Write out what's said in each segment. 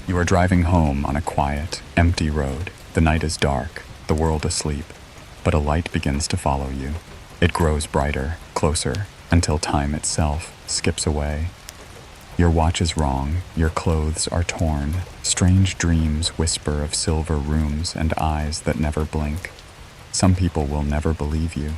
You are driving home on a quiet, empty road. The night is dark, the world asleep, but a light begins to follow you. It grows brighter, closer, until time itself skips away. Your watch is wrong, your clothes are torn. Strange dreams whisper of silver rooms and eyes that never blink. Some people will never believe you,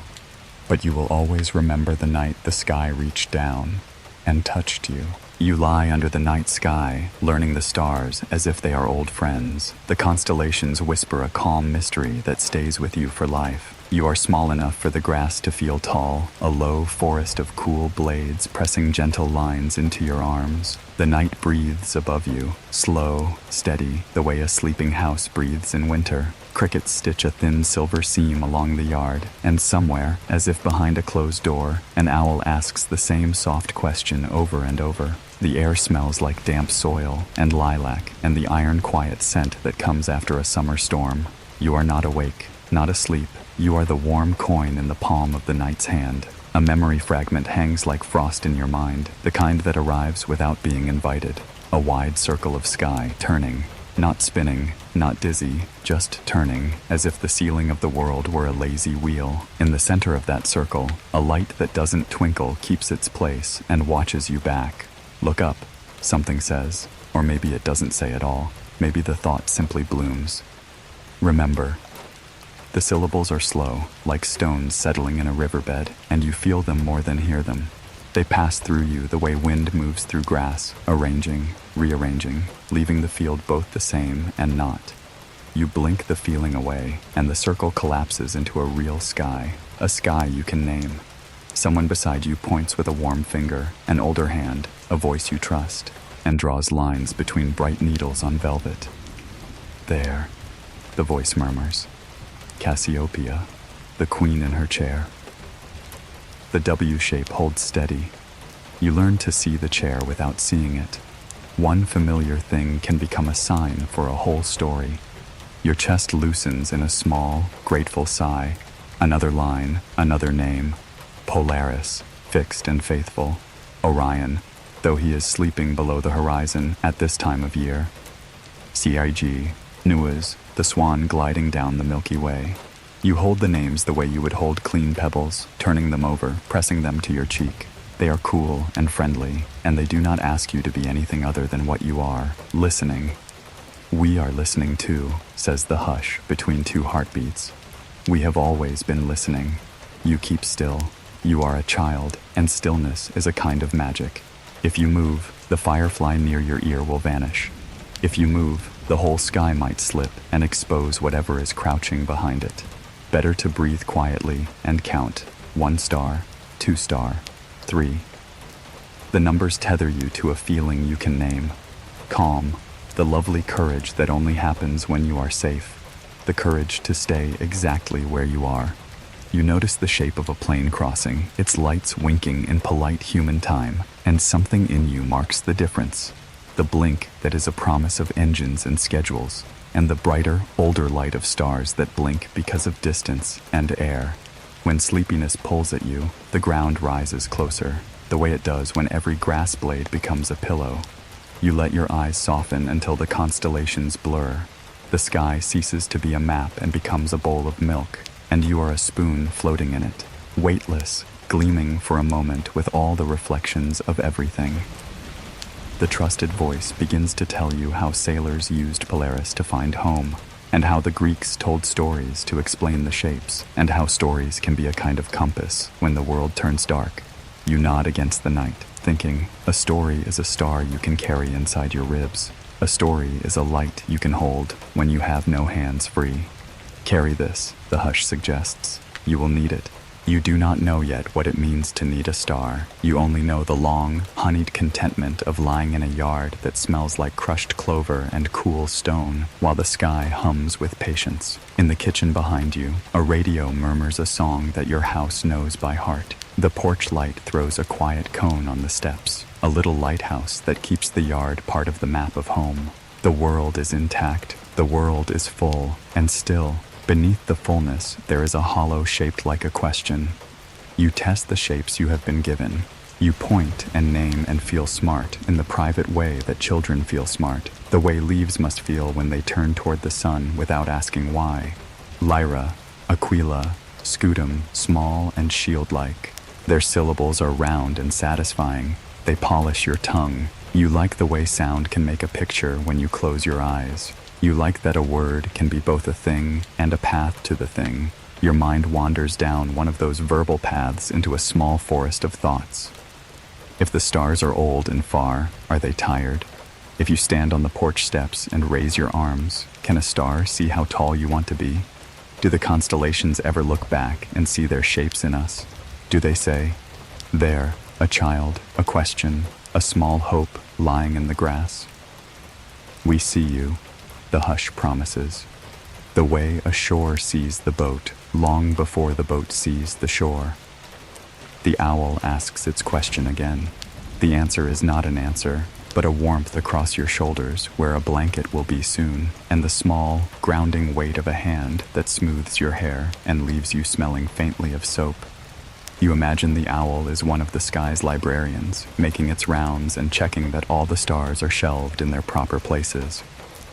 but you will always remember the night the sky reached down and touched you. You lie under the night sky, learning the stars as if they are old friends. The constellations whisper a calm mystery that stays with you for life. You are small enough for the grass to feel tall, a low forest of cool blades pressing gentle lines into your arms. The night breathes above you, slow, steady, the way a sleeping house breathes in winter. Crickets stitch a thin silver seam along the yard, and somewhere, as if behind a closed door, an owl asks the same soft question over and over. The air smells like damp soil and lilac and the iron quiet scent that comes after a summer storm. You are not awake, not asleep. You are the warm coin in the palm of the night's hand. A memory fragment hangs like frost in your mind, the kind that arrives without being invited. A wide circle of sky, turning, not spinning, not dizzy, just turning, as if the ceiling of the world were a lazy wheel. In the center of that circle, a light that doesn't twinkle keeps its place and watches you back. Look up, something says, or maybe it doesn't say at all. Maybe the thought simply blooms. Remember. The syllables are slow, like stones settling in a riverbed, and you feel them more than hear them. They pass through you the way wind moves through grass, arranging, rearranging, leaving the field both the same and not. You blink the feeling away, and the circle collapses into a real sky, a sky you can name. Someone beside you points with a warm finger, an older hand, a voice you trust, and draws lines between bright needles on velvet. There, the voice murmurs. Cassiopeia, the queen in her chair. The W shape holds steady. You learn to see the chair without seeing it. One familiar thing can become a sign for a whole story. Your chest loosens in a small, grateful sigh. Another line, another name. Polaris, fixed and faithful. Orion, though he is sleeping below the horizon at this time of year. CIG, Nuas, the swan gliding down the Milky Way. You hold the names the way you would hold clean pebbles, turning them over, pressing them to your cheek. They are cool and friendly, and they do not ask you to be anything other than what you are, listening. We are listening too, says the hush between two heartbeats. We have always been listening. You keep still. You are a child, and stillness is a kind of magic. If you move, the firefly near your ear will vanish. If you move, the whole sky might slip and expose whatever is crouching behind it. Better to breathe quietly and count. 1 star, 2 star, 3. The numbers tether you to a feeling you can name. Calm, the lovely courage that only happens when you are safe. The courage to stay exactly where you are. You notice the shape of a plane crossing, its lights winking in polite human time, and something in you marks the difference. The blink that is a promise of engines and schedules, and the brighter, older light of stars that blink because of distance and air. When sleepiness pulls at you, the ground rises closer, the way it does when every grass blade becomes a pillow. You let your eyes soften until the constellations blur. The sky ceases to be a map and becomes a bowl of milk, and you are a spoon floating in it, weightless, gleaming for a moment with all the reflections of everything. The trusted voice begins to tell you how sailors used Polaris to find home, and how the Greeks told stories to explain the shapes, and how stories can be a kind of compass when the world turns dark. You nod against the night, thinking, a story is a star you can carry inside your ribs. A story is a light you can hold when you have no hands free. Carry this, the hush suggests. You will need it. You do not know yet what it means to need a star. You only know the long, honeyed contentment of lying in a yard that smells like crushed clover and cool stone, while the sky hums with patience. In the kitchen behind you, a radio murmurs a song that your house knows by heart. The porch light throws a quiet cone on the steps, a little lighthouse that keeps the yard part of the map of home. The world is intact, the world is full, and still, beneath the fullness, there is a hollow shaped like a question. You test the shapes you have been given. You point and name and feel smart in the private way that children feel smart, the way leaves must feel when they turn toward the sun without asking why. Lyra, Aquila, scutum, small and shield-like. Their syllables are round and satisfying. They polish your tongue. You like the way sound can make a picture when you close your eyes. You like that a word can be both a thing and a path to the thing. Your mind wanders down one of those verbal paths into a small forest of thoughts. If the stars are old and far, are they tired? If you stand on the porch steps and raise your arms, can a star see how tall you want to be? Do the constellations ever look back and see their shapes in us? Do they say, "There, a child, a question, a small hope lying in the grass"? We see you, the hush promises. The way a shore sees the boat, long before the boat sees the shore. The owl asks its question again. The answer is not an answer, but a warmth across your shoulders where a blanket will be soon, and the small, grounding weight of a hand that smooths your hair and leaves you smelling faintly of soap. You imagine the owl is one of the sky's librarians, making its rounds and checking that all the stars are shelved in their proper places.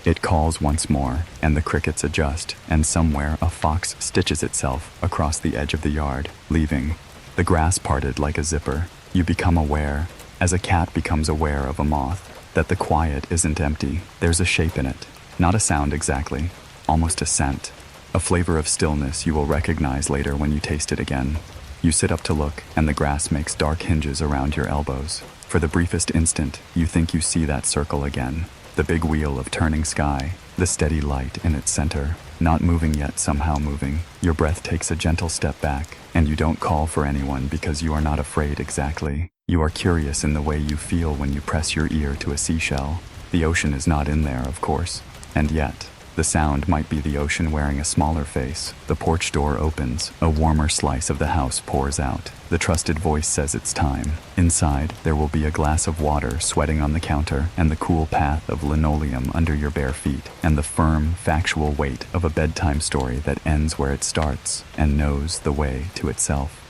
It calls once more, and the crickets adjust, and somewhere a fox stitches itself across the edge of the yard, leaving. The grass parted like a zipper. You become aware, as a cat becomes aware of a moth, that the quiet isn't empty. There's a shape in it. Not a sound exactly, almost a scent. A flavor of stillness you will recognize later when you taste it again. You sit up to look, and the grass makes dark hinges around your elbows. For the briefest instant, you think you see that circle again. The big wheel of turning sky, the steady light in its center, not moving yet somehow moving. Your breath takes a gentle step back, and you don't call for anyone because you are not afraid exactly. You are curious in the way you feel when you press your ear to a seashell. The ocean is not in there, of course, and yet, the sound might be the ocean wearing a smaller face. The porch door opens. A warmer slice of the house pours out. The trusted voice says it's time. Inside, there will be a glass of water sweating on the counter, and the cool path of linoleum under your bare feet, and the firm, factual weight of a bedtime story that ends where it starts and knows the way to itself.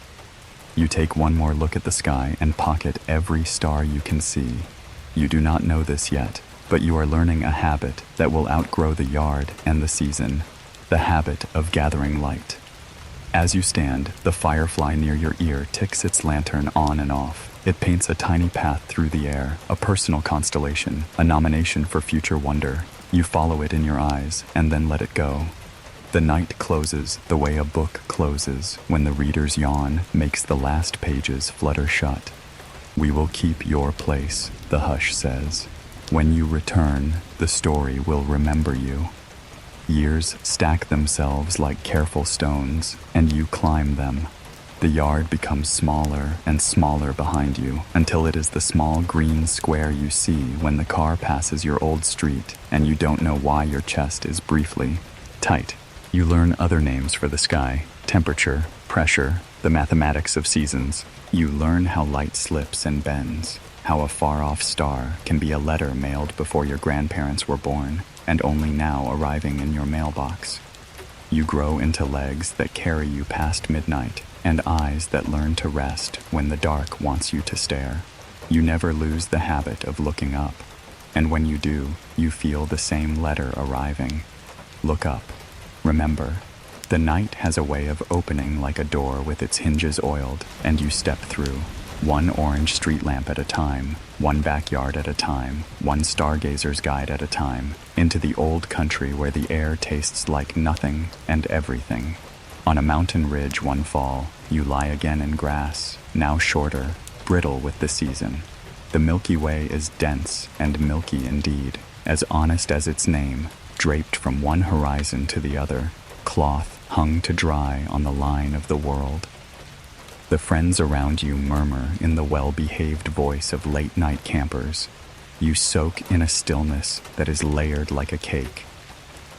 You take one more look at the sky and pocket every star you can see. You do not know this yet, but you are learning a habit that will outgrow the yard and the season, the habit of gathering light. As you stand, the firefly near your ear ticks its lantern on and off. It paints a tiny path through the air, a personal constellation, a nomination for future wonder. You follow it in your eyes and then let it go. The night closes the way a book closes when the reader's yawn makes the last pages flutter shut. We will keep your place, the hush says. When you return, the story will remember you. Years stack themselves like careful stones, and you climb them. The yard becomes smaller and smaller behind you until it is the small green square you see when the car passes your old street and you don't know why your chest is briefly tight. You learn other names for the sky: temperature, pressure, the mathematics of seasons. You learn how light slips and bends, how a far-off star can be a letter mailed before your grandparents were born and only now arriving in your mailbox. You grow into legs that carry you past midnight and eyes that learn to rest when the dark wants you to stare. You never lose the habit of looking up, and when you do, you feel the same letter arriving. Look up. Remember, the night has a way of opening like a door with its hinges oiled, and you step through. One orange street lamp at a time, one backyard at a time, one stargazer's guide at a time, into the old country where the air tastes like nothing and everything. On a mountain ridge one fall, you lie again in grass, now shorter, brittle with the season. The Milky Way is dense and milky indeed, as honest as its name, draped from one horizon to the other, cloth hung to dry on the line of the world. The friends around you murmur in the well-behaved voice of late-night campers. You soak in a stillness that is layered like a cake.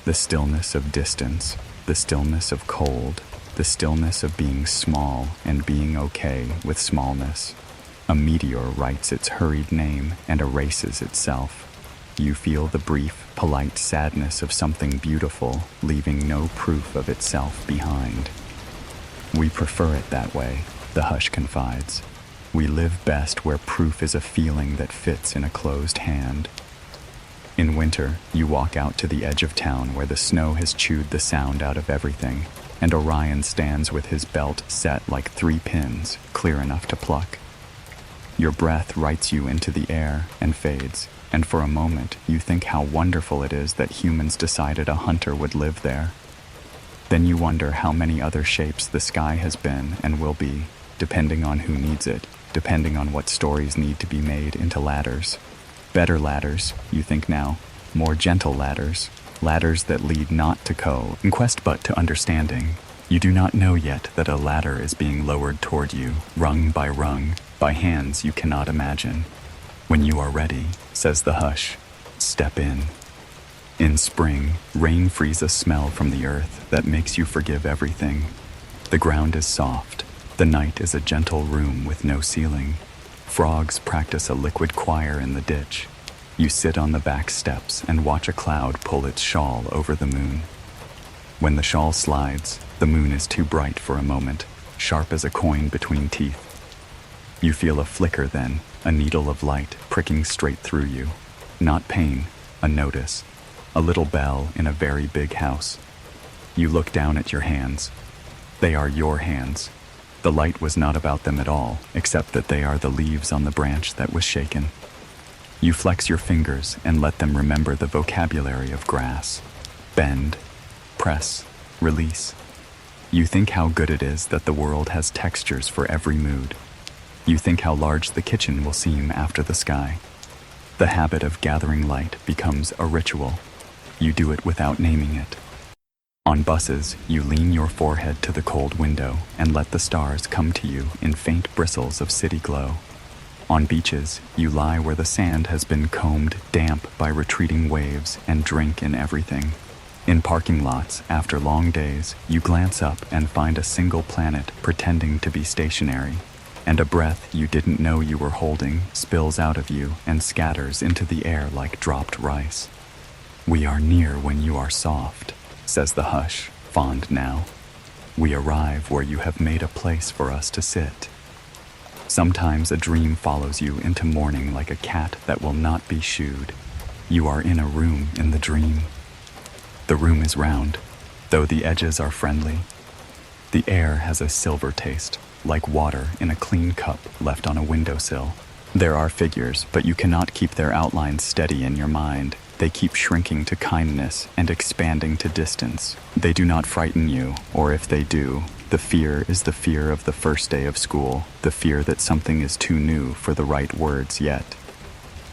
The stillness of distance, the stillness of cold, the stillness of being small and being okay with smallness. A meteor writes its hurried name and erases itself. You feel the brief, polite sadness of something beautiful, leaving no proof of itself behind. We prefer it that way, the hush confides. We live best where proof is a feeling that fits in a closed hand. In winter, you walk out to the edge of town where the snow has chewed the sound out of everything, and Orion stands with his belt set like 3 pins, clear enough to pluck. Your breath writes you into the air and fades, and for a moment you think how wonderful it is that humans decided a hunter would live there. Then you wonder how many other shapes the sky has been and will be, depending on who needs it, depending on what stories need to be made into ladders. Better ladders, you think now, more gentle ladders, ladders that lead not to conquest but to understanding. You do not know yet that a ladder is being lowered toward you, rung, by hands you cannot imagine. When you are ready, says the hush, step in. In spring, rain frees a smell from the earth that makes you forgive everything. The ground is soft. The night is a gentle room with no ceiling. Frogs practice a liquid choir in the ditch. You sit on the back steps and watch a cloud pull its shawl over the moon. When the shawl slides, the moon is too bright for a moment, sharp as a coin between teeth. You feel a flicker then, a needle of light pricking straight through you. Not pain, a notice. A little bell in a very big house. You look down at your hands. They are your hands. The light was not about them at all, except that they are the leaves on the branch that was shaken. You flex your fingers and let them remember the vocabulary of grass. Bend, press, release. You think how good it is that the world has textures for every mood. You think how large the kitchen will seem after the sky. The habit of gathering light becomes a ritual. You do it without naming it. On buses, you lean your forehead to the cold window and let the stars come to you in faint bristles of city glow. On beaches, you lie where the sand has been combed damp by retreating waves and drink in everything. In parking lots, after long days, you glance up and find a single planet pretending to be stationary, and a breath you didn't know you were holding spills out of you and scatters into the air like dropped rice. We are near when you are soft, says the hush, fond now. We arrive where you have made a place for us to sit. Sometimes a dream follows you into morning like a cat that will not be shooed. You are in a room in the dream. The room is round, though the edges are friendly. The air has a silver taste, like water in a clean cup left on a windowsill. There are figures, but you cannot keep their outlines steady in your mind. They keep shrinking to kindness and expanding to distance. They do not frighten you, or if they do, the fear is the fear of the first day of school, the fear that something is too new for the right words yet.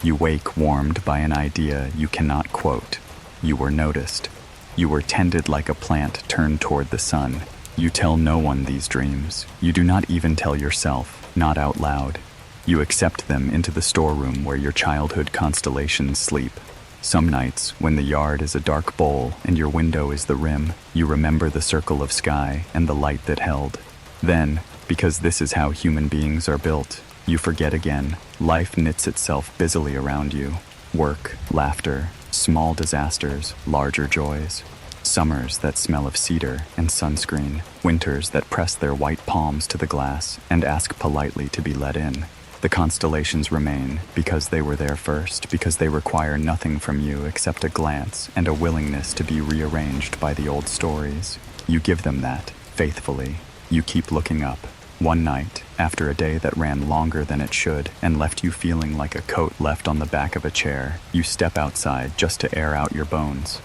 You wake warmed by an idea you cannot quote. You were noticed. You were tended like a plant turned toward the sun. You tell no one these dreams. You do not even tell yourself, not out loud. You accept them into the storeroom where your childhood constellations sleep. Some nights, when the yard is a dark bowl and your window is the rim, you remember the circle of sky and the light that held. Then, because this is how human beings are built, you forget again. Life knits itself busily around you. Work, laughter, small disasters, larger joys. Summers that smell of cedar and sunscreen. Winters that press their white palms to the glass and ask politely to be let in. The constellations remain because they were there first, because they require nothing from you except a glance and a willingness to be rearranged by the old stories. You give them that, faithfully. You keep looking up. One night, after a day that ran longer than it should and left you feeling like a coat left on the back of a chair, you step outside just to air out your bones.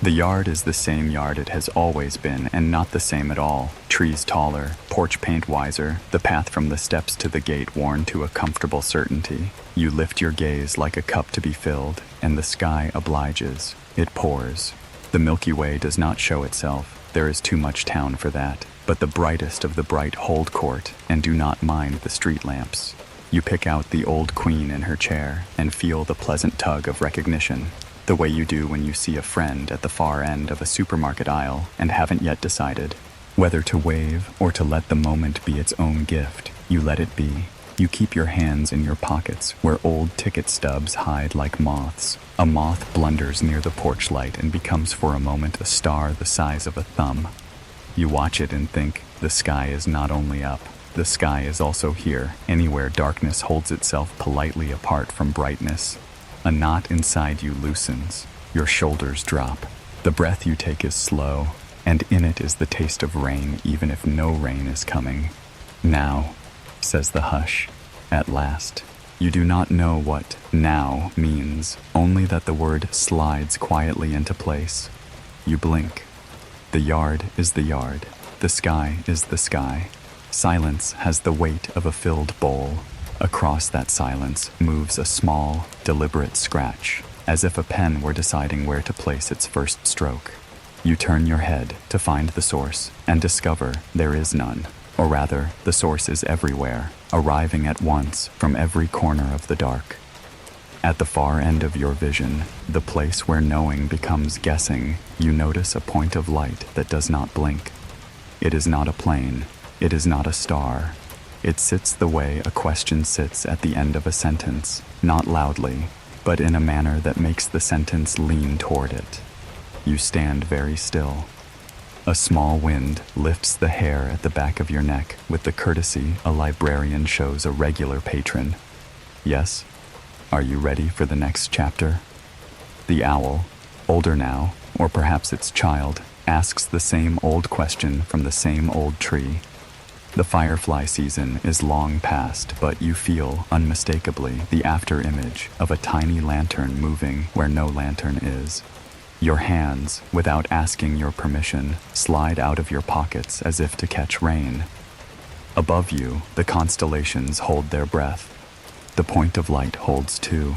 The yard is the same yard it has always been and not the same at all. Trees taller, porch paint wiser, the path from the steps to the gate worn to a comfortable certainty. You lift your gaze like a cup to be filled, and the sky obliges. It pours. The Milky Way does not show itself. There is too much town for that. But the brightest of the bright hold court and do not mind the street lamps. You pick out the old queen in her chair and feel the pleasant tug of recognition. The way you do when you see a friend at the far end of a supermarket aisle and haven't yet decided whether to wave or to let the moment be its own gift. You let it be. You keep your hands in your pockets where old ticket stubs hide like moths. A moth blunders near the porch light and becomes for a moment a star the size of a thumb. You watch it and think, the sky is not only up, The sky is also here, anywhere darkness holds itself politely apart from brightness. A knot inside you loosens. Your shoulders drop. The breath you take is slow, and in it is the taste of rain even if no rain is coming. Now, says the hush, at last. You do not know what now means, only that the word slides quietly into place. You blink. The yard is the yard. The sky is the sky. Silence has the weight of a filled bowl. Across that silence moves a small, deliberate scratch, as if a pen were deciding where to place its first stroke. You turn your head to find the source and discover there is none. Or rather, the source is everywhere, arriving at once from every corner of the dark. At the far end of your vision, the place where knowing becomes guessing, you notice a point of light that does not blink. It is not a plane. It is not a star. It sits the way a question sits at the end of a sentence, not loudly, but in a manner that makes the sentence lean toward it. You stand very still. A small wind lifts the hair at the back of your neck with the courtesy a librarian shows a regular patron. Yes? Are you ready for the next chapter? The owl, older now, or perhaps its child, asks the same old question from the same old tree. The firefly season is long past, but you feel, unmistakably, the after-image of a tiny lantern moving where no lantern is. Your hands, without asking your permission, slide out of your pockets as if to catch rain. Above you, the constellations hold their breath. The point of light holds too.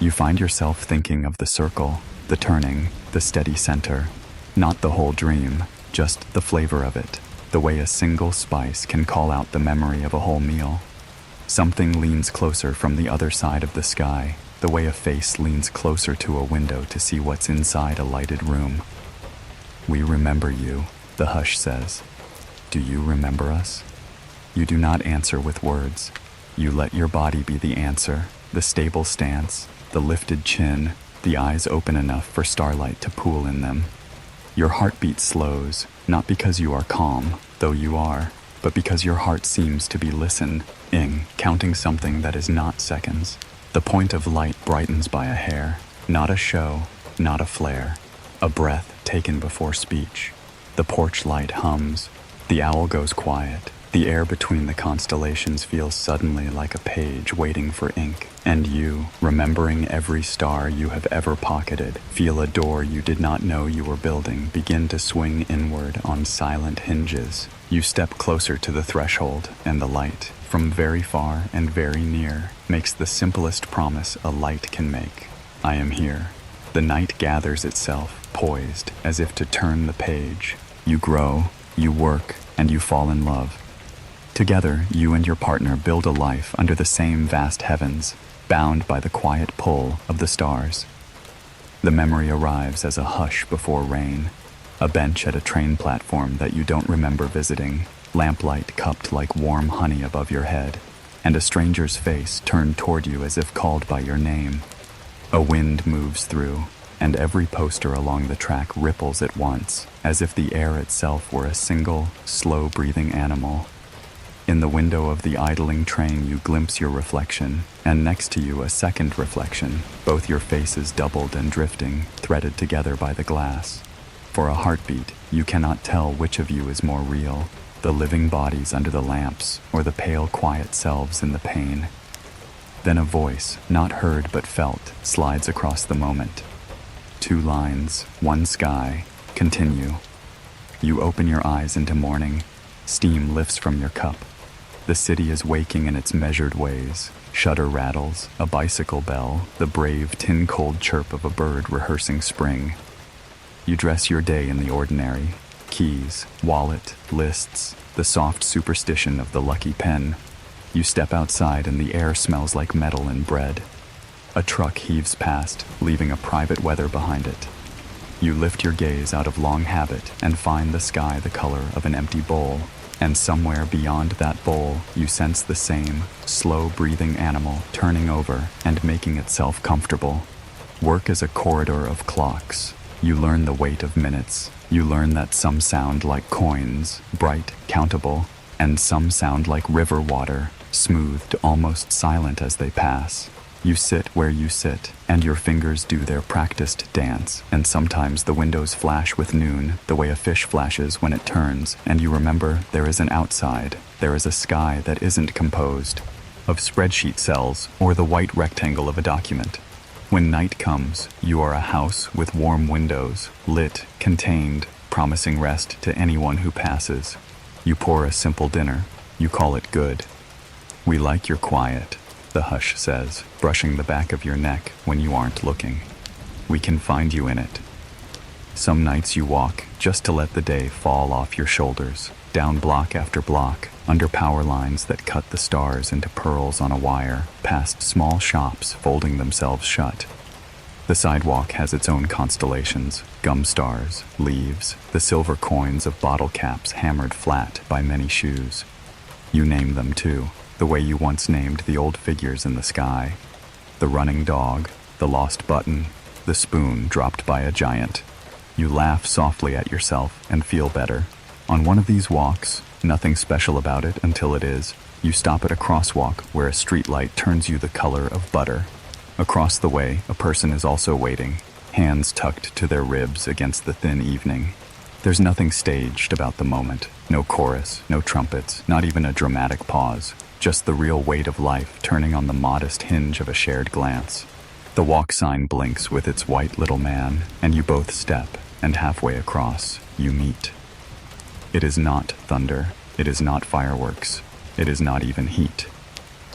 You find yourself thinking of the circle, the turning, the steady center. Not the whole dream, just the flavor of it. The way a single spice can call out the memory of a whole meal. Something leans closer from the other side of the sky, the way a face leans closer to a window to see what's inside a lighted room. We remember you, the hush says. Do you remember us? You do not answer with words. You let your body be the answer, the stable stance, the lifted chin, the eyes open enough for starlight to pool in them. Your heartbeat slows, not because you are calm, though you are, but because your heart seems to be listening, counting something that is not seconds. The point of light brightens by a hair, not a show, not a flare, a breath taken before speech. The porch light hums. The owl goes quiet. The air between the constellations feels suddenly like a page waiting for ink, and you, remembering every star you have ever pocketed, feel a door you did not know you were building begin to swing inward on silent hinges. You step closer to the threshold, and the light, from very far and very near, makes the simplest promise a light can make. I am here. The night gathers itself, poised, as if to turn the page. You grow, you work, and you fall in love. Together, you and your partner build a life under the same vast heavens, bound by the quiet pull of the stars. The memory arrives as a hush before rain, a bench at a train platform that you don't remember visiting, lamplight cupped like warm honey above your head, and a stranger's face turned toward you as if called by your name. A wind moves through, and every poster along the track ripples at once, as if the air itself were a single, slow-breathing animal. In the window of the idling train you glimpse your reflection, and next to you a second reflection, both your faces doubled and drifting, threaded together by the glass. For a heartbeat, you cannot tell which of you is more real, the living bodies under the lamps, or the pale quiet selves in the pane. Then a voice, not heard but felt, slides across the moment. 2 lines, 1 sky, continue. You open your eyes into morning. Steam lifts from your cup. The city is waking in its measured ways. Shutter rattles, a bicycle bell, the brave tin-cold chirp of a bird rehearsing spring. You dress your day in the ordinary. Keys, wallet, lists, the soft superstition of the lucky pen. You step outside and the air smells like metal and bread. A truck heaves past, leaving a private weather behind it. You lift your gaze out of long habit and find the sky the color of an empty bowl. And somewhere beyond that bowl, you sense the same, slow-breathing animal turning over and making itself comfortable. Work is a corridor of clocks. You learn the weight of minutes. You learn that some sound like coins, bright, countable, and some sound like river water, smoothed, almost silent as they pass. You sit where you sit, and your fingers do their practiced dance, and sometimes the windows flash with noon, the way a fish flashes when it turns, and you remember there is an outside, there is a sky that isn't composed of spreadsheet cells or the white rectangle of a document. When night comes, you are a house with warm windows, lit, contained, promising rest to anyone who passes. You pour a simple dinner, you call it good. We like your quiet, the hush says, brushing the back of your neck when you aren't looking. We can find you in it. Some nights you walk just to let the day fall off your shoulders, down block after block, under power lines that cut the stars into pearls on a wire, past small shops folding themselves shut. The sidewalk has its own constellations, gum stars, leaves, the silver coins of bottle caps hammered flat by many shoes. You name them too, the way you once named the old figures in the sky. The running dog, the lost button, the spoon dropped by a giant. You laugh softly at yourself and feel better. On one of these walks, nothing special about it until it is, you stop at a crosswalk where a streetlight turns you the color of butter. Across the way, a person is also waiting, hands tucked to their ribs against the thin evening. There's nothing staged about the moment, no chorus, no trumpets, not even a dramatic pause, just the real weight of life turning on the modest hinge of a shared glance. The walk sign blinks with its white little man, and you both step, and halfway across, you meet. It is not thunder, it is not fireworks, it is not even heat.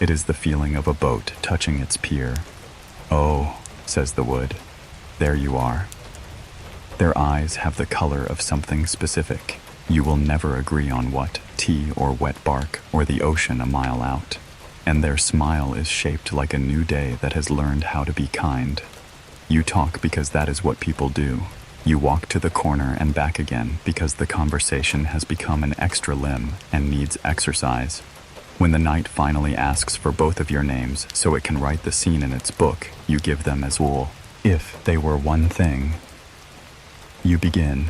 It is the feeling of a boat touching its pier. "Oh," says the wood, "there you are." Their eyes have the color of something specific. You will never agree on what, tea or wet bark or the ocean a mile out. And their smile is shaped like a new day that has learned how to be kind. You talk because that is what people do. You walk to the corner and back again because the conversation has become an extra limb and needs exercise. When the night finally asks for both of your names so it can write the scene in its book, you give them as wool. If they were one thing. You begin.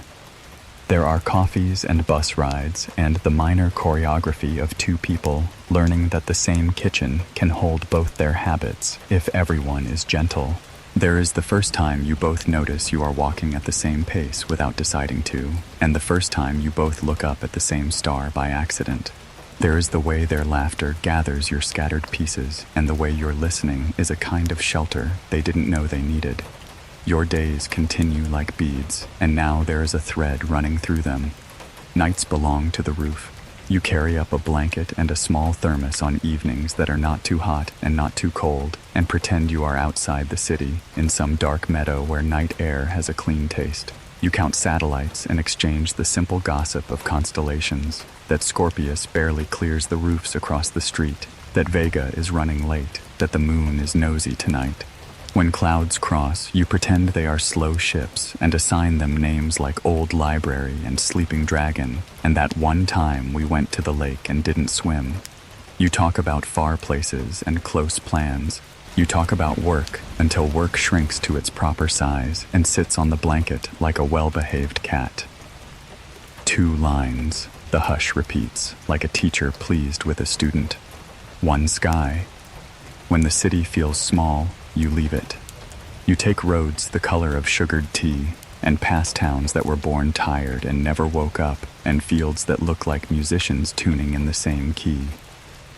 There are coffees and bus rides and the minor choreography of two people learning that the same kitchen can hold both their habits if everyone is gentle. There is the first time you both notice you are walking at the same pace without deciding to, and the first time you both look up at the same star by accident. There is the way their laughter gathers your scattered pieces, and the way your listening is a kind of shelter they didn't know they needed. Your days continue like beads, and now there is a thread running through them. Nights belong to the roof. You carry up a blanket and a small thermos on evenings that are not too hot and not too cold, and pretend you are outside the city, in some dark meadow where night air has a clean taste. You count satellites and exchange the simple gossip of constellations, that Scorpius barely clears the roofs across the street, that Vega is running late, that the moon is nosy tonight. When clouds cross, you pretend they are slow ships and assign them names like Old Library and Sleeping Dragon, and that one time we went to the lake and didn't swim. You talk about far places and close plans. You talk about work until work shrinks to its proper size and sits on the blanket like a well-behaved cat. 2 lines, the hush repeats, like a teacher pleased with a student. 1 sky. When the city feels small, you leave it. You take roads the color of sugared tea, and pass towns that were born tired and never woke up, and fields that look like musicians tuning in the same key.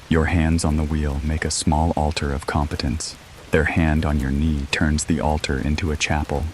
Your hands on the wheel make a small altar of competence. Their hand on your knee turns the altar into a chapel.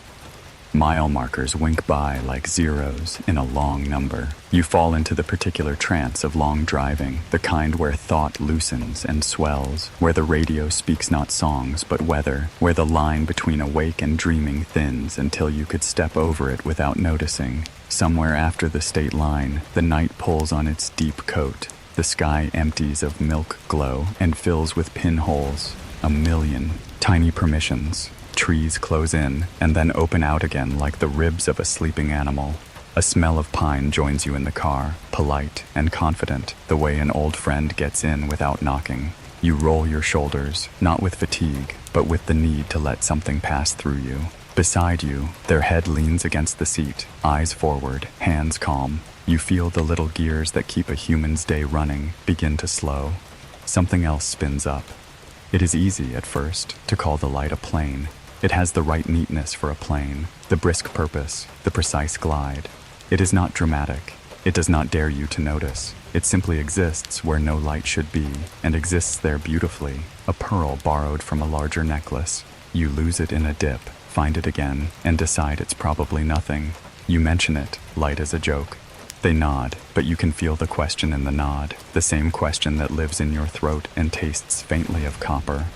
Mile markers wink by like zeros in a long number. You fall into the particular trance of long driving, the kind where thought loosens and swells, where the radio speaks not songs but weather, where the line between awake and dreaming thins until you could step over it without noticing. Somewhere after the state line, the night pulls on its deep coat. The sky empties of milk glow and fills with pinholes. 1,000,000 tiny permissions. Trees close in and then open out again like the ribs of a sleeping animal. A smell of pine joins you in the car, polite and confident, the way an old friend gets in without knocking. You roll your shoulders, not with fatigue, but with the need to let something pass through you. Beside you, their head leans against the seat, eyes forward, hands calm. You feel the little gears that keep a human's day running begin to slow. Something else spins up. It is easy, at first, to call the light a plane. It has the right neatness for a plane, the brisk purpose, the precise glide. It is not dramatic. It does not dare you to notice. It simply exists where no light should be, and exists there beautifully, a pearl borrowed from a larger necklace. You lose it in a dip, find it again, and decide it's probably nothing. You mention it, light as a joke. They nod, but you can feel the question in the nod, the same question that lives in your throat and tastes faintly of copper.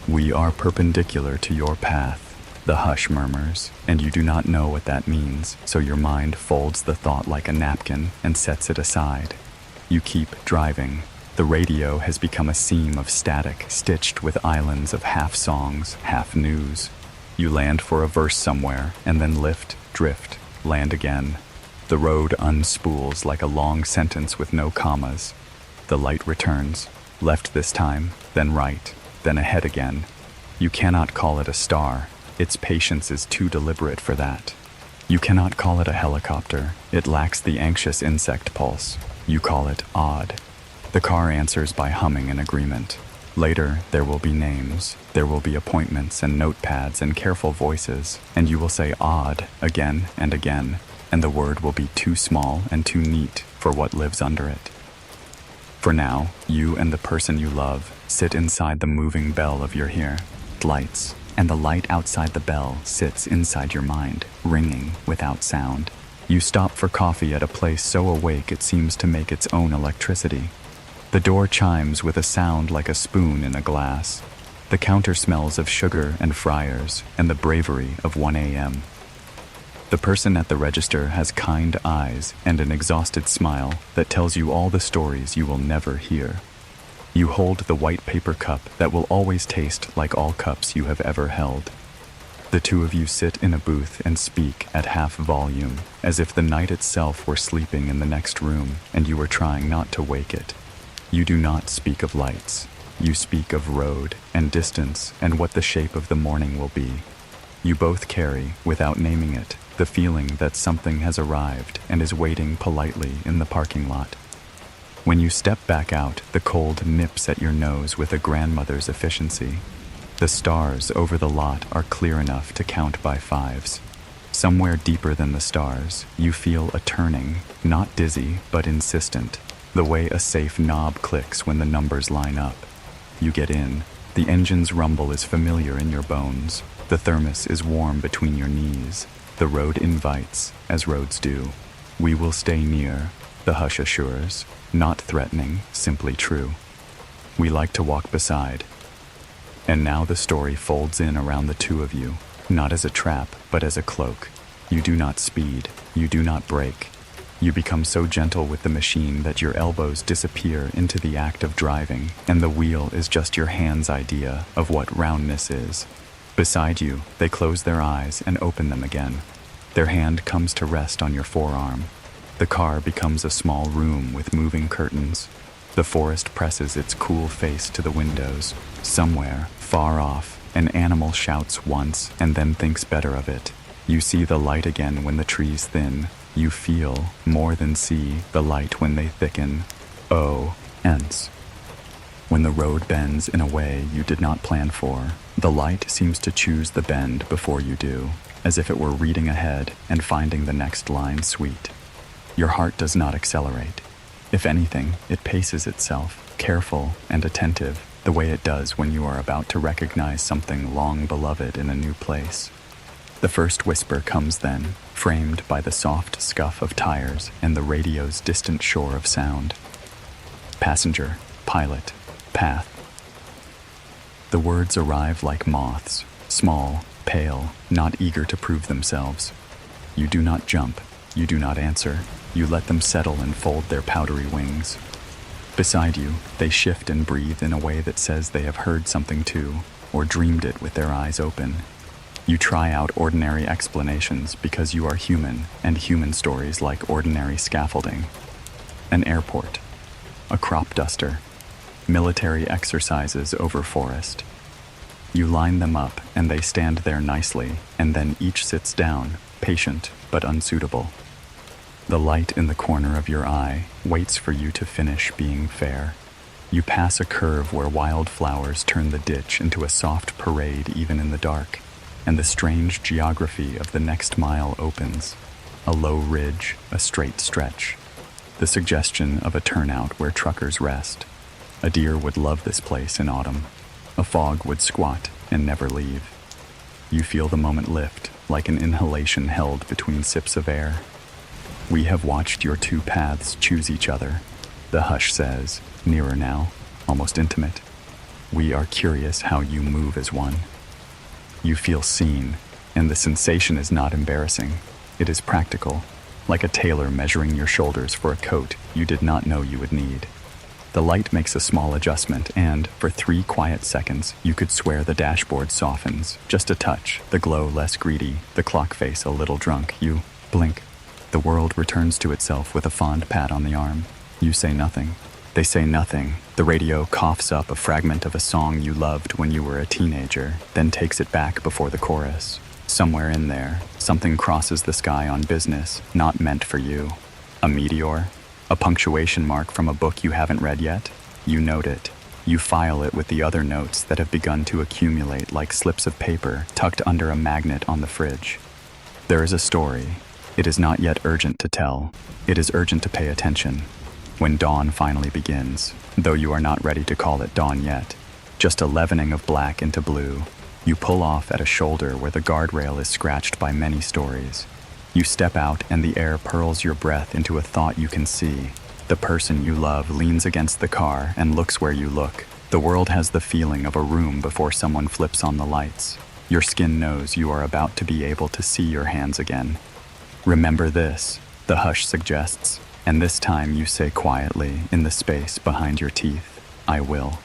We are perpendicular to your path, the hush murmurs, and you do not know what that means, so your mind folds the thought like a napkin and sets it aside. You keep driving. The radio has become a seam of static stitched with islands of half songs, half news. You land for a verse somewhere, and then lift, drift, land again. The road unspools like a long sentence with no commas. The light returns, left this time, then right, then ahead again. You cannot call it a star. Its patience is too deliberate for that. You cannot call it a helicopter. It lacks the anxious insect pulse. You call it odd. The car answers by humming in agreement. Later, there will be names. There will be appointments and notepads and careful voices, and you will say odd again and again, and the word will be too small and too neat for what lives under it. For now, you and the person you love sit inside the moving bell of your here, lights, and the light outside the bell sits inside your mind, ringing without sound. You stop for coffee at a place so awake it seems to make its own electricity. The door chimes with a sound like a spoon in a glass. The counter smells of sugar and fryers and the bravery of 1 a.m. The person at the register has kind eyes and an exhausted smile that tells you all the stories you will never hear. You hold the white paper cup that will always taste like all cups you have ever held. The two of you sit in a booth and speak at half volume, as if the night itself were sleeping in the next room and you were trying not to wake it. You do not speak of lights. You speak of road and distance and what the shape of the morning will be. You both carry, without naming it, the feeling that something has arrived and is waiting politely in the parking lot. When you step back out, the cold nips at your nose with a grandmother's efficiency. The stars over the lot are clear enough to count by fives. Somewhere deeper than the stars, you feel a turning, not dizzy but insistent, the way a safe knob clicks when the numbers line up. You get in. The engine's rumble is familiar in your bones. The thermos is warm between your knees. The road invites, as roads do. We will stay near, the hush assures, not threatening, simply true. We like to walk beside. And now the story folds in around the two of you, not as a trap, but as a cloak. You do not speed. You do not brake. You become so gentle with the machine that your elbows disappear into the act of driving, and the wheel is just your hand's idea of what roundness is. Beside you, they close their eyes and open them again. Their hand comes to rest on your forearm. The car becomes a small room with moving curtains. The forest presses its cool face to the windows. Somewhere, far off, an animal shouts once and then thinks better of it. You see the light again when the trees thin. You feel, more than see, the light when they thicken. Oh, ends. When the road bends in a way you did not plan for, the light seems to choose the bend before you do, as if it were reading ahead and finding the next line sweet. Your heart does not accelerate. If anything, it paces itself, careful and attentive, the way it does when you are about to recognize something long beloved in a new place. The first whisper comes then, framed by the soft scuff of tires and the radio's distant shore of sound. Passenger, pilot, path. The words arrive like moths, small, pale, not eager to prove themselves. You do not jump. You do not answer. You let them settle and fold their powdery wings. Beside you, they shift and breathe in a way that says they have heard something too, or dreamed it with their eyes open. You try out ordinary explanations because you are human, and human stories like ordinary scaffolding. An airport. A crop duster. Military exercises over forest. You line them up, and they stand there nicely, and then each sits down, patient but unsuitable. The light in the corner of your eye waits for you to finish being fair. You pass a curve where wildflowers turn the ditch into a soft parade even in the dark, and the strange geography of the next mile opens. A low ridge, a straight stretch. The suggestion of a turnout where truckers rest. A deer would love this place in autumn. A fog would squat and never leave. You feel the moment lift, like an inhalation held between sips of air. We have watched your two paths choose each other. The hush says, nearer now, almost intimate. We are curious how you move as one. You feel seen, and the sensation is not embarrassing. It is practical, like a tailor measuring your shoulders for a coat you did not know you would need. The light makes a small adjustment, and for 3 quiet seconds, you could swear the dashboard softens. Just a touch, the glow less greedy, the clock face a little drunk. You blink. The world returns to itself with a fond pat on the arm. You say nothing. They say nothing. The radio coughs up a fragment of a song you loved when you were a teenager, then takes it back before the chorus. Somewhere in there, something crosses the sky on business, not meant for you. A meteor? A punctuation mark from a book you haven't read yet? You note it. You file it with the other notes that have begun to accumulate like slips of paper tucked under a magnet on the fridge. There is a story. It is not yet urgent to tell. It is urgent to pay attention. When dawn finally begins, though you are not ready to call it dawn yet, just a leavening of black into blue, you pull off at a shoulder where the guardrail is scratched by many stories. You step out and the air pearls your breath into a thought you can see. The person you love leans against the car and looks where you look. The world has the feeling of a room before someone flips on the lights. Your skin knows you are about to be able to see your hands again. Remember this, the hush suggests, and this time you say quietly in the space behind your teeth, I will.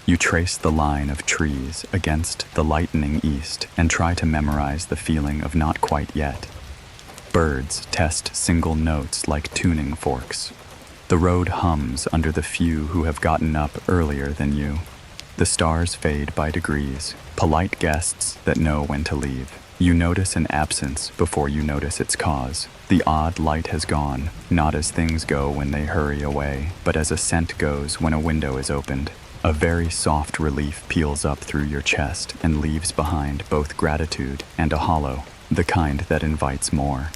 You trace the line of trees against the lightening east and try to memorize the feeling of not quite yet. Birds test single notes like tuning forks. The road hums under the few who have gotten up earlier than you. The stars fade by degrees, polite guests that know when to leave. You notice an absence before you notice its cause. The odd light has gone, not as things go when they hurry away, but as a scent goes when a window is opened. A very soft relief peels up through your chest and leaves behind both gratitude and a hollow, the kind that invites more.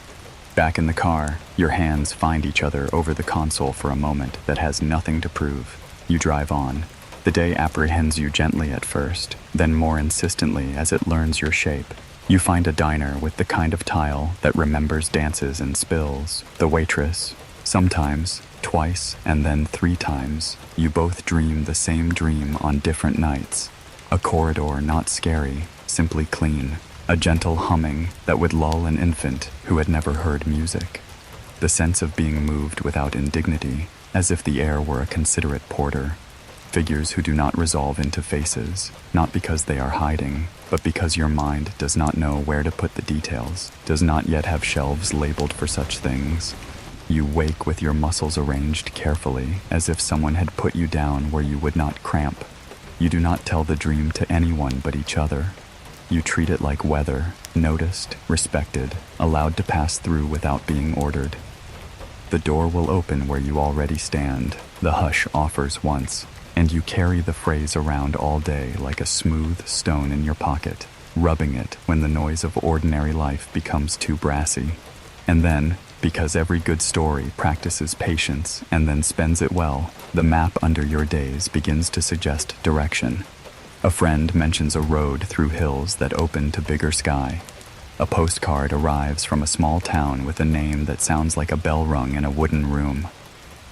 Back in the car, your hands find each other over the console for a moment that has nothing to prove. You drive on. The day apprehends you gently at first, then more insistently as it learns your shape. You find a diner with the kind of tile that remembers dances and spills. The waitress, sometimes, twice, and then 3 times. You both dream the same dream on different nights. A corridor not scary, simply clean. A gentle humming that would lull an infant who had never heard music. The sense of being moved without indignity, as if the air were a considerate porter. Figures who do not resolve into faces, not because they are hiding, but because your mind does not know where to put the details, does not yet have shelves labeled for such things. You wake with your muscles arranged carefully, as if someone had put you down where you would not cramp. You do not tell the dream to anyone but each other. You treat it like weather, noticed, respected, allowed to pass through without being ordered. The door will open where you already stand, the hush offers once, and you carry the phrase around all day like a smooth stone in your pocket, rubbing it when the noise of ordinary life becomes too brassy. And then, because every good story practices patience and then spends it well, the map under your days begins to suggest direction. A friend mentions a road through hills that open to bigger sky. A postcard arrives from a small town with a name that sounds like a bell rung in a wooden room.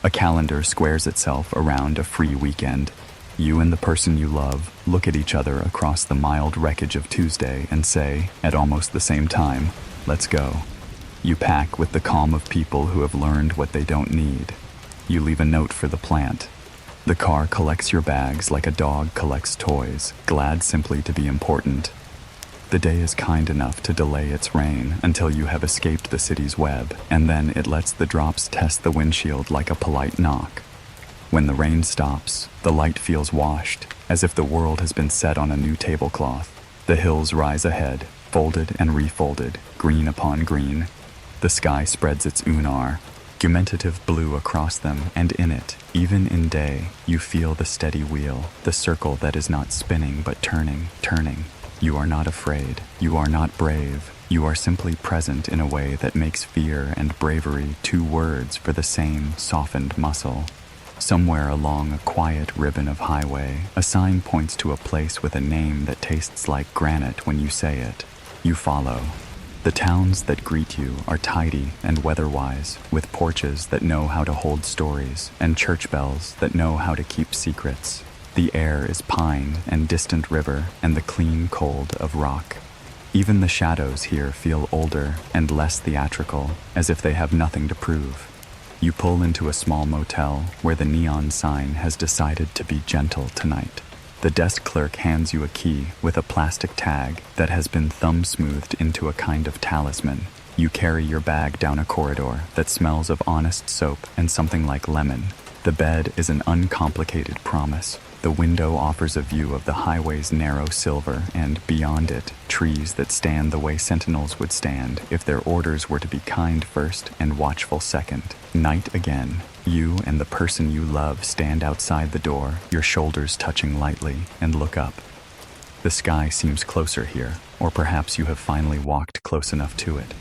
A calendar squares itself around a free weekend. You and the person you love look at each other across the mild wreckage of Tuesday and say, at almost the same time, let's go. You pack with the calm of people who have learned what they don't need. You leave a note for the plant. The car collects your bags like a dog collects toys, glad simply to be important. The day is kind enough to delay its rain until you have escaped the city's web, and then it lets the drops test the windshield like a polite knock. When the rain stops, the light feels washed, as if the world has been set on a new tablecloth. The hills rise ahead, folded and refolded, green upon green. The sky spreads its augmentative blue across them, and in it, even in day, you feel the steady wheel, the circle that is not spinning but turning. You are not afraid. You are not brave. You are simply present in a way that makes fear and bravery two words for the same softened muscle. Somewhere along a quiet ribbon of highway, a sign points to a place with a name that tastes like granite when you say it. You follow. The towns that greet you are tidy and weather-wise, with porches that know how to hold stories and church bells that know how to keep secrets. The air is pine and distant river and the clean cold of rock. Even the shadows here feel older and less theatrical, as if they have nothing to prove. You pull into a small motel where the neon sign has decided to be gentle tonight. The desk clerk hands you a key with a plastic tag that has been thumb-smoothed into a kind of talisman. You carry your bag down a corridor that smells of honest soap and something like lemon. The bed is an uncomplicated promise. The window offers a view of the highway's narrow silver and, beyond it, trees that stand the way sentinels would stand if their orders were to be kind first and watchful second. Night again. You and the person you love stand outside the door, your shoulders touching lightly, and look up. The sky seems closer here, or perhaps you have finally walked close enough to it.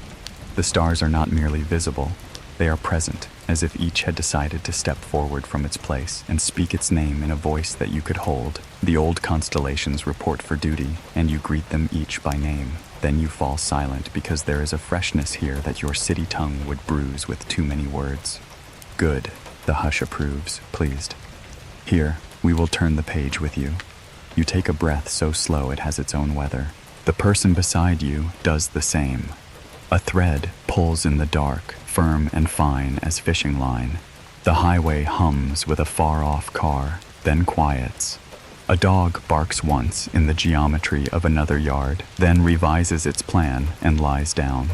The stars are not merely visible, they are present, as if each had decided to step forward from its place and speak its name in a voice that you could hold. The old constellations report for duty, and you greet them each by name. Then you fall silent because there is a freshness here that your city tongue would bruise with too many words. Good, the hush approves, pleased. Here, we will turn the page with you. You take a breath so slow it has its own weather. The person beside you does the same. A thread pulls in the dark, firm and fine as fishing line. The highway hums with a far-off car, then quiets. A dog barks once in the geometry of another yard, then revises its plan and lies down.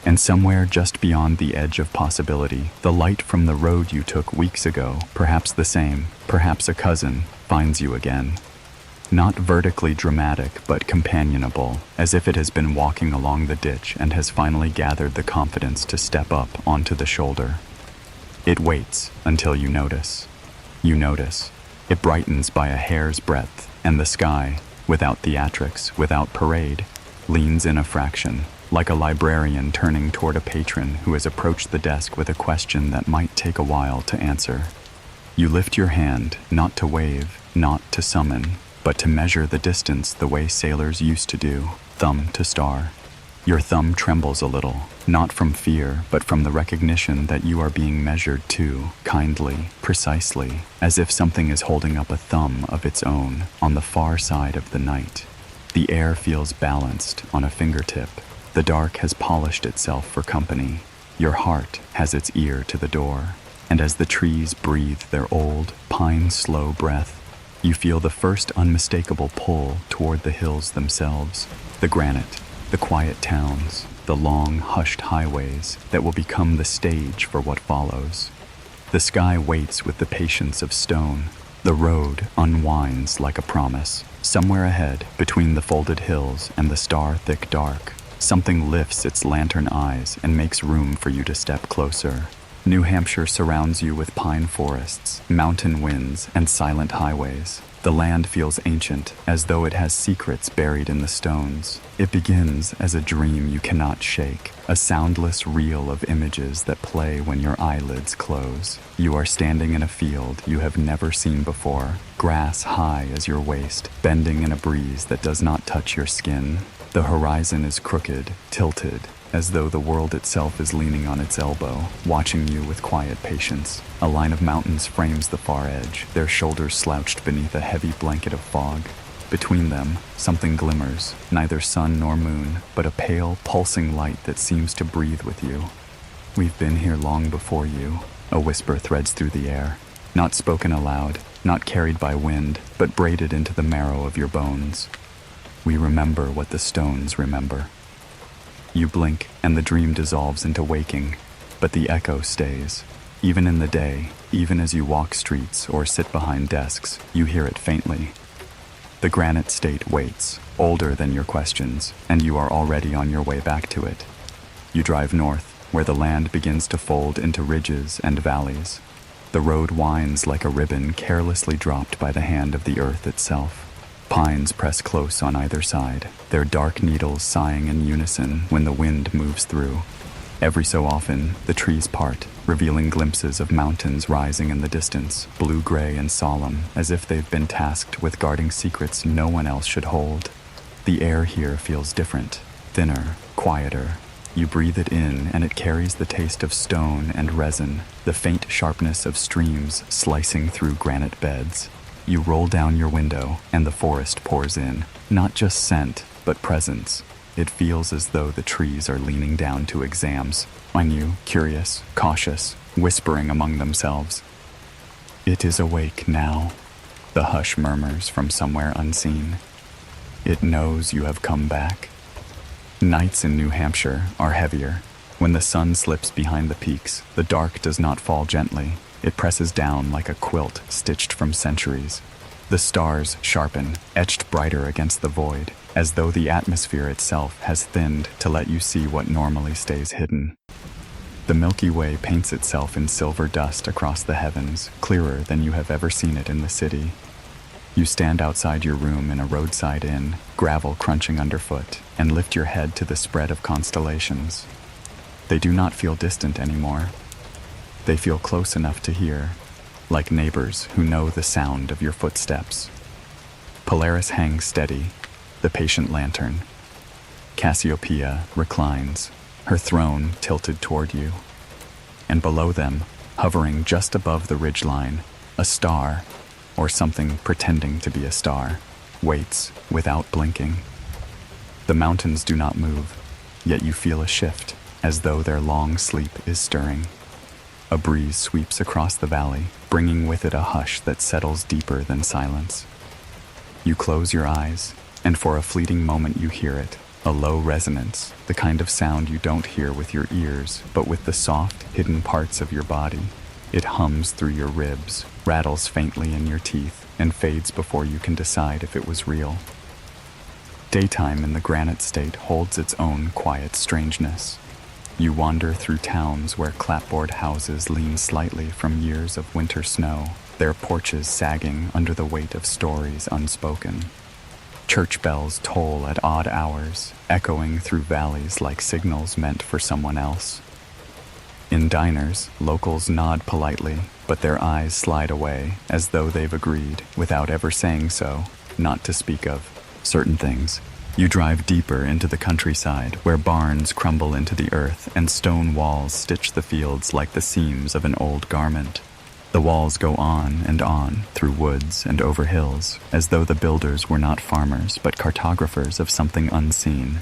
And somewhere just beyond the edge of possibility, the light from the road you took weeks ago, perhaps the same, perhaps a cousin, finds you again. Not vertically dramatic, but companionable, as if it has been walking along the ditch and has finally gathered the confidence to step up onto the shoulder. It waits until you notice. You notice. It brightens by a hair's breadth, and the sky, without theatrics, without parade, leans in a fraction, like a librarian turning toward a patron who has approached the desk with a question that might take a while to answer. You lift your hand, not to wave, not to summon, but to measure the distance the way sailors used to do, thumb to star. Your thumb trembles a little, not from fear, but from the recognition that you are being measured too, kindly, precisely, as if something is holding up a thumb of its own on the far side of the night. The air feels balanced on a fingertip. The dark has polished itself for company. Your heart has its ear to the door. And as the trees breathe their old, pine-slow breath, you feel the first unmistakable pull toward the hills themselves, the granite, the quiet towns, the long, hushed highways that will become the stage for what follows. The sky waits with the patience of stone. The road unwinds like a promise. Somewhere ahead, between the folded hills and the star-thick dark, something lifts its lantern eyes and makes room for you to step closer. New Hampshire surrounds you with pine forests, mountain winds, and silent highways. The land feels ancient, as though it has secrets buried in the stones. It begins as a dream you cannot shake, a soundless reel of images that play when your eyelids close. You are standing in a field you have never seen before, grass high as your waist, bending in a breeze that does not touch your skin. The horizon is crooked, tilted, as though the world itself is leaning on its elbow, watching you with quiet patience. A line of mountains frames the far edge, their shoulders slouched beneath a heavy blanket of fog. Between them, something glimmers, neither sun nor moon, but a pale, pulsing light that seems to breathe with you. We've been here long before you, a whisper threads through the air, not spoken aloud, not carried by wind, but braided into the marrow of your bones. We remember what the stones remember. You blink, and the dream dissolves into waking, but the echo stays. Even in the day, even as you walk streets or sit behind desks, you hear it faintly. The granite state waits, older than your questions, and you are already on your way back to it. You drive north, where the land begins to fold into ridges and valleys. The road winds like a ribbon carelessly dropped by the hand of the earth itself. Pines press close on either side, their dark needles sighing in unison when the wind moves through. Every so often, the trees part, revealing glimpses of mountains rising in the distance, blue-gray and solemn, as if they've been tasked with guarding secrets no one else should hold. The air here feels different, thinner, quieter. You breathe it in and it carries the taste of stone and resin, the faint sharpness of streams slicing through granite beds. You roll down your window and the forest pours in, not just scent, but presence. It feels as though the trees are leaning down to exams on you, curious, cautious, whispering among themselves. It is awake now, the hush murmurs from somewhere unseen. It knows you have come back. Nights in New Hampshire are heavier. When the sun slips behind the peaks, the dark does not fall gently. It presses down like a quilt stitched from centuries. The stars sharpen, etched brighter against the void, as though the atmosphere itself has thinned to let you see what normally stays hidden. The Milky Way paints itself in silver dust across the heavens, clearer than you have ever seen it in the city. You stand outside your room in a roadside inn, gravel crunching underfoot, and lift your head to the spread of constellations. They do not feel distant anymore. They feel close enough to hear, like neighbors who know the sound of your footsteps. Polaris hangs steady, the patient lantern. Cassiopeia reclines, her throne tilted toward you. And below them, hovering just above the ridgeline, a star, or something pretending to be a star, waits without blinking. The mountains do not move, yet you feel a shift, as though their long sleep is stirring. A breeze sweeps across the valley, bringing with it a hush that settles deeper than silence. You close your eyes, and for a fleeting moment you hear it, a low resonance, the kind of sound you don't hear with your ears, but with the soft, hidden parts of your body. It hums through your ribs, rattles faintly in your teeth, and fades before you can decide if it was real. Daytime in the granite state holds its own quiet strangeness. You wander through towns where clapboard houses lean slightly from years of winter snow, their porches sagging under the weight of stories unspoken. Church bells toll at odd hours, echoing through valleys like signals meant for someone else. In diners, locals nod politely, but their eyes slide away as though they've agreed, without ever saying so, not to speak of certain things. You drive deeper into the countryside, where barns crumble into the earth and stone walls stitch the fields like the seams of an old garment. The walls go on and on, through woods and over hills, as though the builders were not farmers but cartographers of something unseen.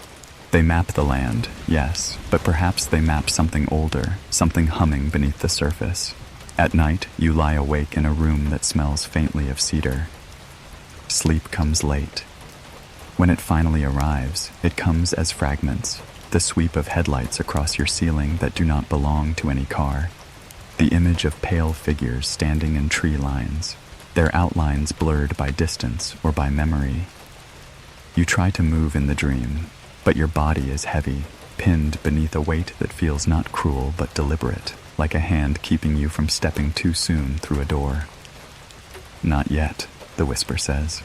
They map the land, yes, but perhaps they map something older, something humming beneath the surface. At night, you lie awake in a room that smells faintly of cedar. Sleep comes late. When it finally arrives, it comes as fragments, the sweep of headlights across your ceiling that do not belong to any car, the image of pale figures standing in tree lines, their outlines blurred by distance or by memory. You try to move in the dream, but your body is heavy, pinned beneath a weight that feels not cruel but deliberate, like a hand keeping you from stepping too soon through a door. Not yet, the whisper says.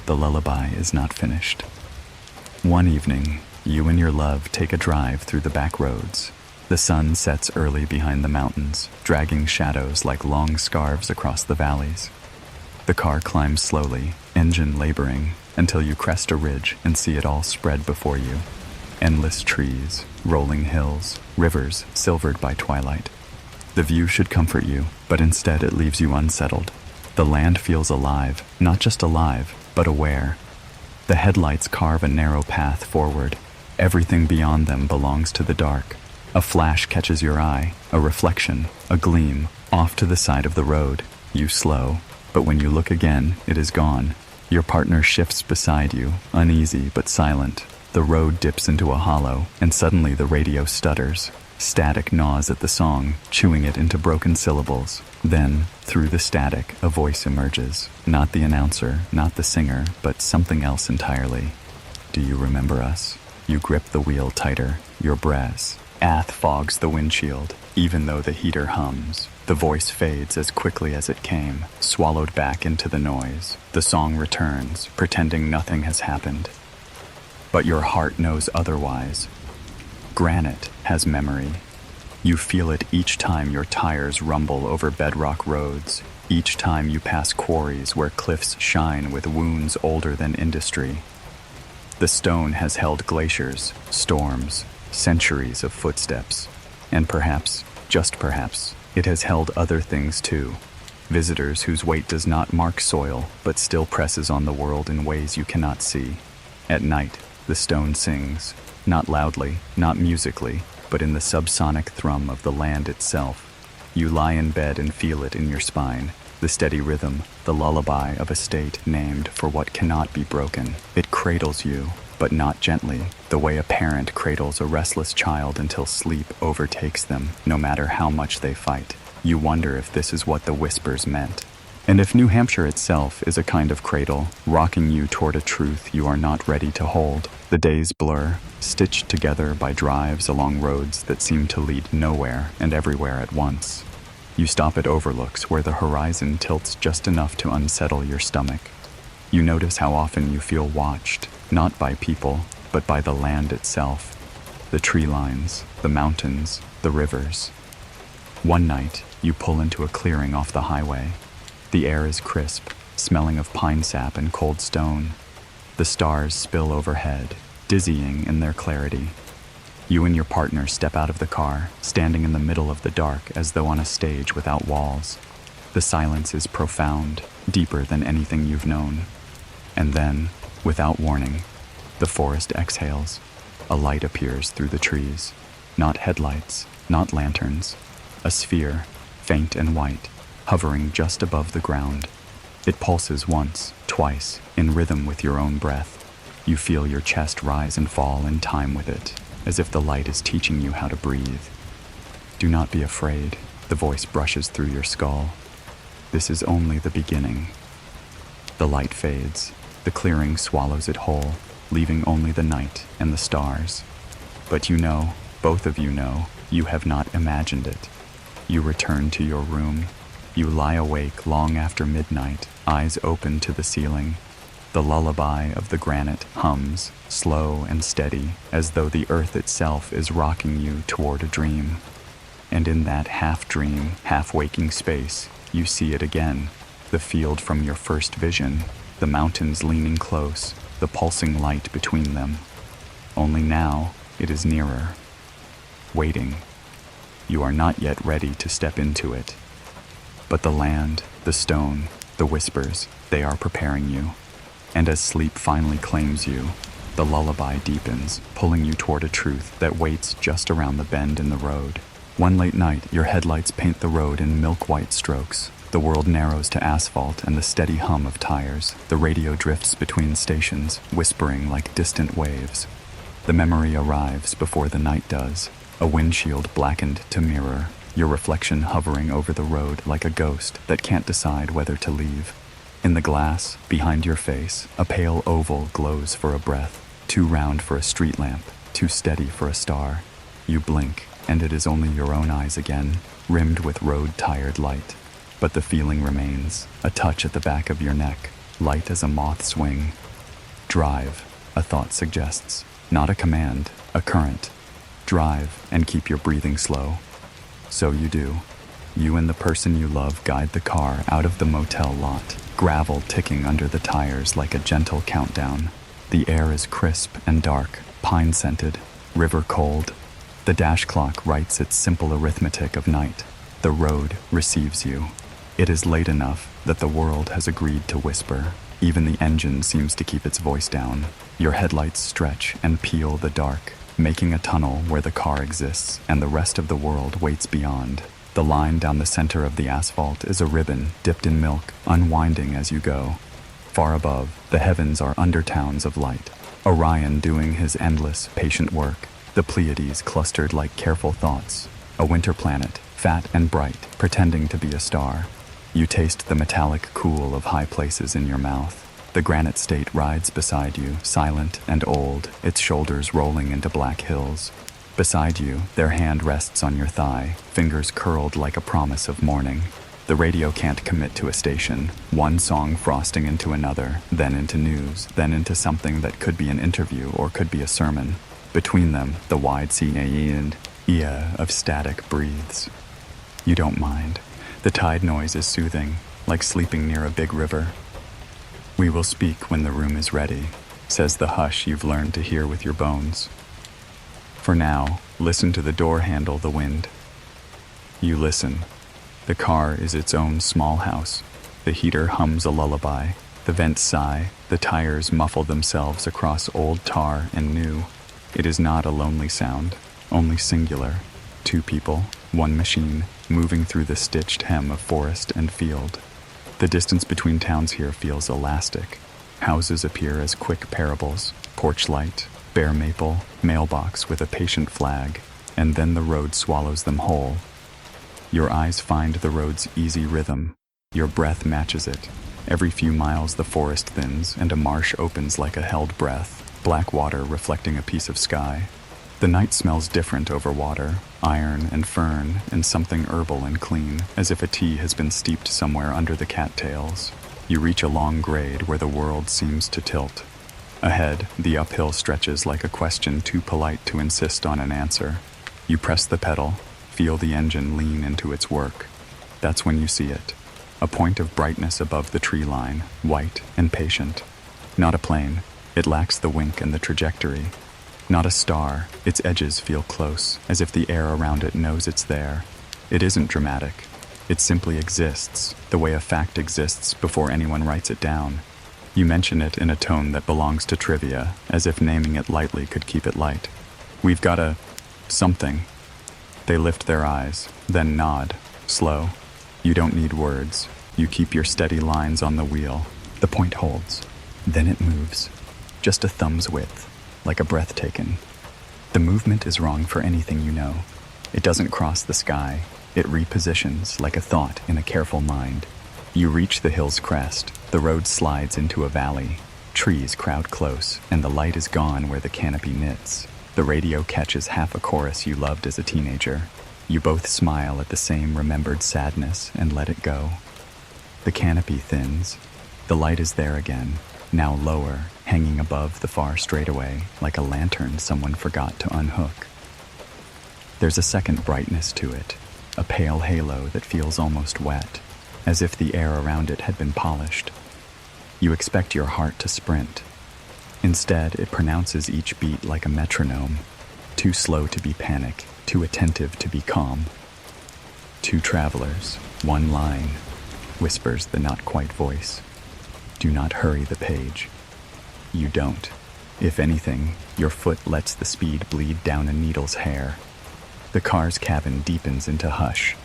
The lullaby is not finished. One evening, you and your love take a drive through the back roads. The sun sets early behind the mountains, dragging shadows like long scarves across the valleys. The car climbs slowly, engine laboring, until you crest a ridge and see it all spread before you. Endless trees, rolling hills, rivers silvered by twilight. The view should comfort you, but instead it leaves you unsettled. The land feels alive, not just alive, but aware. The headlights carve a narrow path forward. Everything beyond them belongs to the dark. A flash catches your eye, a reflection, a gleam, off to the side of the road. You slow, but when you look again, it is gone. Your partner shifts beside you, uneasy but silent. The road dips into a hollow, and suddenly the radio stutters. Static gnaws at the song, chewing it into broken syllables. Then, through the static, a voice emerges. Not the announcer, not the singer, but something else entirely. Do you remember us? You grip the wheel tighter, your breath ath fogs the windshield, even though the heater hums. The voice fades as quickly as it came, swallowed back into the noise. The song returns, pretending nothing has happened. But your heart knows otherwise. Granite has memory. You feel it each time your tires rumble over bedrock roads, each time you pass quarries where cliffs shine with wounds older than industry. The stone has held glaciers, storms, centuries of footsteps, and perhaps, just perhaps, it has held other things too. Visitors whose weight does not mark soil, but still presses on the world in ways you cannot see. At night, the stone sings, not loudly, not musically, but in the subsonic thrum of the land itself. You lie in bed and feel it in your spine, the steady rhythm, the lullaby of a state named for what cannot be broken. It cradles you, but not gently, the way a parent cradles a restless child until sleep overtakes them, no matter how much they fight. You wonder if this is what the whispers meant. And if New Hampshire itself is a kind of cradle, rocking you toward a truth you are not ready to hold. The days blur, stitched together by drives along roads that seem to lead nowhere and everywhere at once. You stop at overlooks where the horizon tilts just enough to unsettle your stomach. You notice how often you feel watched, not by people, but by the land itself. The tree lines, the mountains, the rivers. One night, you pull into a clearing off the highway. The air is crisp, smelling of pine sap and cold stone. The stars spill overhead, dizzying in their clarity. You and your partner step out of the car, standing in the middle of the dark as though on a stage without walls. The silence is profound, deeper than anything you've known. And then, without warning, the forest exhales. A light appears through the trees. Not headlights, not lanterns. A sphere, faint and white, hovering just above the ground. It pulses once, twice, in rhythm with your own breath. You feel your chest rise and fall in time with it, as if the light is teaching you how to breathe. Do not be afraid, the voice brushes through your skull. This is only the beginning. The light fades. The clearing swallows it whole, leaving only the night and the stars. But you know, both of you know, you have not imagined it. You return to your room. You lie awake long after midnight, eyes open to the ceiling. The lullaby of the granite hums, slow and steady, as though the earth itself is rocking you toward a dream. And in that half-dream, half-waking space, you see it again, the field from your first vision, the mountains leaning close, the pulsing light between them. Only now, it is nearer. Waiting. You are not yet ready to step into it. But the land, the stone, the whispers, they are preparing you. And as sleep finally claims you, the lullaby deepens, pulling you toward a truth that waits just around the bend in the road. One late night, your headlights paint the road in milk-white strokes. The world narrows to asphalt and the steady hum of tires. The radio drifts between stations, whispering like distant waves. The memory arrives before the night does, a windshield blackened to mirror, your reflection hovering over the road like a ghost that can't decide whether to leave. In the glass, behind your face, a pale oval glows for a breath, too round for a street lamp, too steady for a star. You blink, and it is only your own eyes again, rimmed with road-tired light. But the feeling remains, a touch at the back of your neck, light as a moth's wing. Drive, a thought suggests, not a command, a current. Drive and keep your breathing slow. So you do. You and the person you love guide the car out of the motel lot, gravel ticking under the tires like a gentle countdown. The air is crisp and dark, pine-scented, river-cold. The dash clock writes its simple arithmetic of night. The road receives you. It is late enough that the world has agreed to whisper. Even the engine seems to keep its voice down. Your headlights stretch and peel the dark, making a tunnel where the car exists and the rest of the world waits beyond. The line down the center of the asphalt is a ribbon dipped in milk, unwinding as you go. Far above, the heavens are undertowns of light. Orion doing his endless, patient work. The Pleiades clustered like careful thoughts. A winter planet, fat and bright, pretending to be a star. You taste the metallic cool of high places in your mouth. The granite state rides beside you, silent and old, its shoulders rolling into black hills. Beside you, their hand rests on your thigh, fingers curled like a promise of morning. The radio can't commit to a station, one song frosting into another, then into news, then into something that could be an interview or could be a sermon. Between them, the wide sea and of static breathes. You don't mind. The tide noise is soothing, like sleeping near a big river. "We will speak when the room is ready," says the hush you've learned to hear with your bones. For now, listen to the door handle, the wind. You listen. The car is its own small house. The heater hums a lullaby. The vents sigh. The tires muffle themselves across old tar and new. It is not a lonely sound, only singular. Two people, one machine, moving through the stitched hem of forest and field. The distance between towns here feels elastic. Houses appear as quick parables, porch light, bare maple, mailbox with a patient flag, and then the road swallows them whole. Your eyes find the road's easy rhythm. Your breath matches it. Every few miles the forest thins and a marsh opens like a held breath, black water reflecting a piece of sky. The night smells different over water, iron and fern and something herbal and clean, as if a tea has been steeped somewhere under the cattails. You reach a long grade where the world seems to tilt. Ahead, the uphill stretches like a question too polite to insist on an answer. You press the pedal, feel the engine lean into its work. That's when you see it. A point of brightness above the tree line, white and patient. Not a plane. It lacks the wink and the trajectory. Not a star. Its edges feel close, as if the air around it knows it's there. It isn't dramatic. It simply exists, the way a fact exists before anyone writes it down. You mention it in a tone that belongs to trivia, as if naming it lightly could keep it light. "We've got a... something." They lift their eyes, then nod, slow. You don't need words. You keep your steady lines on the wheel. The point holds. Then it moves. Just a thumb's width, like a breath taken. The movement is wrong for anything you know. It doesn't cross the sky. It repositions like a thought in a careful mind. You reach the hill's crest. The road slides into a valley. Trees crowd close, and the light is gone where the canopy knits. The radio catches half a chorus you loved as a teenager. You both smile at the same remembered sadness and let it go. The canopy thins. The light is there again, now lower, hanging above the far straightaway, like a lantern someone forgot to unhook. There's a second brightness to it, a pale halo that feels almost wet, as if the air around it had been polished. You expect your heart to sprint. Instead, it pronounces each beat like a metronome, too slow to be panic, too attentive to be calm. Two travelers, one line, whispers the not-quite voice. Do not hurry the page. You don't. If anything, your foot lets the speed bleed down a needle's hair. The car's cabin deepens into hush.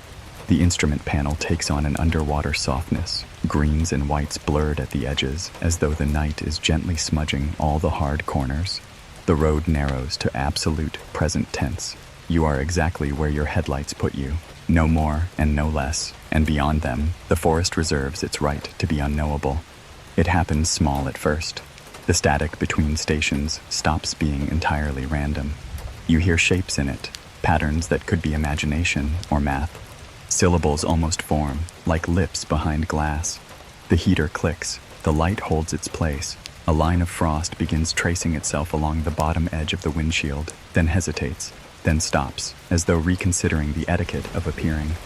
The instrument panel takes on an underwater softness, greens and whites blurred at the edges, as though the night is gently smudging all the hard corners. The road narrows to absolute present tense. You are exactly where your headlights put you, no more and no less, and beyond them, the forest reserves its right to be unknowable. It happens small at first. The static between stations stops being entirely random. You hear shapes in it, patterns that could be imagination or math. Syllables almost form, like lips behind glass. The heater clicks. The light holds its place. A line of frost begins tracing itself along the bottom edge of the windshield, then hesitates, then stops, as though reconsidering the etiquette of appearing.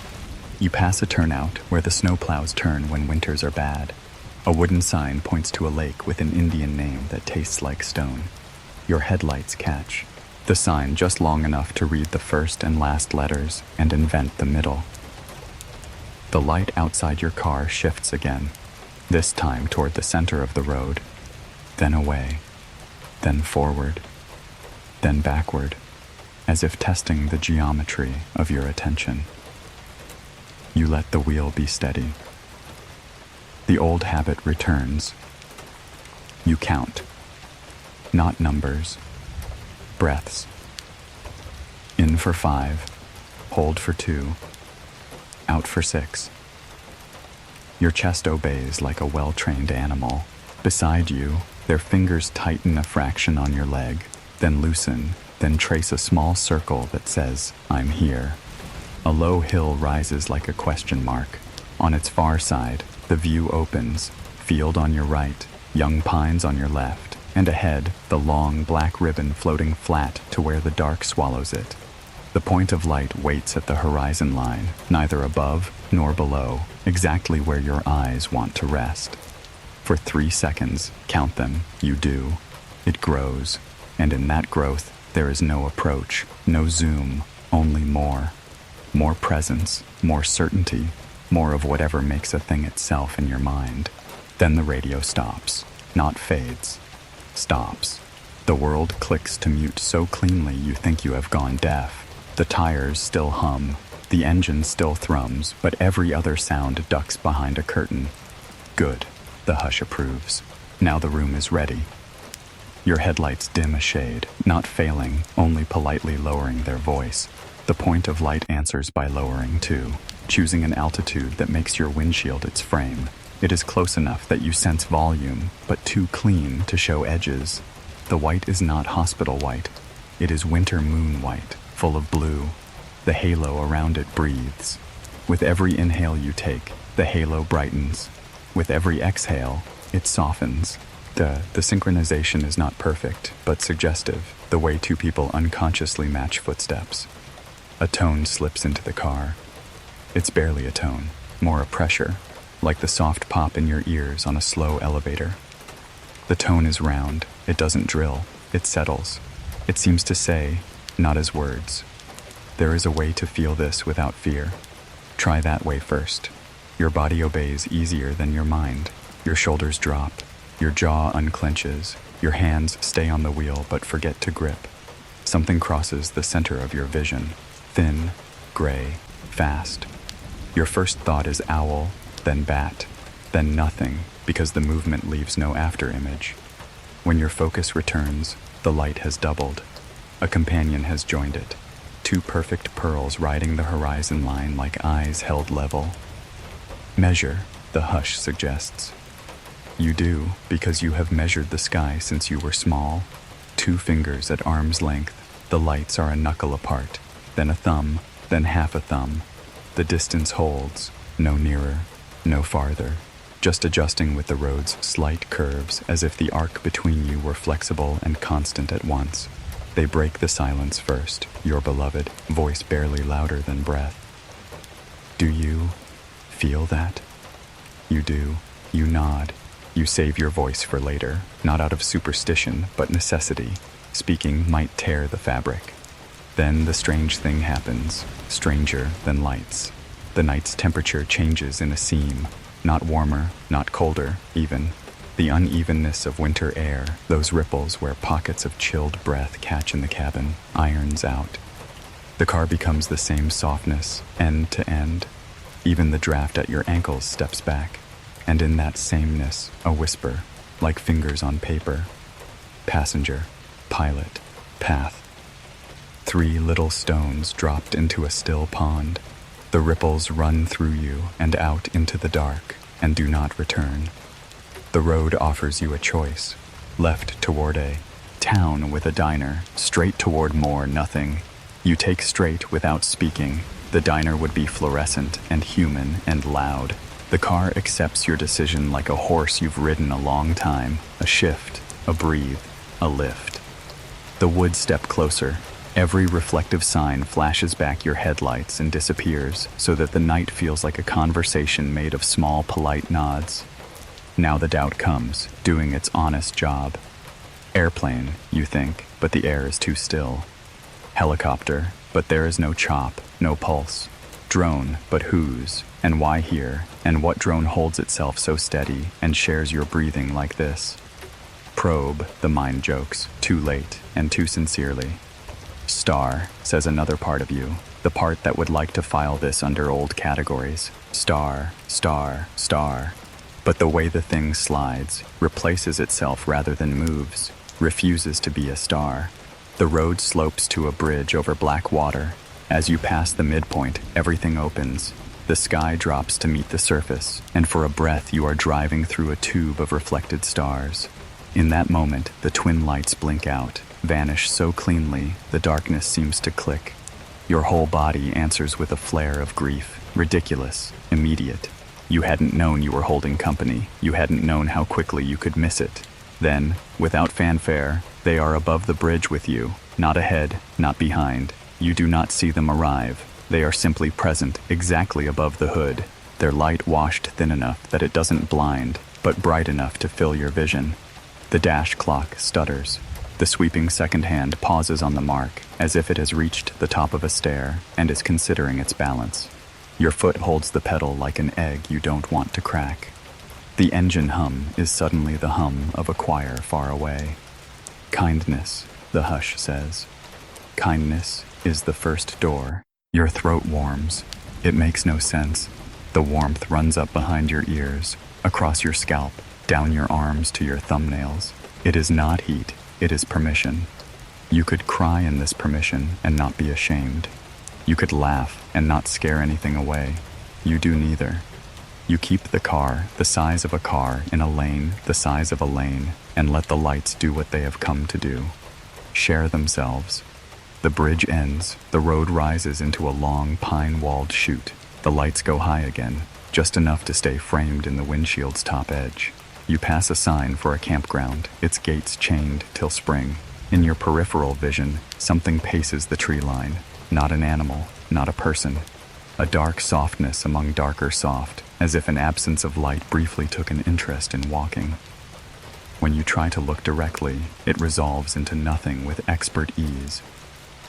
You pass a turnout where the snowplows turn when winters are bad. A wooden sign points to a lake with an Indian name that tastes like stone. Your headlights catch. The sign just long enough to read the first and last letters and invent the middle. The light outside your car shifts again, this time toward the center of the road, then away, then forward, then backward, as if testing the geometry of your attention. You let the wheel be steady. The old habit returns. You count, not numbers, breaths. In for 5, hold for 2, out for 6. Your chest obeys like a well-trained animal. Beside you, their fingers tighten a fraction on your leg, then loosen, then trace a small circle that says, "I'm here." A low hill rises like a question mark. On its far side, the view opens, field on your right, young pines on your left, and ahead, the long black ribbon floating flat to where the dark swallows it. The point of light waits at the horizon line, neither above nor below, exactly where your eyes want to rest. For 3 seconds, count them, you do. It grows, and in that growth, there is no approach, no zoom, only more. More presence, more certainty, more of whatever makes a thing itself in your mind. Then the radio stops, not fades, stops. The world clicks to mute so cleanly you think you have gone deaf. The tires still hum, the engine still thrums, but every other sound ducks behind a curtain. Good, the hush approves. Now the room is ready. Your headlights dim a shade, not failing, only politely lowering their voice. The point of light answers by lowering too, choosing an altitude that makes your windshield its frame. It is close enough that you sense volume, but too clean to show edges. The white is not hospital white. It is winter moon white, full of blue. The halo around it breathes. With every inhale you take, the halo brightens. With every exhale, it softens. The synchronization is not perfect, but suggestive, the way two people unconsciously match footsteps. A tone slips into the car. It's barely a tone, more a pressure, like the soft pop in your ears on a slow elevator. The tone is round, it doesn't drill, it settles. It seems to say, not as words. There is a way to feel this without fear. Try that way first. Your body obeys easier than your mind. Your shoulders drop. Your jaw unclenches. Your hands stay on the wheel but forget to grip. Something crosses the center of your vision. Thin, gray, fast. Your first thought is owl, then bat, then nothing, because the movement leaves no afterimage. When your focus returns, the light has doubled. A companion has joined it. Two perfect pearls riding the horizon line like eyes held level. Measure, the hush suggests. You do, because you have measured the sky since you were small. 2 fingers at arm's length, the lights are a knuckle apart, then a thumb, then half a thumb. The distance holds, no nearer, no farther, just adjusting with the road's slight curves as if the arc between you were flexible and constant at once. They break the silence first, your beloved, voice barely louder than breath. Do you feel that? You do. You nod. You save your voice for later, not out of superstition, but necessity. Speaking might tear the fabric. Then the strange thing happens, stranger than lights. The night's temperature changes in a seam, not warmer, not colder, even. The unevenness of winter air, those ripples where pockets of chilled breath catch in the cabin, irons out. The car becomes the same softness, end to end. Even the draft at your ankles steps back. And in that sameness, a whisper, like fingers on paper. Passenger, pilot, path. 3 little stones dropped into a still pond. The ripples run through you and out into the dark and do not return. The road offers you a choice. Left toward a town with a diner, straight toward more nothing. You take straight without speaking. The diner would be fluorescent and human and loud. The car accepts your decision like a horse you've ridden a long time, a shift, a breathe, a lift. The woods step closer. Every reflective sign flashes back your headlights and disappears so that the night feels like a conversation made of small, polite nods. Now the doubt comes, doing its honest job. Airplane, you think, but the air is too still. Helicopter, but there is no chop, no pulse. Drone, but whose, and why here, and what drone holds itself so steady and shares your breathing like this? Probe, the mind jokes, too late and too sincerely. Star, says another part of you, the part that would like to file this under old categories. Star, star, star. But the way the thing slides, replaces itself rather than moves, refuses to be a star. The road slopes to a bridge over black water. As you pass the midpoint, everything opens. The sky drops to meet the surface, and for a breath you are driving through a tube of reflected stars. In that moment, the twin lights blink out, vanish so cleanly, the darkness seems to click. Your whole body answers with a flare of grief, ridiculous, immediate. You hadn't known you were holding company. You hadn't known how quickly you could miss it. Then, without fanfare, they are above the bridge with you, not ahead, not behind. You do not see them arrive. They are simply present, exactly above the hood. Their light washed thin enough that it doesn't blind, but bright enough to fill your vision. The dash clock stutters. The sweeping second hand pauses on the mark, as if it has reached the top of a stair and is considering its balance. Your foot holds the pedal like an egg you don't want to crack. The engine hum is suddenly the hum of a choir far away. Kindness, the hush says. Kindness is the first door. Your throat warms. It makes no sense. The warmth runs up behind your ears, across your scalp, down your arms to your thumbnails. It is not heat, it is permission. You could cry in this permission and not be ashamed. You could laugh and not scare anything away. You do neither. You keep the car, the size of a car, in a lane, the size of a lane, and let the lights do what they have come to do. Share themselves. The bridge ends, the road rises into a long pine-walled chute. The lights go high again, just enough to stay framed in the windshield's top edge. You pass a sign for a campground, its gates chained till spring. In your peripheral vision, something paces the tree line. Not an animal, not a person. A dark softness among darker soft, as if an absence of light briefly took an interest in walking. When you try to look directly, it resolves into nothing with expert ease.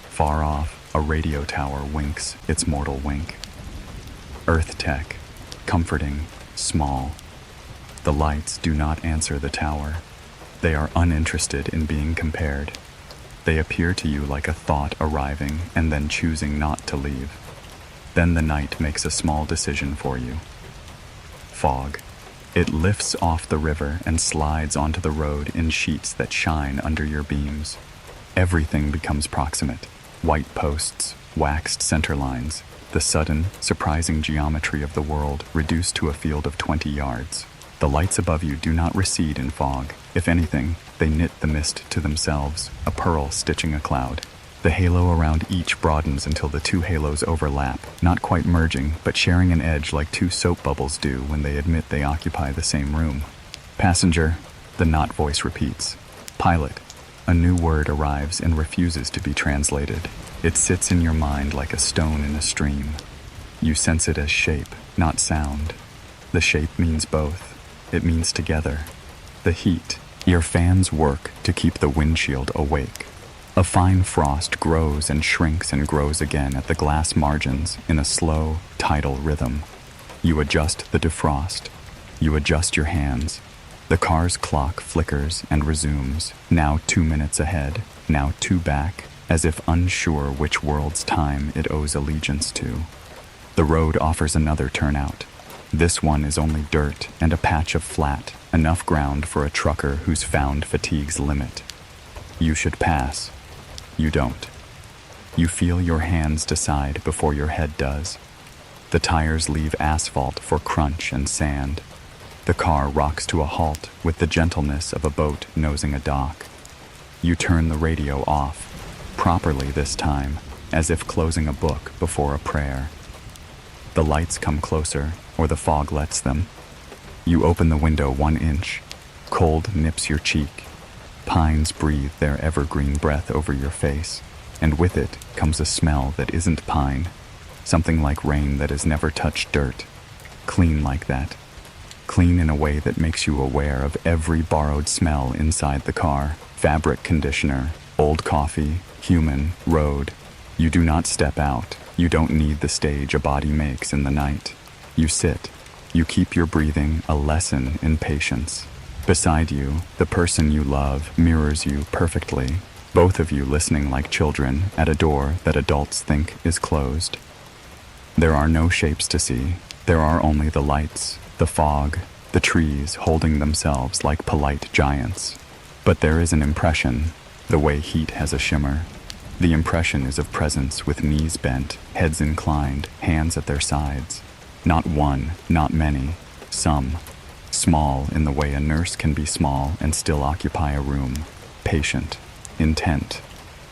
Far off, a radio tower winks its mortal wink. Earth tech, comforting, small. The lights do not answer the tower. They are uninterested in being compared. They appear to you like a thought arriving and then choosing not to leave. Then the night makes a small decision for you. Fog. It lifts off the river and slides onto the road in sheets that shine under your beams. Everything becomes proximate. White posts, waxed center lines, the sudden, surprising geometry of the world reduced to a field of 20 yards. The lights above you do not recede in fog. If anything, they knit the mist to themselves, a pearl stitching a cloud. The halo around each broadens until the two halos overlap, not quite merging, but sharing an edge like two soap bubbles do when they admit they occupy the same room. Passenger, the not voice repeats. Pilot, a new word arrives and refuses to be translated. It sits in your mind like a stone in a stream. You sense it as shape, not sound. The shape means both. It means together. The heat. Your fans work to keep the windshield awake. A fine frost grows and shrinks and grows again at the glass margins in a slow, tidal rhythm. You adjust the defrost. You adjust your hands. The car's clock flickers and resumes, now 2 minutes ahead, now 2 back, as if unsure which world's time it owes allegiance to. The road offers another turnout. This one is only dirt and a patch of flat, enough ground for a trucker who's found fatigue's limit. You should pass. You don't. You feel your hands decide before your head does. The tires leave asphalt for crunch and sand. The car rocks to a halt with the gentleness of a boat nosing a dock. You turn the radio off, properly this time, as if closing a book before a prayer. The lights come closer, or the fog lets them. You open the window 1 inch. Cold nips your cheek. Pines breathe their evergreen breath over your face, and with it comes a smell that isn't pine, something like rain that has never touched dirt. Clean like that. Clean in a way that makes you aware of every borrowed smell inside the car. Fabric conditioner, old coffee, human, road. You do not step out. You don't need the stage a body makes in the night. You sit. You keep your breathing a lesson in patience. Beside you, the person you love mirrors you perfectly, both of you listening like children at a door that adults think is closed. There are no shapes to see. There are only the lights, the fog, the trees holding themselves like polite giants. But there is an impression, the way heat has a shimmer. The impression is of presence with knees bent, heads inclined, hands at their sides. Not one, not many, some. Small in the way a nurse can be small and still occupy a room. Patient. Intent.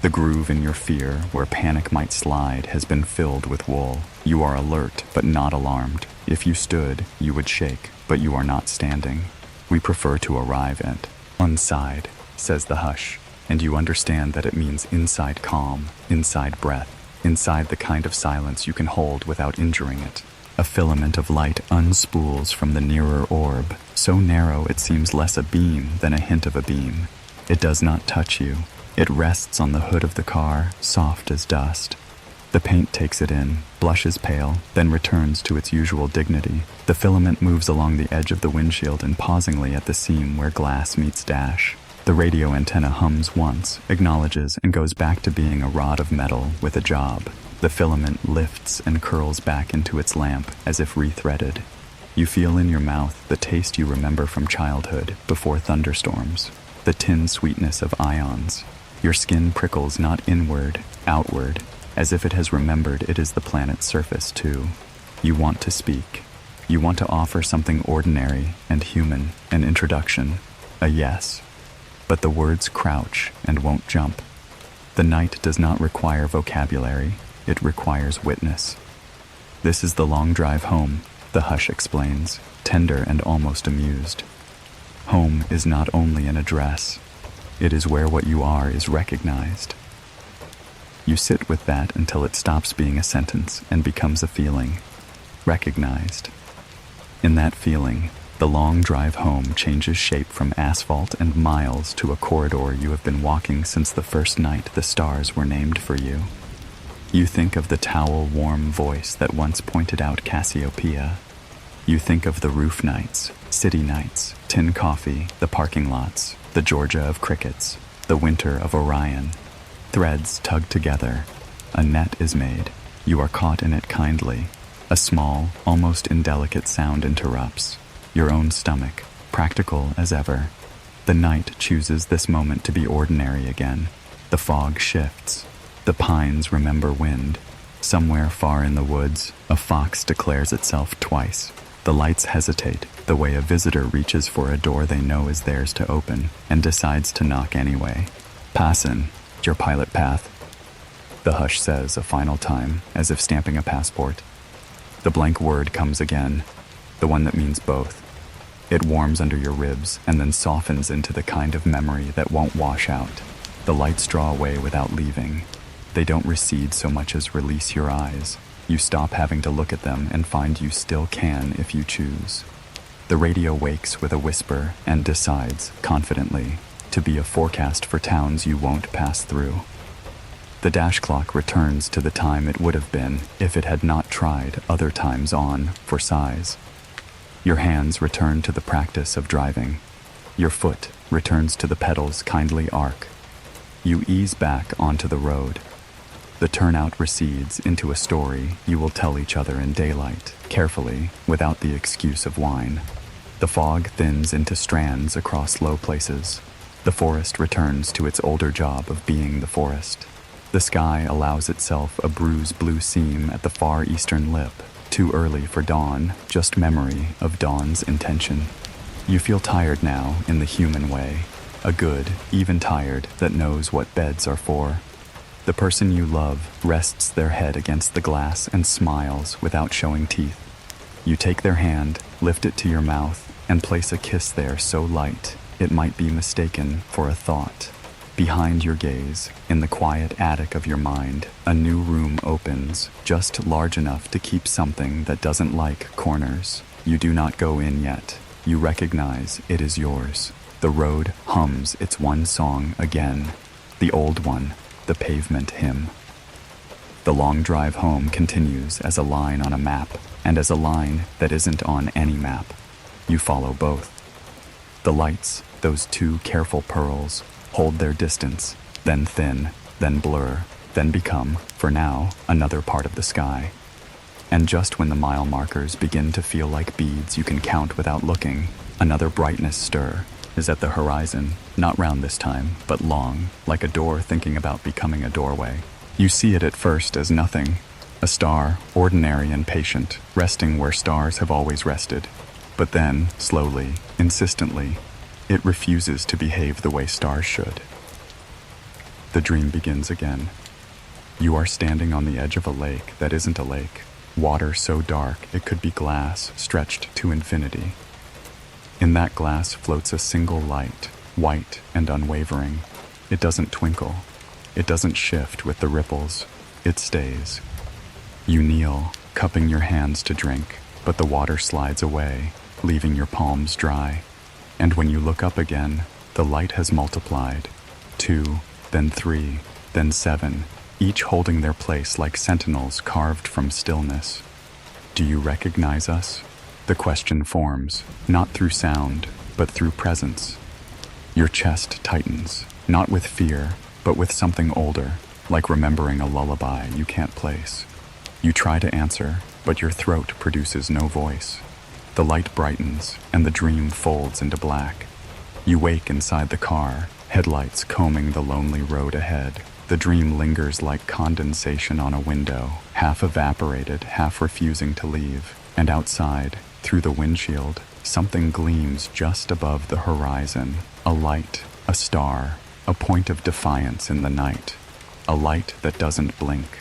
The groove in your fear, where panic might slide, has been filled with wool. You are alert, but not alarmed. If you stood, you would shake, but you are not standing. We prefer to arrive at inside, says the hush, and you understand that it means inside calm, inside breath, inside the kind of silence you can hold without injuring it. A filament of light unspools from the nearer orb, so narrow it seems less a beam than a hint of a beam. It does not touch you. It rests on the hood of the car, soft as dust. The paint takes it in, blushes pale, then returns to its usual dignity. The filament moves along the edge of the windshield and pausingly at the seam where glass meets dash. The radio antenna hums once, acknowledges, and goes back to being a rod of metal with a job. The filament lifts and curls back into its lamp as if rethreaded. You feel in your mouth the taste you remember from childhood before thunderstorms, the tin sweetness of ions. Your skin prickles not inward, outward, as if it has remembered it is the planet's surface too. You want to speak. You want to offer something ordinary and human, an introduction, a yes. But the words crouch and won't jump. The night does not require vocabulary, it requires witness. This is the long drive home, the hush explains, tender and almost amused. Home is not only an address, it is where what you are is recognized. You sit with that until it stops being a sentence and becomes a feeling. Recognized. In that feeling, the long drive home changes shape from asphalt and miles to a corridor you have been walking since the first night the stars were named for you. You think of the towel-warm voice that once pointed out Cassiopeia. You think of the roof nights, city nights, tin coffee, the parking lots, the Georgia of crickets, the winter of Orion. Threads tug together. A net is made. You are caught in it kindly. A small, almost indelicate sound interrupts. Your own stomach, practical as ever. The night chooses this moment to be ordinary again. The fog shifts. The pines remember wind. Somewhere far in the woods, a fox declares itself twice. The lights hesitate, the way a visitor reaches for a door they know is theirs to open, and decides to knock anyway. Passin', your pilot path. The hush says a final time, as if stamping a passport. The blank word comes again, the one that means both. It warms under your ribs and then softens into the kind of memory that won't wash out. The lights draw away without leaving. They don't recede so much as release your eyes. You stop having to look at them and find you still can if you choose. The radio wakes with a whisper and decides, confidently, to be a forecast for towns you won't pass through. The dash clock returns to the time it would have been if it had not tried other times on for size. Your hands return to the practice of driving. Your foot returns to the pedal's kindly arc. You ease back onto the road. The turnout recedes into a story you will tell each other in daylight, carefully, without the excuse of wine. The fog thins into strands across low places. The forest returns to its older job of being the forest. The sky allows itself a bruised blue seam at the far eastern lip, too early for dawn, just memory of dawn's intention. You feel tired now in the human way, a good, even tired that knows what beds are for. The person you love rests their head against the glass and smiles without showing teeth. You take their hand, lift it to your mouth, and place a kiss there so light it might be mistaken for a thought. Behind your gaze, in the quiet attic of your mind, a new room opens, just large enough to keep something that doesn't like corners. You do not go in yet. You recognize it is yours. The road hums its one song again, the old one, the pavement hymn. The long drive home continues as a line on a map, and as a line that isn't on any map. You follow both. The lights, those two careful pearls, hold their distance, then thin, then blur, then become, for now, another part of the sky. And just when the mile markers begin to feel like beads you can count without looking, another brightness stir is at the horizon, not round this time, but long, like a door thinking about becoming a doorway. You see it at first as nothing, a star, ordinary and patient, resting where stars have always rested. But then, slowly, insistently, it refuses to behave the way stars should. The dream begins again. You are standing on the edge of a lake that isn't a lake, water so dark it could be glass stretched to infinity. In that glass floats a single light, white and unwavering. It doesn't twinkle. It doesn't shift with the ripples. It stays. You kneel, cupping your hands to drink, but the water slides away, leaving your palms dry. And when you look up again, the light has multiplied. 2, then 3, then 7, each holding their place like sentinels carved from stillness. Do you recognize us? The question forms, not through sound, but through presence. Your chest tightens, not with fear, but with something older, like remembering a lullaby you can't place. You try to answer, but your throat produces no voice. The light brightens, and the dream folds into black. You wake inside the car, headlights combing the lonely road ahead. The dream lingers like condensation on a window, half evaporated, half refusing to leave. And outside, through the windshield, something gleams just above the horizon. A light, a star, a point of defiance in the night. A light that doesn't blink.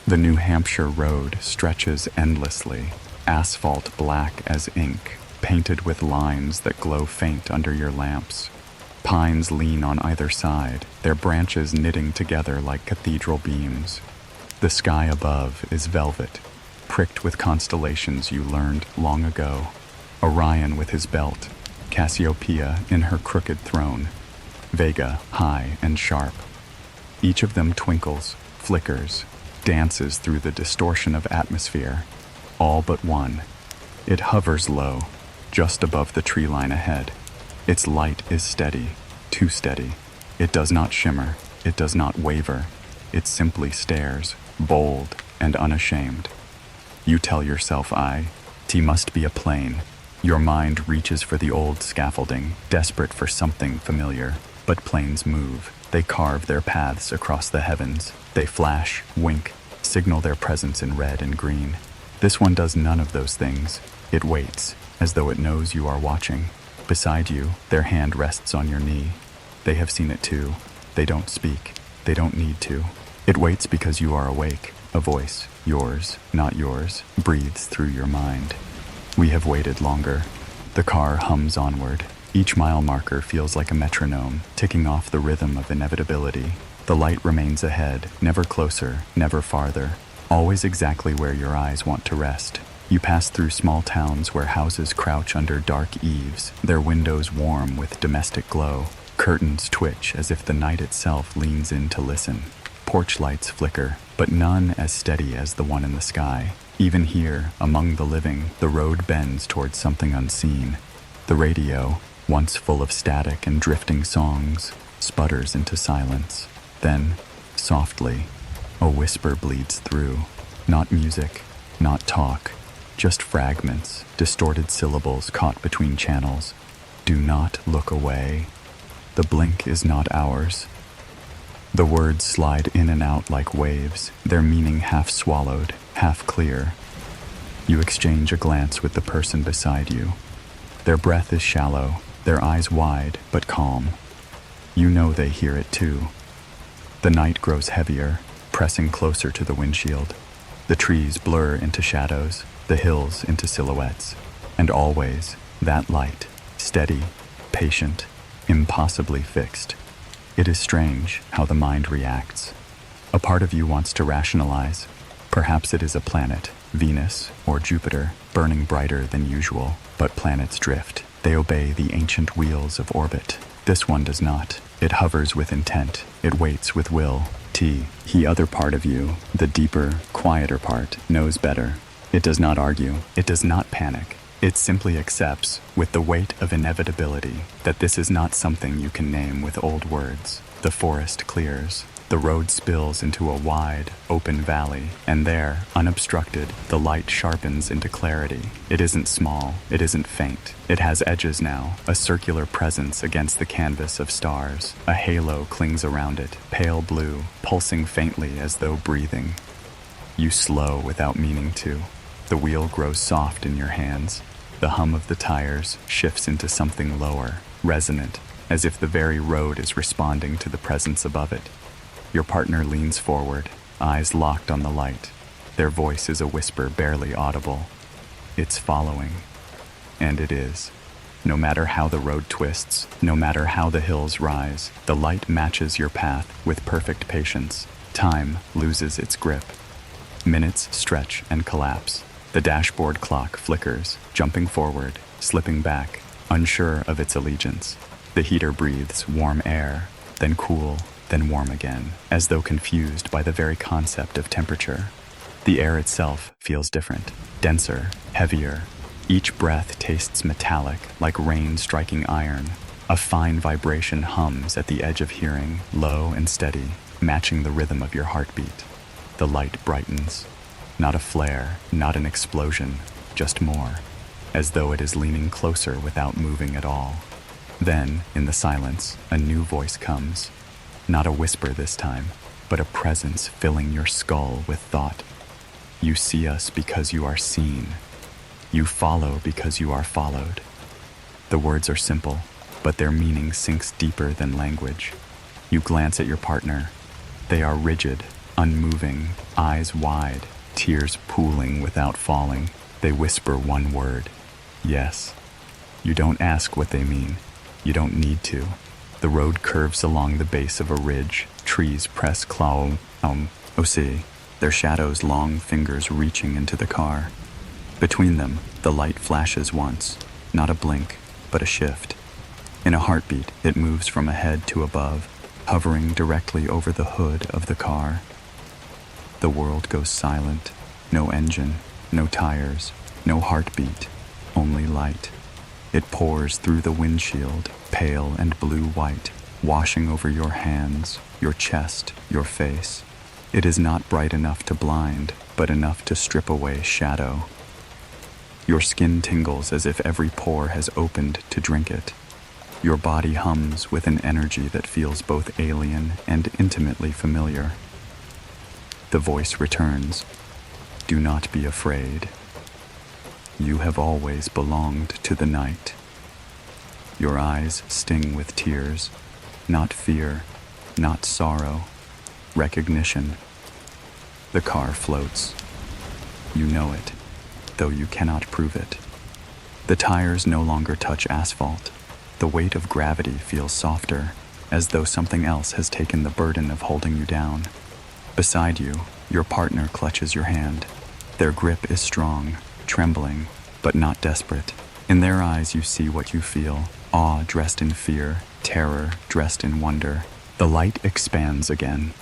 The New Hampshire road stretches endlessly, asphalt black as ink, painted with lines that glow faint under your lamps. Pines lean on either side, their branches knitting together like cathedral beams. The sky above is velvet, pricked with constellations you learned long ago. Orion with his belt, Cassiopeia in her crooked throne, Vega high and sharp. Each of them twinkles, flickers, dances through the distortion of atmosphere. All but one. It hovers low, just above the tree line ahead. Its light is steady, too steady. It does not shimmer, it does not waver. It simply stares, bold and unashamed. You tell yourself T must be a plane. Your mind reaches for the old scaffolding, desperate for something familiar. But planes move. They carve their paths across the heavens. They flash, wink, signal their presence in red and green. This one does none of those things. It waits, as though it knows you are watching. Beside you, their hand rests on your knee. They have seen it too. They don't speak. They don't need to. It waits because you are awake. A voice, yours, not yours, breathes through your mind. We have waited longer. The car hums onward. Each mile marker feels like a metronome, ticking off the rhythm of inevitability. The light remains ahead, never closer, never farther, always exactly where your eyes want to rest. You pass through small towns where houses crouch under dark eaves, their windows warm with domestic glow. Curtains twitch as if the night itself leans in to listen. Porch lights flicker, but none as steady as the one in the sky. Even here, among the living, the road bends towards something unseen. The radio, once full of static and drifting songs, sputters into silence. Then, softly, a whisper bleeds through. Not music, not talk, just fragments, distorted syllables caught between channels. Do not look away. The blink is not ours. The words slide in and out like waves, their meaning half swallowed, half clear. You exchange a glance with the person beside you. Their breath is shallow, their eyes wide but calm. You know they hear it too. The night grows heavier, pressing closer to the windshield. The trees blur into shadows, the hills into silhouettes. And always, that light, steady, patient, impossibly fixed. It is strange how the mind reacts. A part of you wants to rationalize. Perhaps it is a planet, Venus or Jupiter, burning brighter than usual. But planets drift. They obey the ancient wheels of orbit. This one does not. It hovers with intent. It waits with will. The other part of you, the deeper, quieter part, knows better. It does not argue. It does not panic. It simply accepts, with the weight of inevitability, that this is not something you can name with old words. The forest clears. The road spills into a wide, open valley, and there, unobstructed, the light sharpens into clarity. It isn't small, it isn't faint. It has edges now, a circular presence against the canvas of stars. A halo clings around it, pale blue, pulsing faintly as though breathing. You slow without meaning to. The wheel grows soft in your hands. The hum of the tires shifts into something lower, resonant, as if the very road is responding to the presence above it. Your partner leans forward, eyes locked on the light. Their voice is a whisper barely audible. It's following. And it is. No matter how the road twists, no matter how the hills rise, the light matches your path with perfect patience. Time loses its grip. Minutes stretch and collapse. The dashboard clock flickers, jumping forward, slipping back, unsure of its allegiance. The heater breathes warm air, then cool, then warm again, as though confused by the very concept of temperature. The air itself feels different, denser, heavier. Each breath tastes metallic, like rain striking iron. A fine vibration hums at the edge of hearing, low and steady, matching the rhythm of your heartbeat. The light brightens. Not a flare, not an explosion, just more, as though it is leaning closer without moving at all. Then, in the silence, a new voice comes. Not a whisper this time, but a presence filling your skull with thought. You see us because you are seen. You follow because you are followed. The words are simple, but their meaning sinks deeper than language. You glance at your partner. They are rigid, unmoving, eyes wide, tears pooling without falling. They whisper one word, yes. You don't ask what they mean. You don't need to. The road curves along the base of a ridge. Trees press their shadows, long fingers reaching into the car. Between them, the light flashes once, not a blink, but a shift. In a heartbeat, it moves from ahead to above, hovering directly over the hood of the car. The world goes silent. No engine, no tires, no heartbeat, only light. It pours through the windshield, pale and blue-white, washing over your hands, your chest, your face. It is not bright enough to blind, but enough to strip away shadow. Your skin tingles as if every pore has opened to drink it. Your body hums with an energy that feels both alien and intimately familiar. The voice returns. Do not be afraid. You have always belonged to the night. Your eyes sting with tears, not fear, not sorrow, recognition. The car floats. You know it, though you cannot prove it. The tires no longer touch asphalt. The weight of gravity feels softer, as though something else has taken the burden of holding you down. Beside you, your partner clutches your hand. Their grip is strong, trembling, but not desperate. In their eyes you see what you feel, awe dressed in fear, terror dressed in wonder. The light expands again.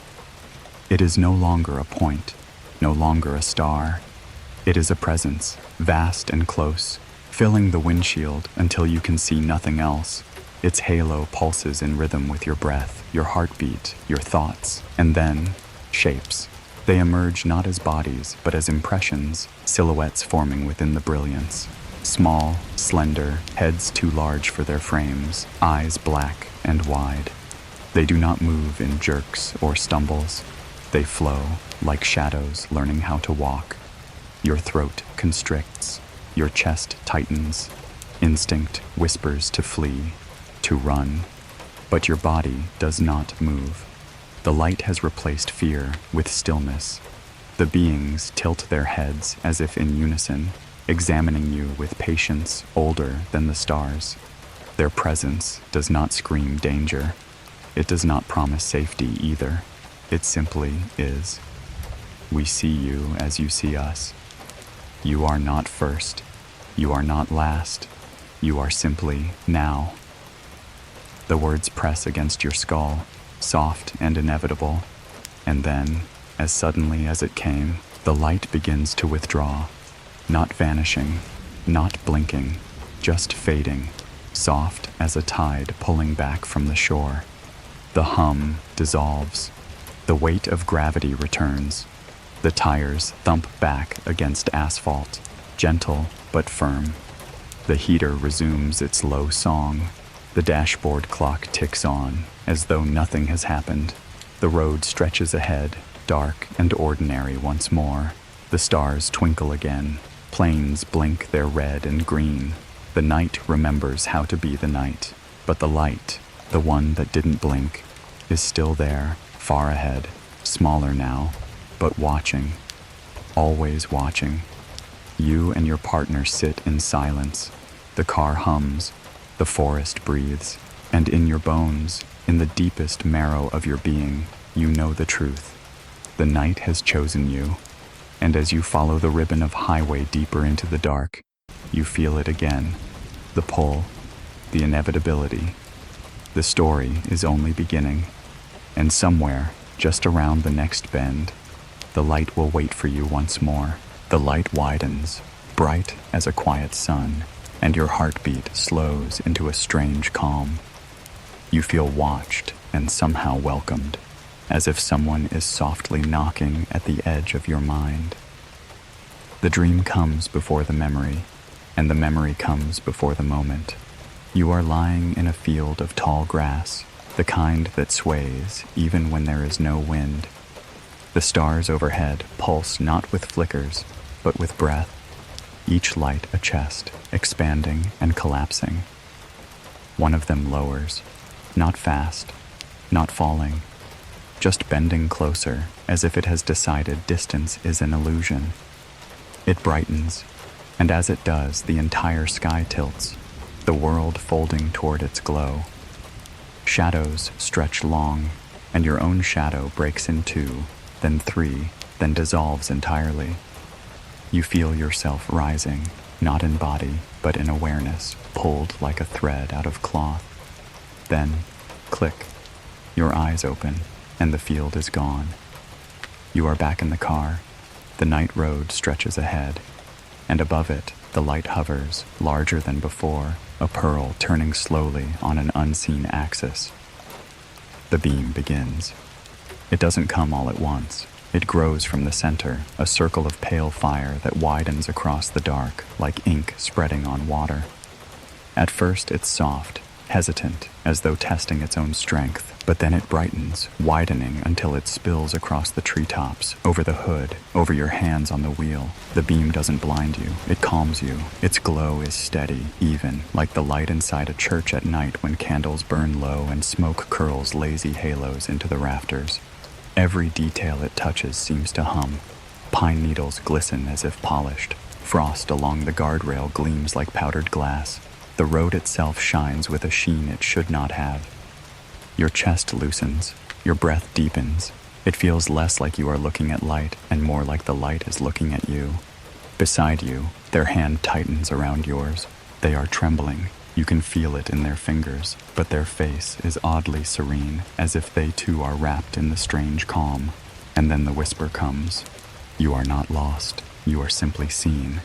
It is no longer a point, no longer a star. It is a presence, vast and close, filling the windshield until you can see nothing else. Its halo pulses in rhythm with your breath, your heartbeat, your thoughts, and then shapes. They emerge not as bodies, but as impressions, silhouettes forming within the brilliance. Small, slender, heads too large for their frames, eyes black and wide. They do not move in jerks or stumbles. They flow, like shadows learning how to walk. Your throat constricts, your chest tightens. Instinct whispers to flee, to run. But your body does not move. The light has replaced fear with stillness. The beings tilt their heads as if in unison, examining you with patience older than the stars. Their presence does not scream danger. It does not promise safety either. It simply is. We see you as you see us. You are not first. You are not last. You are simply now. The words press against your skull, soft and inevitable, and then, as suddenly as it came, the light begins to withdraw, not vanishing, not blinking, just fading, soft as a tide pulling back from the shore. The hum dissolves. The weight of gravity returns. The tires thump back against asphalt, gentle but firm. The heater resumes its low song. The dashboard clock ticks on, as though nothing has happened. The road stretches ahead, dark and ordinary once more. The stars twinkle again. Planes blink their red and green. The night remembers how to be the night. But the light, the one that didn't blink, is still there, far ahead, smaller now, but watching, always watching. You and your partner sit in silence. The car hums, the forest breathes, and in your bones, in the deepest marrow of your being, you know the truth. The night has chosen you, and as you follow the ribbon of highway deeper into the dark, you feel it again. The pull, the inevitability. The story is only beginning, and somewhere, just around the next bend, the light will wait for you once more. The light widens, bright as a quiet sun, and your heartbeat slows into a strange calm. You feel watched and somehow welcomed, as if someone is softly knocking at the edge of your mind. The dream comes before the memory, and the memory comes before the moment. You are lying in a field of tall grass, the kind that sways even when there is no wind. The stars overhead pulse not with flickers, but with breath, each light a chest, expanding and collapsing. One of them lowers, not fast, not falling, just bending closer, as if it has decided distance is an illusion. It brightens, and as it does, the entire sky tilts, the world folding toward its glow. Shadows stretch long, and your own shadow breaks in two, then three, then dissolves entirely. You feel yourself rising, not in body, but in awareness, pulled like a thread out of cloth. Then, click, your eyes open, and the field is gone. You are back in the car. The night road stretches ahead, and above it, the light hovers, larger than before, a pearl turning slowly on an unseen axis. The beam begins. It doesn't come all at once. It grows from the center, a circle of pale fire that widens across the dark, like ink spreading on water. At first it's soft, hesitant, as though testing its own strength, but then it brightens, widening until it spills across the treetops, over the hood, over your hands on the wheel. The beam doesn't blind you, it calms you. Its glow is steady, even, like the light inside a church at night when candles burn low and smoke curls lazy halos into the rafters. Every detail it touches seems to hum. Pine needles glisten as if polished. Frost along the guardrail gleams like powdered glass. The road itself shines with a sheen it should not have. Your chest loosens. Your breath deepens. It feels less like you are looking at light and more like the light is looking at you. Beside you, their hand tightens around yours. They are trembling. You can feel it in their fingers, but their face is oddly serene, as if they too are wrapped in the strange calm. And then the whisper comes. You are not lost. You are simply seen.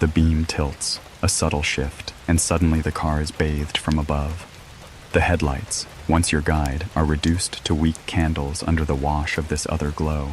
The beam tilts, a subtle shift, and suddenly the car is bathed from above. The headlights, once your guide, are reduced to weak candles under the wash of this other glow.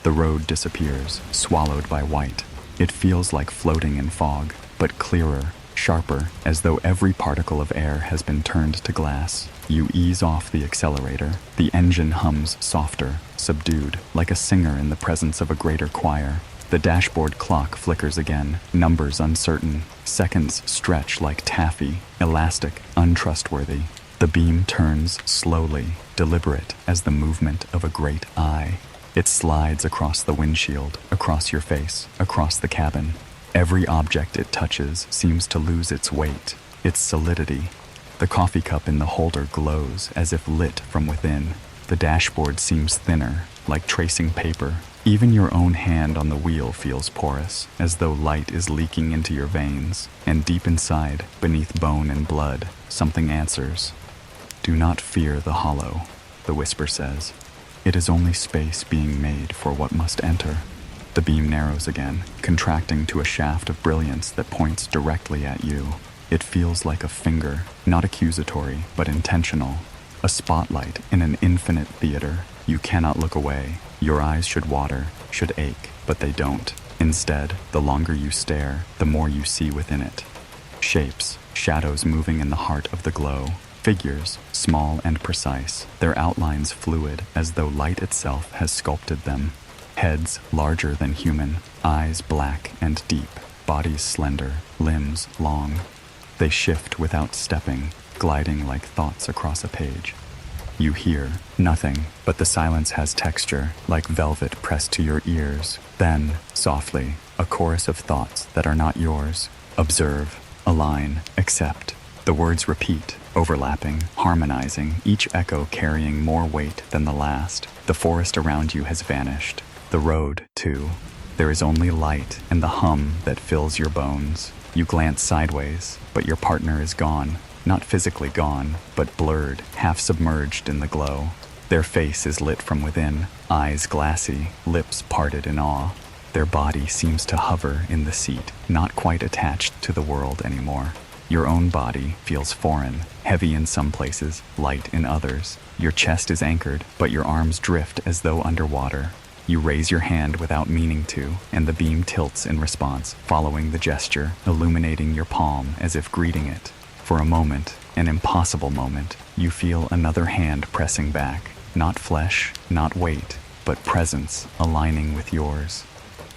The road disappears, swallowed by white. It feels like floating in fog, but clearer, sharper, as though every particle of air has been turned to glass. You ease off the accelerator. The engine hums softer, subdued, like a singer in the presence of a greater choir. The dashboard clock flickers again, numbers uncertain. Seconds stretch like taffy, elastic, untrustworthy. The beam turns slowly, deliberate as the movement of a great eye. It slides across the windshield, across your face, across the cabin. Every object it touches seems to lose its weight, its solidity. The coffee cup in the holder glows as if lit from within. The dashboard seems thinner, like tracing paper. Even your own hand on the wheel feels porous, as though light is leaking into your veins. And deep inside, beneath bone and blood, something answers. Do not fear the hollow, the whisper says. It is only space being made for what must enter. The beam narrows again, contracting to a shaft of brilliance that points directly at you. It feels like a finger, not accusatory, but intentional. A spotlight in an infinite theater. You cannot look away. Your eyes should water, should ache, but they don't. Instead, the longer you stare, the more you see within it. Shapes, shadows moving in the heart of the glow. Figures, small and precise, their outlines fluid as though light itself has sculpted them. Heads larger than human, eyes black and deep, bodies slender, limbs long. They shift without stepping, gliding like thoughts across a page. You hear nothing, but the silence has texture, like velvet pressed to your ears. Then, softly, a chorus of thoughts that are not yours. Observe, align, accept. The words repeat, overlapping, harmonizing, each echo carrying more weight than the last. The forest around you has vanished. The road, too. There is only light and the hum that fills your bones. You glance sideways, but your partner is gone. Not physically gone, but blurred, half submerged in the glow. Their face is lit from within, eyes glassy, lips parted in awe. Their body seems to hover in the seat, not quite attached to the world anymore. Your own body feels foreign, heavy in some places, light in others. Your chest is anchored, but your arms drift as though underwater. You raise your hand without meaning to, and the beam tilts in response, following the gesture, illuminating your palm as if greeting it. For a moment, an impossible moment, you feel another hand pressing back. Not flesh, not weight, but presence aligning with yours.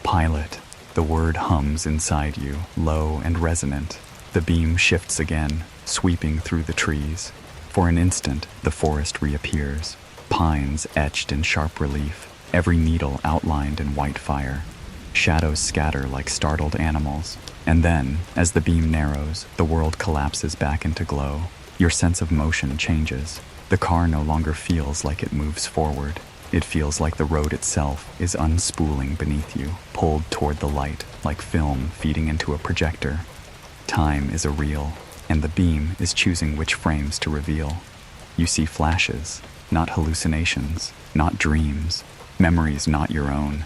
Pilot. The word hums inside you, low and resonant. The beam shifts again, sweeping through the trees. For an instant, the forest reappears. Pines etched in sharp relief, every needle outlined in white fire. Shadows scatter like startled animals. And then, as the beam narrows, the world collapses back into glow. Your sense of motion changes. The car no longer feels like it moves forward. It feels like the road itself is unspooling beneath you, pulled toward the light, like film feeding into a projector. Time is a reel, and the beam is choosing which frames to reveal. You see flashes, not hallucinations, not dreams, memories not your own.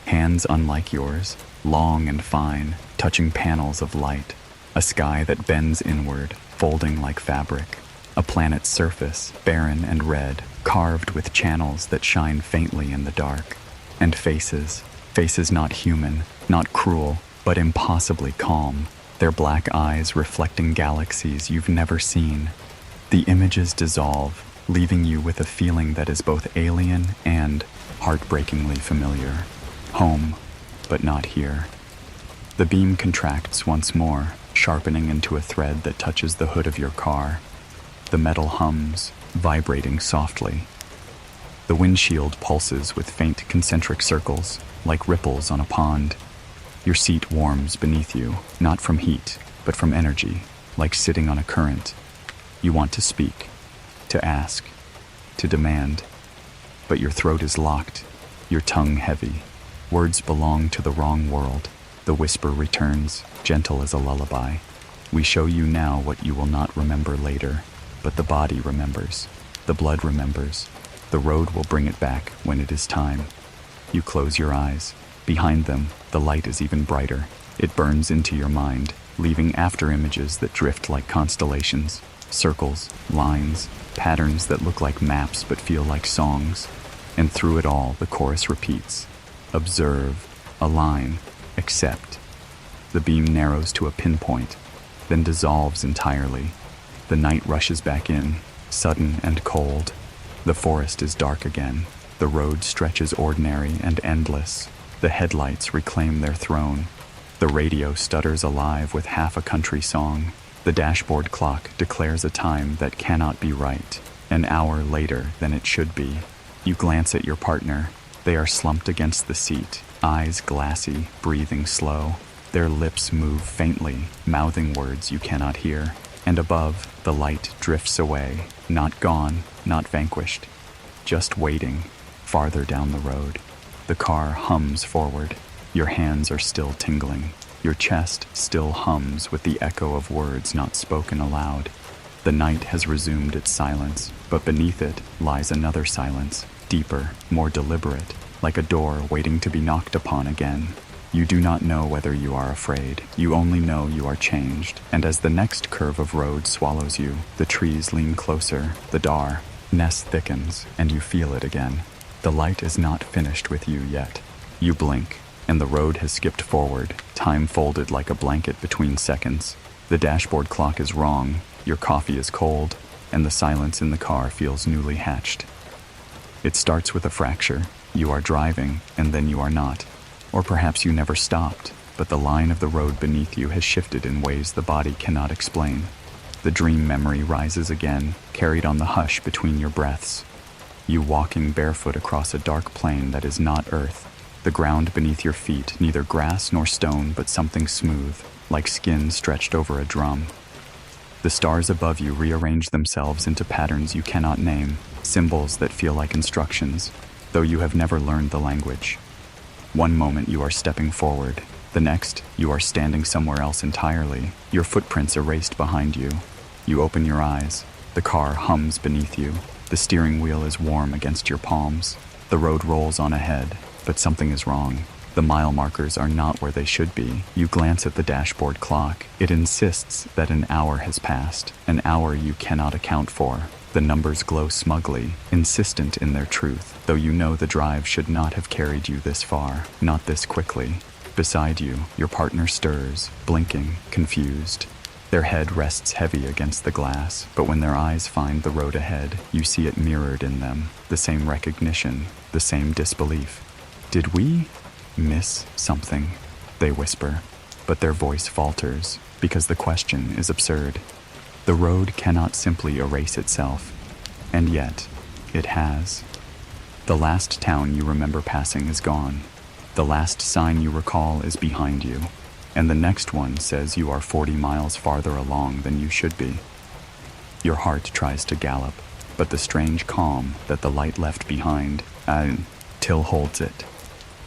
Hands unlike yours, long and fine, touching panels of light. A sky that bends inward, folding like fabric. A planet's surface, barren and red, carved with channels that shine faintly in the dark. And faces not human, not cruel, but impossibly calm. Their black eyes reflecting galaxies you've never seen. The images dissolve, leaving you with a feeling that is both alien and heartbreakingly familiar. Home, but not here. The beam contracts once more, sharpening into a thread that touches the hood of your car. The metal hums, vibrating softly. The windshield pulses with faint concentric circles, like ripples on a pond. Your seat warms beneath you, not from heat, but from energy, like sitting on a current. You want to speak, to ask, to demand, but your throat is locked, your tongue heavy. Words belong to the wrong world. The whisper returns, gentle as a lullaby. We show you now what you will not remember later, but the body remembers, the blood remembers. The road will bring it back when it is time. You close your eyes. Behind them, the light is even brighter. It burns into your mind, leaving after images that drift like constellations, circles, lines, patterns that look like maps but feel like songs. And through it all, the chorus repeats. Observe, align, accept. The beam narrows to a pinpoint, then dissolves entirely. The night rushes back in, sudden and cold. The forest is dark again. The road stretches ordinary and endless. The headlights reclaim their throne. The radio stutters alive with half a country song. The dashboard clock declares a time that cannot be right, an hour later than it should be. You glance at your partner. They are slumped against the seat, eyes glassy, breathing slow. Their lips move faintly, mouthing words you cannot hear. And above, the light drifts away, not gone, not vanquished, just waiting, farther down the road. The car hums forward. Your hands are still tingling. Your chest still hums with the echo of words not spoken aloud. The night has resumed its silence, but beneath it lies another silence, deeper, more deliberate, like a door waiting to be knocked upon again. You do not know whether you are afraid. You only know you are changed. And as the next curve of road swallows you, the trees lean closer, the dar nest thickens, and you feel it again. The light is not finished with you yet. You blink, and the road has skipped forward, time folded like a blanket between seconds. The dashboard clock is wrong, your coffee is cold, and the silence in the car feels newly hatched. It starts with a fracture. You are driving, and then you are not. Or perhaps you never stopped, but the line of the road beneath you has shifted in ways the body cannot explain. The dream memory rises again, carried on the hush between your breaths. You walking barefoot across a dark plain that is not earth. The ground beneath your feet, neither grass nor stone, but something smooth, like skin stretched over a drum. The stars above you rearrange themselves into patterns you cannot name, symbols that feel like instructions, though you have never learned the language. One moment you are stepping forward, the next you are standing somewhere else entirely, your footprints erased behind you. You open your eyes, the car hums beneath you, the steering wheel is warm against your palms, the road rolls on ahead, but something is wrong. The mile markers are not where they should be. You glance at the dashboard clock. It insists that an hour has passed, an hour you cannot account for. The numbers glow smugly, insistent in their truth, though you know the drive should not have carried you this far, not this quickly. Beside you, your partner stirs, blinking, confused. Their head rests heavy against the glass, but when their eyes find the road ahead, you see it mirrored in them, the same recognition, the same disbelief. Did we miss something? They whisper, but their voice falters, because the question is absurd. The road cannot simply erase itself, and yet, it has. The last town you remember passing is gone. The last sign you recall is behind you, and the next one says you are 40 miles farther along than you should be. Your heart tries to gallop, but the strange calm that the light left behind, till holds it.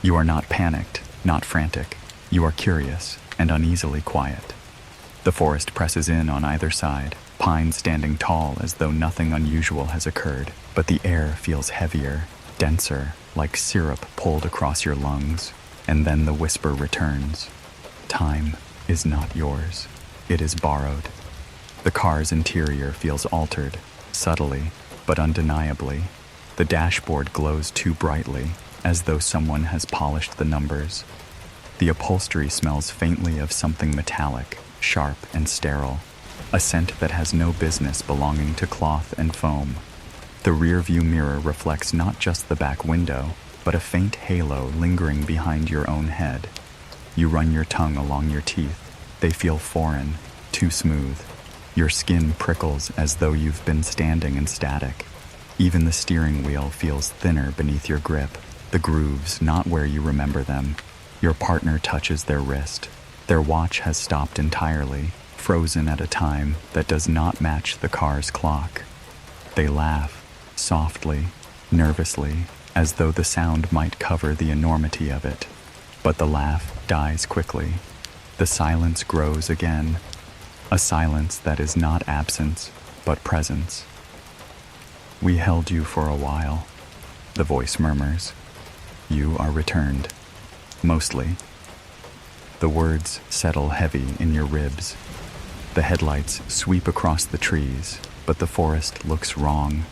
You are not panicked, not frantic. You are curious and uneasily quiet. The forest presses in on either side, pines standing tall as though nothing unusual has occurred, but the air feels heavier, denser, like syrup pulled across your lungs, and then the whisper returns. Time is not yours. It is borrowed. The car's interior feels altered, subtly, but undeniably. The dashboard glows too brightly, as though someone has polished the numbers. The upholstery smells faintly of something metallic, sharp and sterile, a scent that has no business belonging to cloth and foam. The rear-view mirror reflects not just the back window, but a faint halo lingering behind your own head. You run your tongue along your teeth. They feel foreign, too smooth. Your skin prickles as though you've been standing in static. Even the steering wheel feels thinner beneath your grip, the grooves not where you remember them. Your partner touches their wrist. Their watch has stopped entirely, frozen at a time that does not match the car's clock. They laugh, softly, nervously, as though the sound might cover the enormity of it. But the laugh dies quickly. The silence grows again, a silence that is not absence, but presence. We held you for a while, the voice murmurs. You are returned. Mostly. The words settle heavy in your ribs. The headlights sweep across the trees, but the forest looks wrong.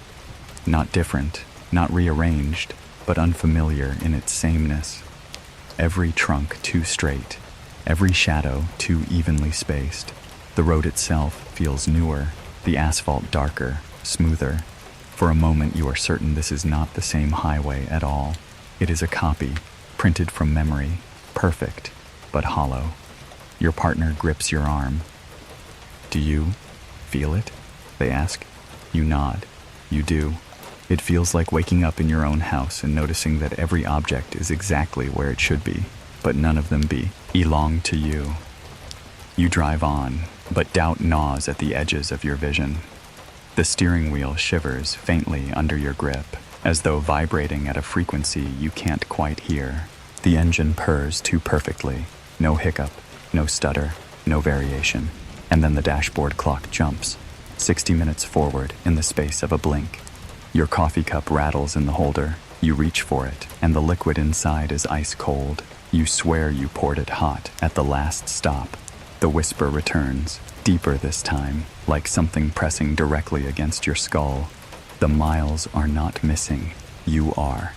Not different, not rearranged, but unfamiliar in its sameness. Every trunk too straight, every shadow too evenly spaced. The road itself feels newer, the asphalt darker, smoother. For a moment you are certain this is not the same highway at all. It is a copy, printed from memory, perfect, but hollow. Your partner grips your arm. Do you feel it? They ask. You nod. You do. It feels like waking up in your own house and noticing that every object is exactly where it should be, but none of them belong to you. You drive on, but doubt gnaws at the edges of your vision. The steering wheel shivers faintly under your grip, as though vibrating at a frequency you can't quite hear. The engine purrs too perfectly. No hiccup, no stutter, no variation. And then the dashboard clock jumps, 60 minutes forward in the space of a blink. Your coffee cup rattles in the holder. You reach for it, and the liquid inside is ice cold. You swear you poured it hot at the last stop. The whisper returns, deeper this time, like something pressing directly against your skull. The miles are not missing. You are.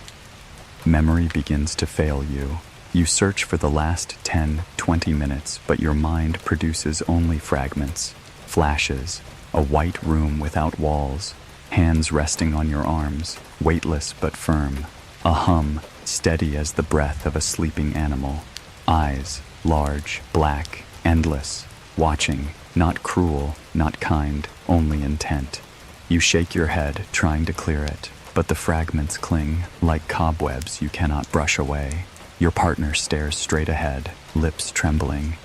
Memory begins to fail you. You search for the last 10, 20 minutes, but your mind produces only fragments, flashes, a white room without walls, hands resting on your arms, weightless but firm, A hum, steady as the breath of a sleeping animal. Eyes, large, black, endless, watching, not cruel, not kind, only intent. You shake your head, trying to clear it, but the fragments cling, like cobwebs you cannot brush away. Your partner stares straight ahead, lips trembling.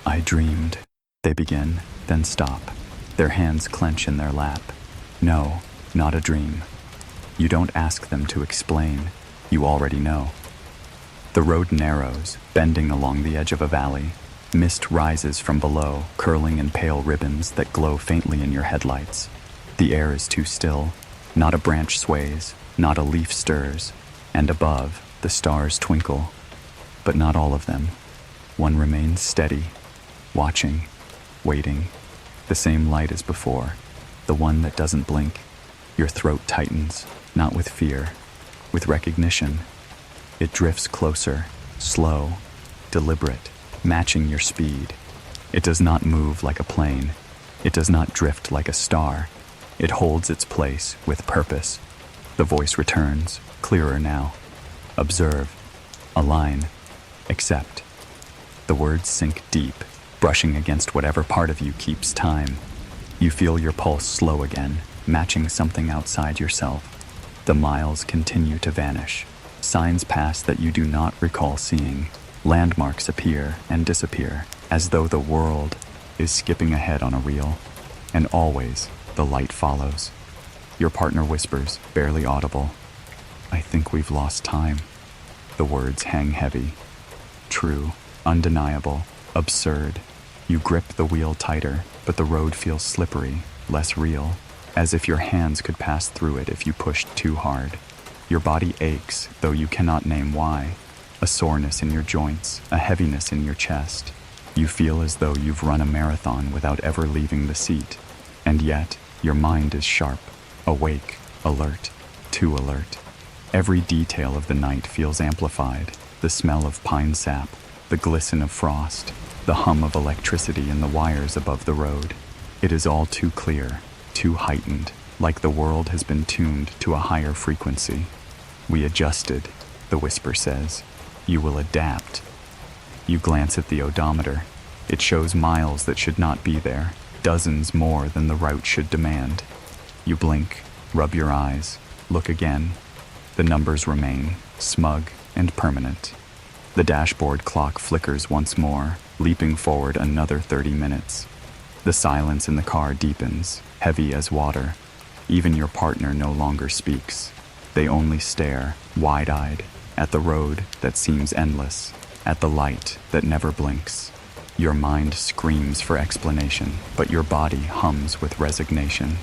"I dreamed," they begin, then stop. Their hands clench in their lap. No, not a dream. You don't ask them to explain. You already know. The road narrows, bending along the edge of a valley. Mist rises from below, curling in pale ribbons that glow faintly in your headlights. The air is too still. Not a branch sways, not a leaf stirs, and above, the stars twinkle. But not all of them. One remains steady, watching, waiting. The same light as before, the one that doesn't blink. Your throat tightens, not with fear, with recognition. It drifts closer, slow, deliberate, matching your speed. It does not move like a plane. It does not drift like a star. It holds its place with purpose. The voice returns, clearer now. Observe, align, accept. The words sink deep, brushing against whatever part of you keeps time. You feel your pulse slow again, matching something outside yourself. The miles continue to vanish. Signs pass that you do not recall seeing. Landmarks appear and disappear, as though the world is skipping ahead on a reel. And always, the light follows. Your partner whispers, barely audible, "I think we've lost time." The words hang heavy. True, undeniable, absurd. You grip the wheel tighter, but the road feels slippery, less real, as if your hands could pass through it if you pushed too hard. Your body aches, though you cannot name why. A soreness in your joints, a heaviness in your chest. You feel as though you've run a marathon without ever leaving the seat. And yet, your mind is sharp, awake, alert, too alert. Every detail of the night feels amplified. The smell of pine sap, the glisten of frost, the hum of electricity in the wires above the road. It is all too clear, too heightened, like the world has been tuned to a higher frequency. "We adjusted," the whisper says. "You will adapt." You glance at the odometer. It shows miles that should not be there, dozens more than the route should demand. You blink, rub your eyes, look again. The numbers remain, smug and permanent. The dashboard clock flickers once more, leaping forward another 30 minutes. The silence in the car deepens, heavy as water. Even your partner no longer speaks. They only stare, wide-eyed, at the road that seems endless, at the light that never blinks. Your mind screams for explanation, but your body hums with resignation.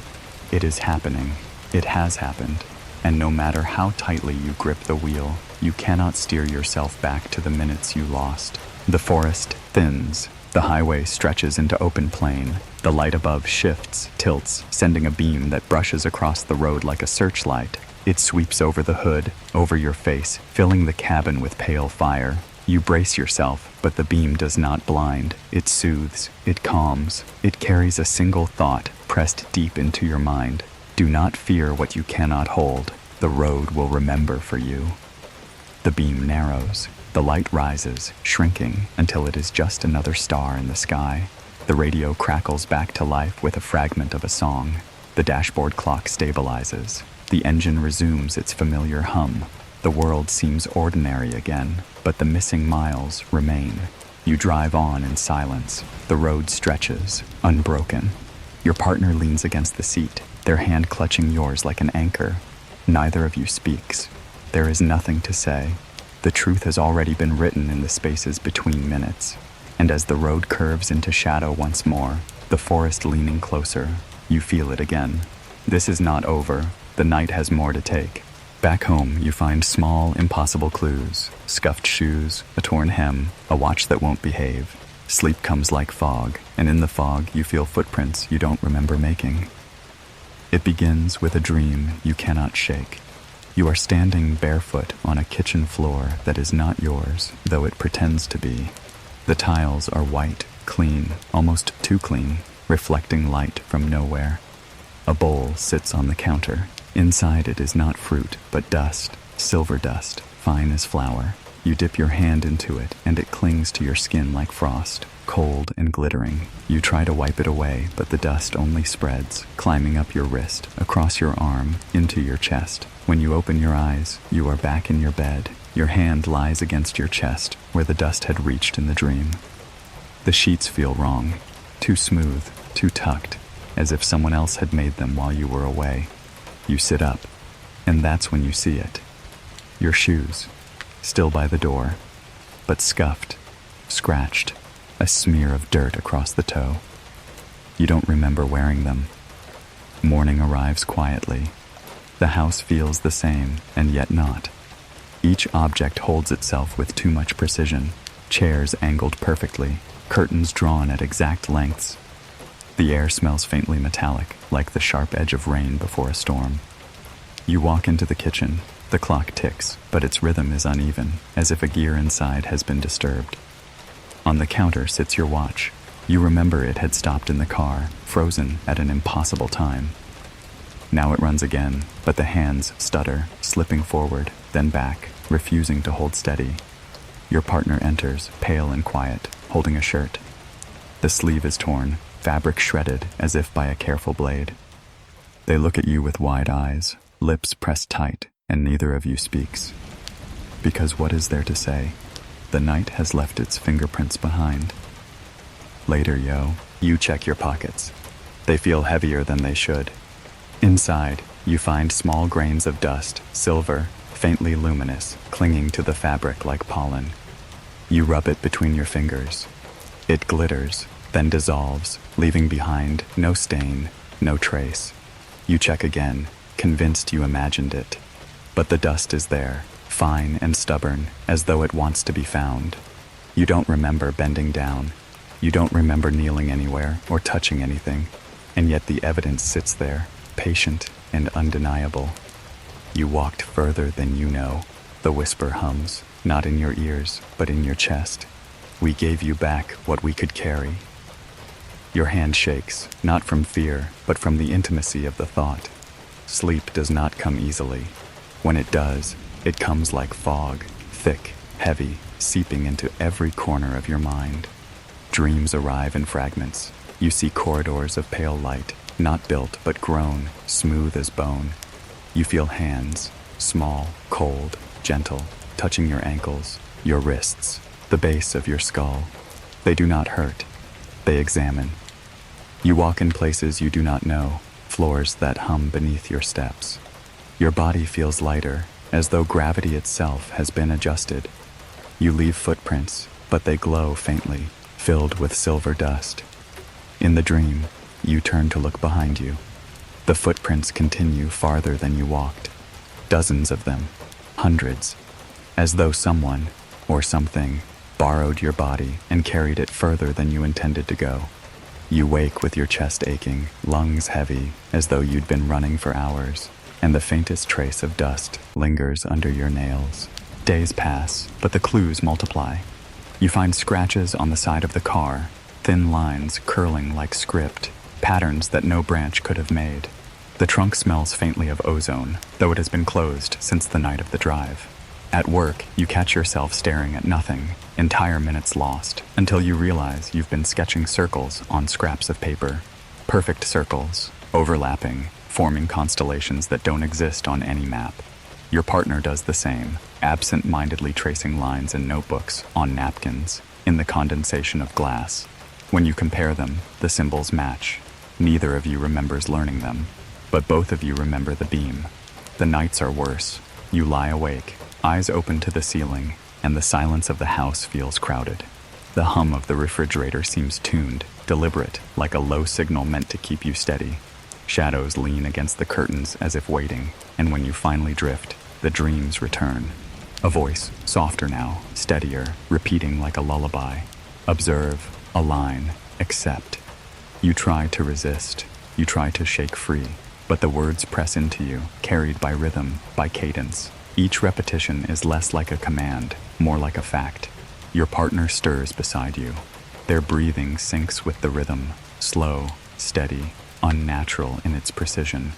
It is happening. It has happened. And no matter how tightly you grip the wheel, you cannot steer yourself back to the minutes you lost. The forest thins. The highway stretches into open plain. The light above shifts, tilts, sending a beam that brushes across the road like a searchlight. It sweeps over the hood, over your face, filling the cabin with pale fire. You brace yourself, but the beam does not blind. It soothes, it calms, it carries a single thought pressed deep into your mind. Do not fear what you cannot hold. The road will remember for you. The beam narrows. The light rises, shrinking until it is just another star in the sky. The radio crackles back to life with a fragment of a song. The dashboard clock stabilizes. The engine resumes its familiar hum. The world seems ordinary again, but the missing miles remain. You drive on in silence. The road stretches, unbroken. Your partner leans against the seat, their hand clutching yours like an anchor. Neither of you speaks. There is nothing to say. The truth has already been written in the spaces between minutes. And as the road curves into shadow once more, the forest leaning closer, you feel it again. This is not over. The night has more to take. Back home, you find small, impossible clues. Scuffed shoes, a torn hem, a watch that won't behave. Sleep comes like fog, and in the fog, you feel footprints you don't remember making. It begins with a dream you cannot shake. You are standing barefoot on a kitchen floor that is not yours, though it pretends to be. The tiles are white, clean, almost too clean, reflecting light from nowhere. A bowl sits on the counter. Inside it is not fruit, but dust. Silver dust, fine as flour. You dip your hand into it and it clings to your skin like frost, cold and glittering. You try to wipe it away, but the dust only spreads, climbing up your wrist, across your arm, into your chest. When you open your eyes, you are back in your bed. Your hand lies against your chest, where the dust had reached in the dream. The sheets feel wrong, too smooth, too tucked, as if someone else had made them while you were away. You sit up, and that's when you see it. Your shoes, still by the door, but scuffed, scratched, a smear of dirt across the toe. You don't remember wearing them. Morning arrives quietly. The house feels the same, and yet not. Each object holds itself with too much precision. Chairs angled perfectly, curtains drawn at exact lengths. The air smells faintly metallic, like the sharp edge of rain before a storm. You walk into the kitchen. The clock ticks, but its rhythm is uneven, as if a gear inside has been disturbed. On the counter sits your watch. You remember it had stopped in the car, frozen at an impossible time. Now it runs again, but the hands stutter, slipping forward, then back, refusing to hold steady. Your partner enters, pale and quiet, holding a shirt. The sleeve is torn, fabric shredded as if by a careful blade. They look at you with wide eyes, lips pressed tight, and neither of you speaks. Because what is there to say? The night has left its fingerprints behind. Later, you check your pockets. They feel heavier than they should. Inside, you find small grains of dust, silver, faintly luminous, clinging to the fabric like pollen. You rub it between your fingers. It glitters, then dissolves, leaving behind no stain, no trace. You check again, convinced you imagined it. But the dust is there, fine and stubborn, as though it wants to be found. You don't remember bending down. You don't remember kneeling anywhere or touching anything, and yet the evidence sits there, patient and undeniable. You walked further than you know. The whisper hums, not in your ears, but in your chest. We gave you back what we could carry. Your hand shakes, not from fear, but from the intimacy of the thought. Sleep does not come easily. When it does, it comes like fog, thick, heavy, seeping into every corner of your mind. Dreams arrive in fragments. You see corridors of pale light, not built but grown, smooth as bone. You feel hands, small, cold, gentle, touching your ankles, your wrists, the base of your skull. They do not hurt. They examine. You walk in places you do not know, floors that hum beneath your steps. Your body feels lighter, as though gravity itself has been adjusted. You leave footprints, but they glow faintly, filled with silver dust. In the dream, you turn to look behind you. The footprints continue farther than you walked. Dozens of them, hundreds, as though someone, or something, borrowed your body and carried it further than you intended to go. You wake with your chest aching, lungs heavy, as though you'd been running for hours, and the faintest trace of dust lingers under your nails. Days pass, but the clues multiply. You find scratches on the side of the car, thin lines curling like script, patterns that no branch could have made. The trunk smells faintly of ozone, though it has been closed since the night of the drive. At work, you catch yourself staring at nothing, entire minutes lost, until you realize you've been sketching circles on scraps of paper. Perfect circles, overlapping, forming constellations that don't exist on any map. Your partner does the same, absent-mindedly tracing lines in notebooks, on napkins, in the condensation of glass. When you compare them, the symbols match. Neither of you remembers learning them, but both of you remember the beam. The nights are worse. You lie awake, eyes open to the ceiling, and the silence of the house feels crowded. The hum of the refrigerator seems tuned, deliberate, like a low signal meant to keep you steady. Shadows lean against the curtains as if waiting, and when you finally drift, the dreams return. A voice, softer now, steadier, repeating like a lullaby. Observe, align, accept. You try to resist, you try to shake free, but the words press into you, carried by rhythm, by cadence. Each repetition is less like a command, more like a fact. Your partner stirs beside you. Their breathing syncs with the rhythm, slow, steady, unnatural in its precision.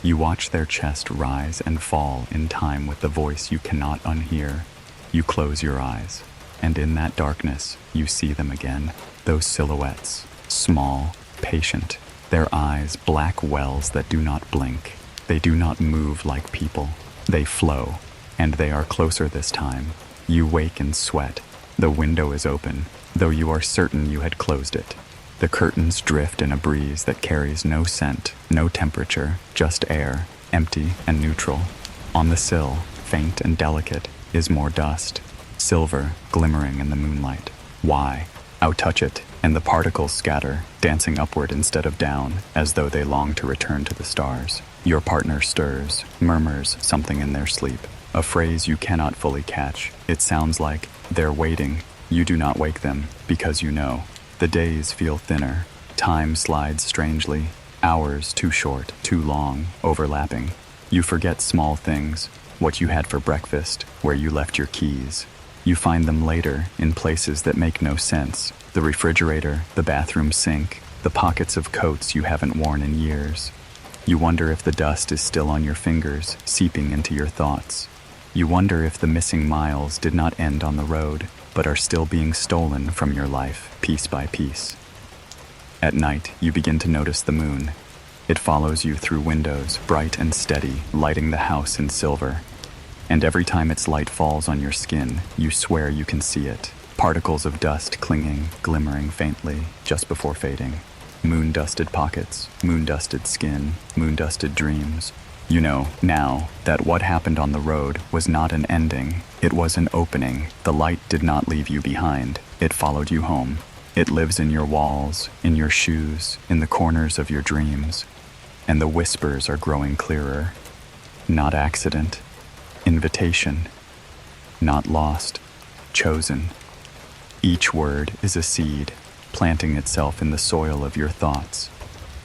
You watch their chest rise and fall in time with the voice you cannot unhear. You close your eyes, and in that darkness, you see them again. Those silhouettes, small, patient, their eyes black wells that do not blink. They do not move like people. They flow, and they are closer this time. You wake and sweat. The window is open, though you are certain you had closed it. The curtains drift in a breeze that carries no scent, no temperature, just air, empty and neutral. On the sill, faint and delicate, is more dust, silver glimmering in the moonlight. Why? Outtouch it, and the particles scatter, dancing upward instead of down, as though they long to return to the stars. Your partner stirs, murmurs something in their sleep, a phrase you cannot fully catch. It sounds like, "They're waiting." You do not wake them, because you know. The days feel thinner. Time slides strangely. Hours too short, too long, overlapping. You forget small things, what you had for breakfast, where you left your keys. You find them later, in places that make no sense. The refrigerator, the bathroom sink, the pockets of coats you haven't worn in years. You wonder if the dust is still on your fingers, seeping into your thoughts. You wonder if the missing miles did not end on the road, but are still being stolen from your life, piece by piece. At night, you begin to notice the moon. It follows you through windows, bright and steady, lighting the house in silver. And every time its light falls on your skin, you swear you can see it. Particles of dust clinging, glimmering faintly, just before fading. Moon-dusted pockets, moon-dusted skin, moon-dusted dreams. You know, now, that what happened on the road was not an ending. It was an opening. The light did not leave you behind. It followed you home. It lives in your walls, in your shoes, in the corners of your dreams. And the whispers are growing clearer. Not accident. Invitation. Not lost. Chosen. Each word is a seed, planting itself in the soil of your thoughts.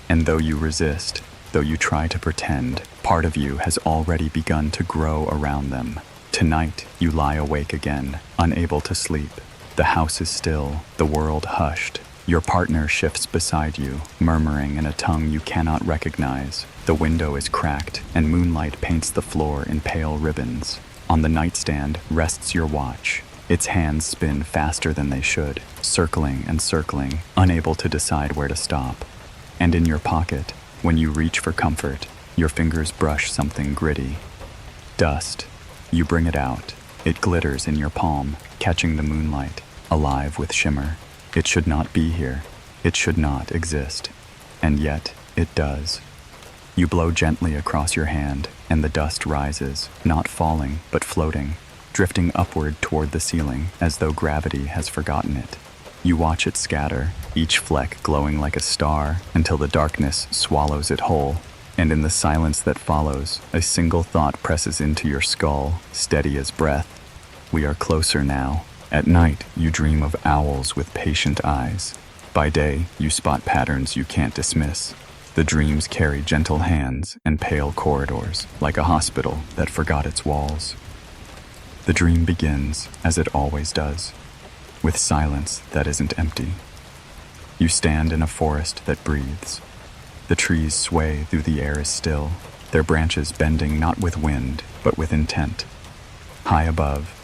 And though you resist, though you try to pretend, part of you has already begun to grow around them. Tonight, you lie awake again, unable to sleep. The house is still, the world hushed. Your partner shifts beside you, murmuring in a tongue you cannot recognize. The window is cracked, and moonlight paints the floor in pale ribbons. On the nightstand rests your watch. Its hands spin faster than they should, circling and circling, unable to decide where to stop. And in your pocket, when you reach for comfort, your fingers brush something gritty. Dust. You bring it out. It glitters in your palm, catching the moonlight, alive with shimmer. It should not be here. It should not exist. And yet, it does. You blow gently across your hand, and the dust rises, not falling, but floating, drifting upward toward the ceiling, as though gravity has forgotten it. You watch it scatter, each fleck glowing like a star, until the darkness swallows it whole. And in the silence that follows, a single thought presses into your skull, steady as breath. We are closer now. At night, you dream of owls with patient eyes. By day, you spot patterns you can't dismiss. The dreams carry gentle hands and pale corridors, like a hospital that forgot its walls. The dream begins, as it always does, with silence that isn't empty. You stand in a forest that breathes. The trees sway though the air is still, their branches bending not with wind, but with intent. High above,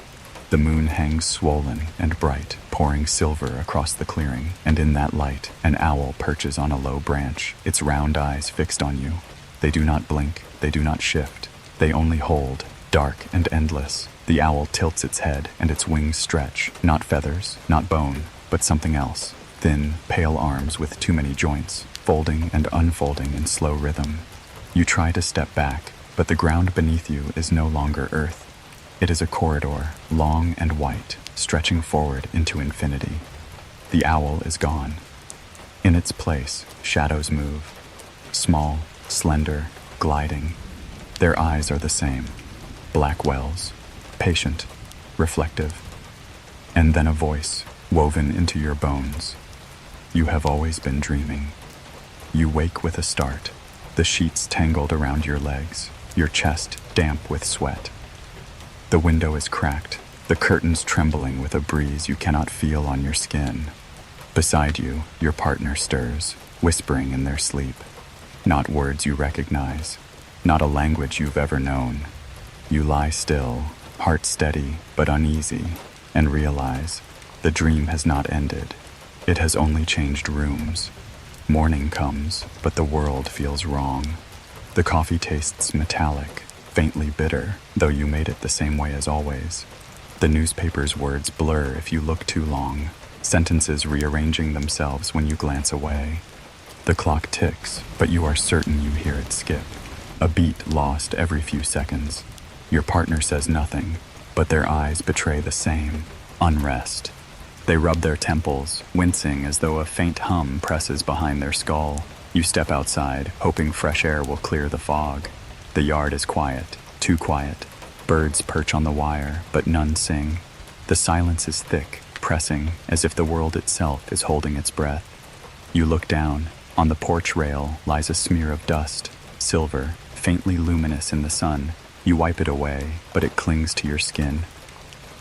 the moon hangs swollen and bright, pouring silver across the clearing, and in that light, an owl perches on a low branch, its round eyes fixed on you. They do not blink, they do not shift, they only hold, dark and endless. The owl tilts its head, and its wings stretch, not feathers, not bone, but something else. Thin, pale arms with too many joints, folding and unfolding in slow rhythm. You try to step back, but the ground beneath you is no longer earth. It is a corridor, long and white, stretching forward into infinity. The owl is gone. In its place, shadows move. Small, slender, gliding. Their eyes are the same. Black wells. Patient, reflective, and then a voice woven into your bones. You have always been dreaming. You wake with a start, the sheets tangled around your legs, your chest damp with sweat. The window is cracked, the curtains trembling with a breeze you cannot feel on your skin. Beside you, your partner stirs, whispering in their sleep. Not words you recognize, not a language you've ever known. You lie still, heart steady but uneasy, and realize the dream has not ended. It has only changed rooms. Morning comes, but the world feels wrong. The coffee tastes metallic, faintly bitter, though you made it the same way as always. The newspaper's words blur if you look too long, sentences rearranging themselves when you glance away. The clock ticks, but you are certain you hear it skip, a beat lost every few seconds. Your partner says nothing, but their eyes betray the same unrest. They rub their temples, wincing as though a faint hum presses behind their skull. You step outside, hoping fresh air will clear the fog. The yard is quiet, too quiet. Birds perch on the wire, but none sing. The silence is thick, pressing, as if the world itself is holding its breath. You look down. On the porch rail lies a smear of dust, silver, faintly luminous in the sun. You wipe it away, but it clings to your skin.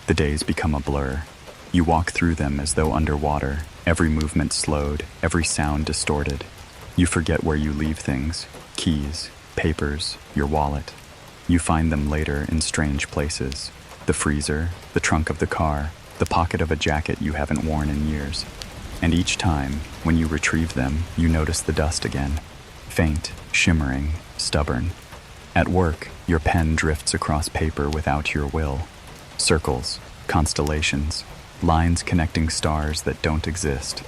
The days become a blur. You walk through them as though underwater, every movement slowed, every sound distorted. You forget where you leave things, keys, papers, your wallet. You find them later in strange places. The freezer, the trunk of the car, the pocket of a jacket you haven't worn in years. And each time, when you retrieve them, you notice the dust again. Faint, shimmering, stubborn. At work, your pen drifts across paper without your will. Circles, constellations, lines connecting stars that don't exist.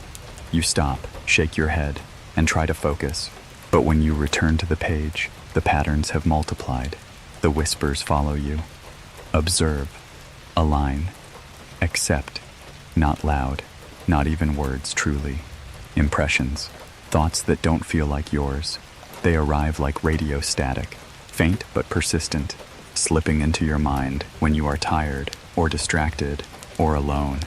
You stop, shake your head, and try to focus. But when you return to the page, the patterns have multiplied. The whispers follow you. Observe, align, accept, not loud, not even words truly. Impressions, thoughts that don't feel like yours. They arrive like radio static, faint but persistent, slipping into your mind when you are tired or distracted or alone.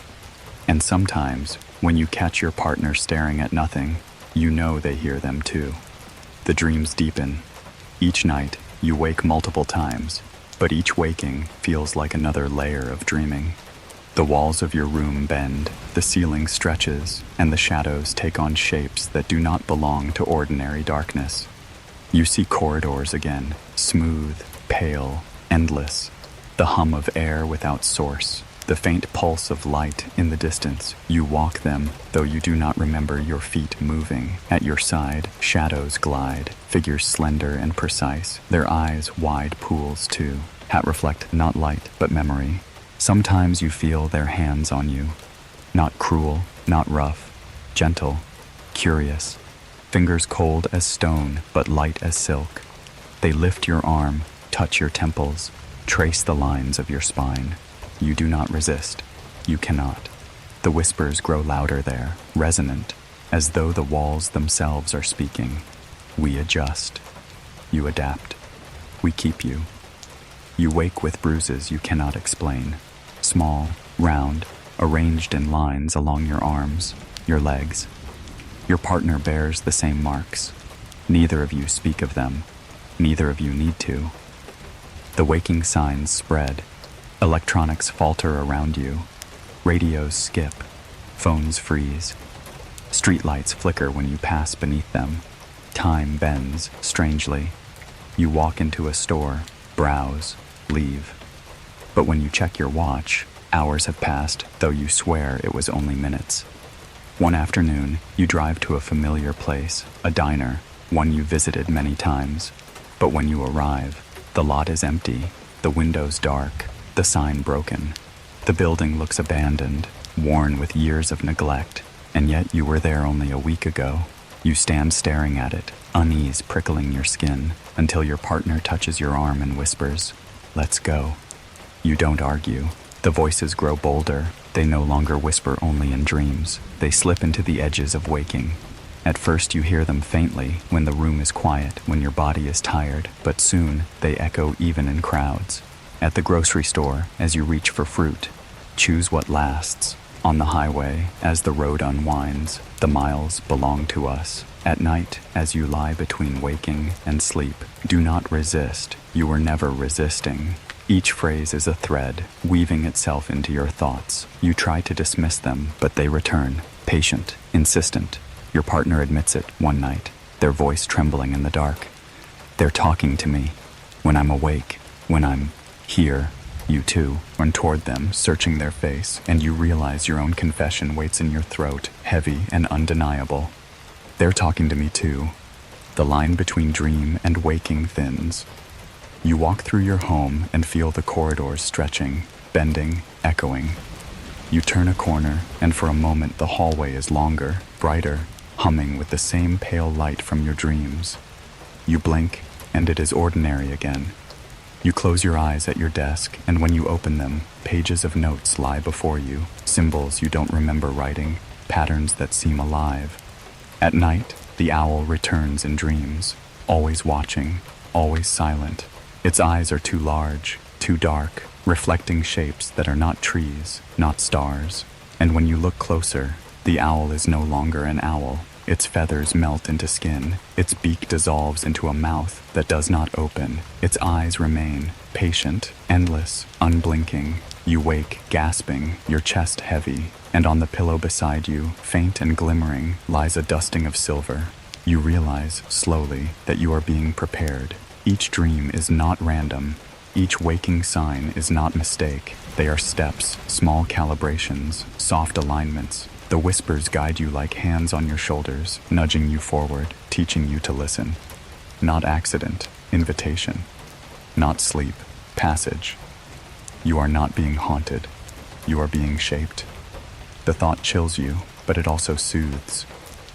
And sometimes, when you catch your partner staring at nothing, you know they hear them too. The dreams deepen. Each night, you wake multiple times, but each waking feels like another layer of dreaming. The walls of your room bend, the ceiling stretches, and the shadows take on shapes that do not belong to ordinary darkness. You see corridors again, smooth, pale, endless. The hum of air without source, the faint pulse of light in the distance. You walk them, though you do not remember your feet moving. At your side, shadows glide, figures slender and precise, their eyes wide pools too, that reflect not light but memory. Sometimes you feel their hands on you, not cruel, not rough, gentle, curious, fingers cold as stone but light as silk. They lift your arm, touch your temples, trace the lines of your spine. You do not resist. You cannot. The whispers grow louder there, resonant, as though the walls themselves are speaking. We adjust. You adapt. We keep you. You wake with bruises you cannot explain. Small, round, arranged in lines along your arms, your legs. Your partner bears the same marks. Neither of you speak of them. Neither of you need to. The waking signs spread. Electronics falter around you. Radios skip. Phones freeze. Streetlights flicker when you pass beneath them. Time bends, strangely. You walk into a store, browse, leave. But when you check your watch, hours have passed, though you swear it was only minutes. One afternoon, you drive to a familiar place, a diner, one you visited many times. But when you arrive, the lot is empty, the windows dark, the sign broken. The building looks abandoned, worn with years of neglect, and yet you were there only a week ago. You stand staring at it, unease prickling your skin, until your partner touches your arm and whispers, "Let's go." You don't argue. The voices grow bolder. They no longer whisper only in dreams. They slip into the edges of waking. At first you hear them faintly, when the room is quiet, when your body is tired, but soon they echo even in crowds. At the grocery store, as you reach for fruit, choose what lasts. On the highway, as the road unwinds, the miles belong to us. At night, as you lie between waking and sleep, do not resist. You were never resisting. Each phrase is a thread, weaving itself into your thoughts. You try to dismiss them, but they return, patient, insistent. Your partner admits it one night, their voice trembling in the dark. "They're talking to me. When I'm awake, when I'm here, you too run toward them, searching their face, and you realize your own confession waits in your throat, heavy and undeniable. They're talking to me too. The line between dream and waking thins. You walk through your home and feel the corridors stretching, bending, echoing. You turn a corner, and for a moment the hallway is longer, brighter, humming with the same pale light from your dreams. You blink, and it is ordinary again. You close your eyes at your desk, and when you open them, pages of notes lie before you, symbols you don't remember writing, patterns that seem alive. At night, the owl returns in dreams, always watching, always silent. Its eyes are too large, too dark, reflecting shapes that are not trees, not stars. And when you look closer, the owl is no longer an owl. Its feathers melt into skin, its beak dissolves into a mouth that does not open, its eyes remain, patient, endless, unblinking. You wake, gasping, your chest heavy, and on the pillow beside you, faint and glimmering, lies a dusting of silver. You realize, slowly, that you are being prepared. Each dream is not random. Each waking sign is not mistake. They are steps, small calibrations, soft alignments. The whispers guide you like hands on your shoulders, nudging you forward, teaching you to listen. Not accident, invitation. Not sleep, passage. You are not being haunted. You are being shaped. The thought chills you, but it also soothes.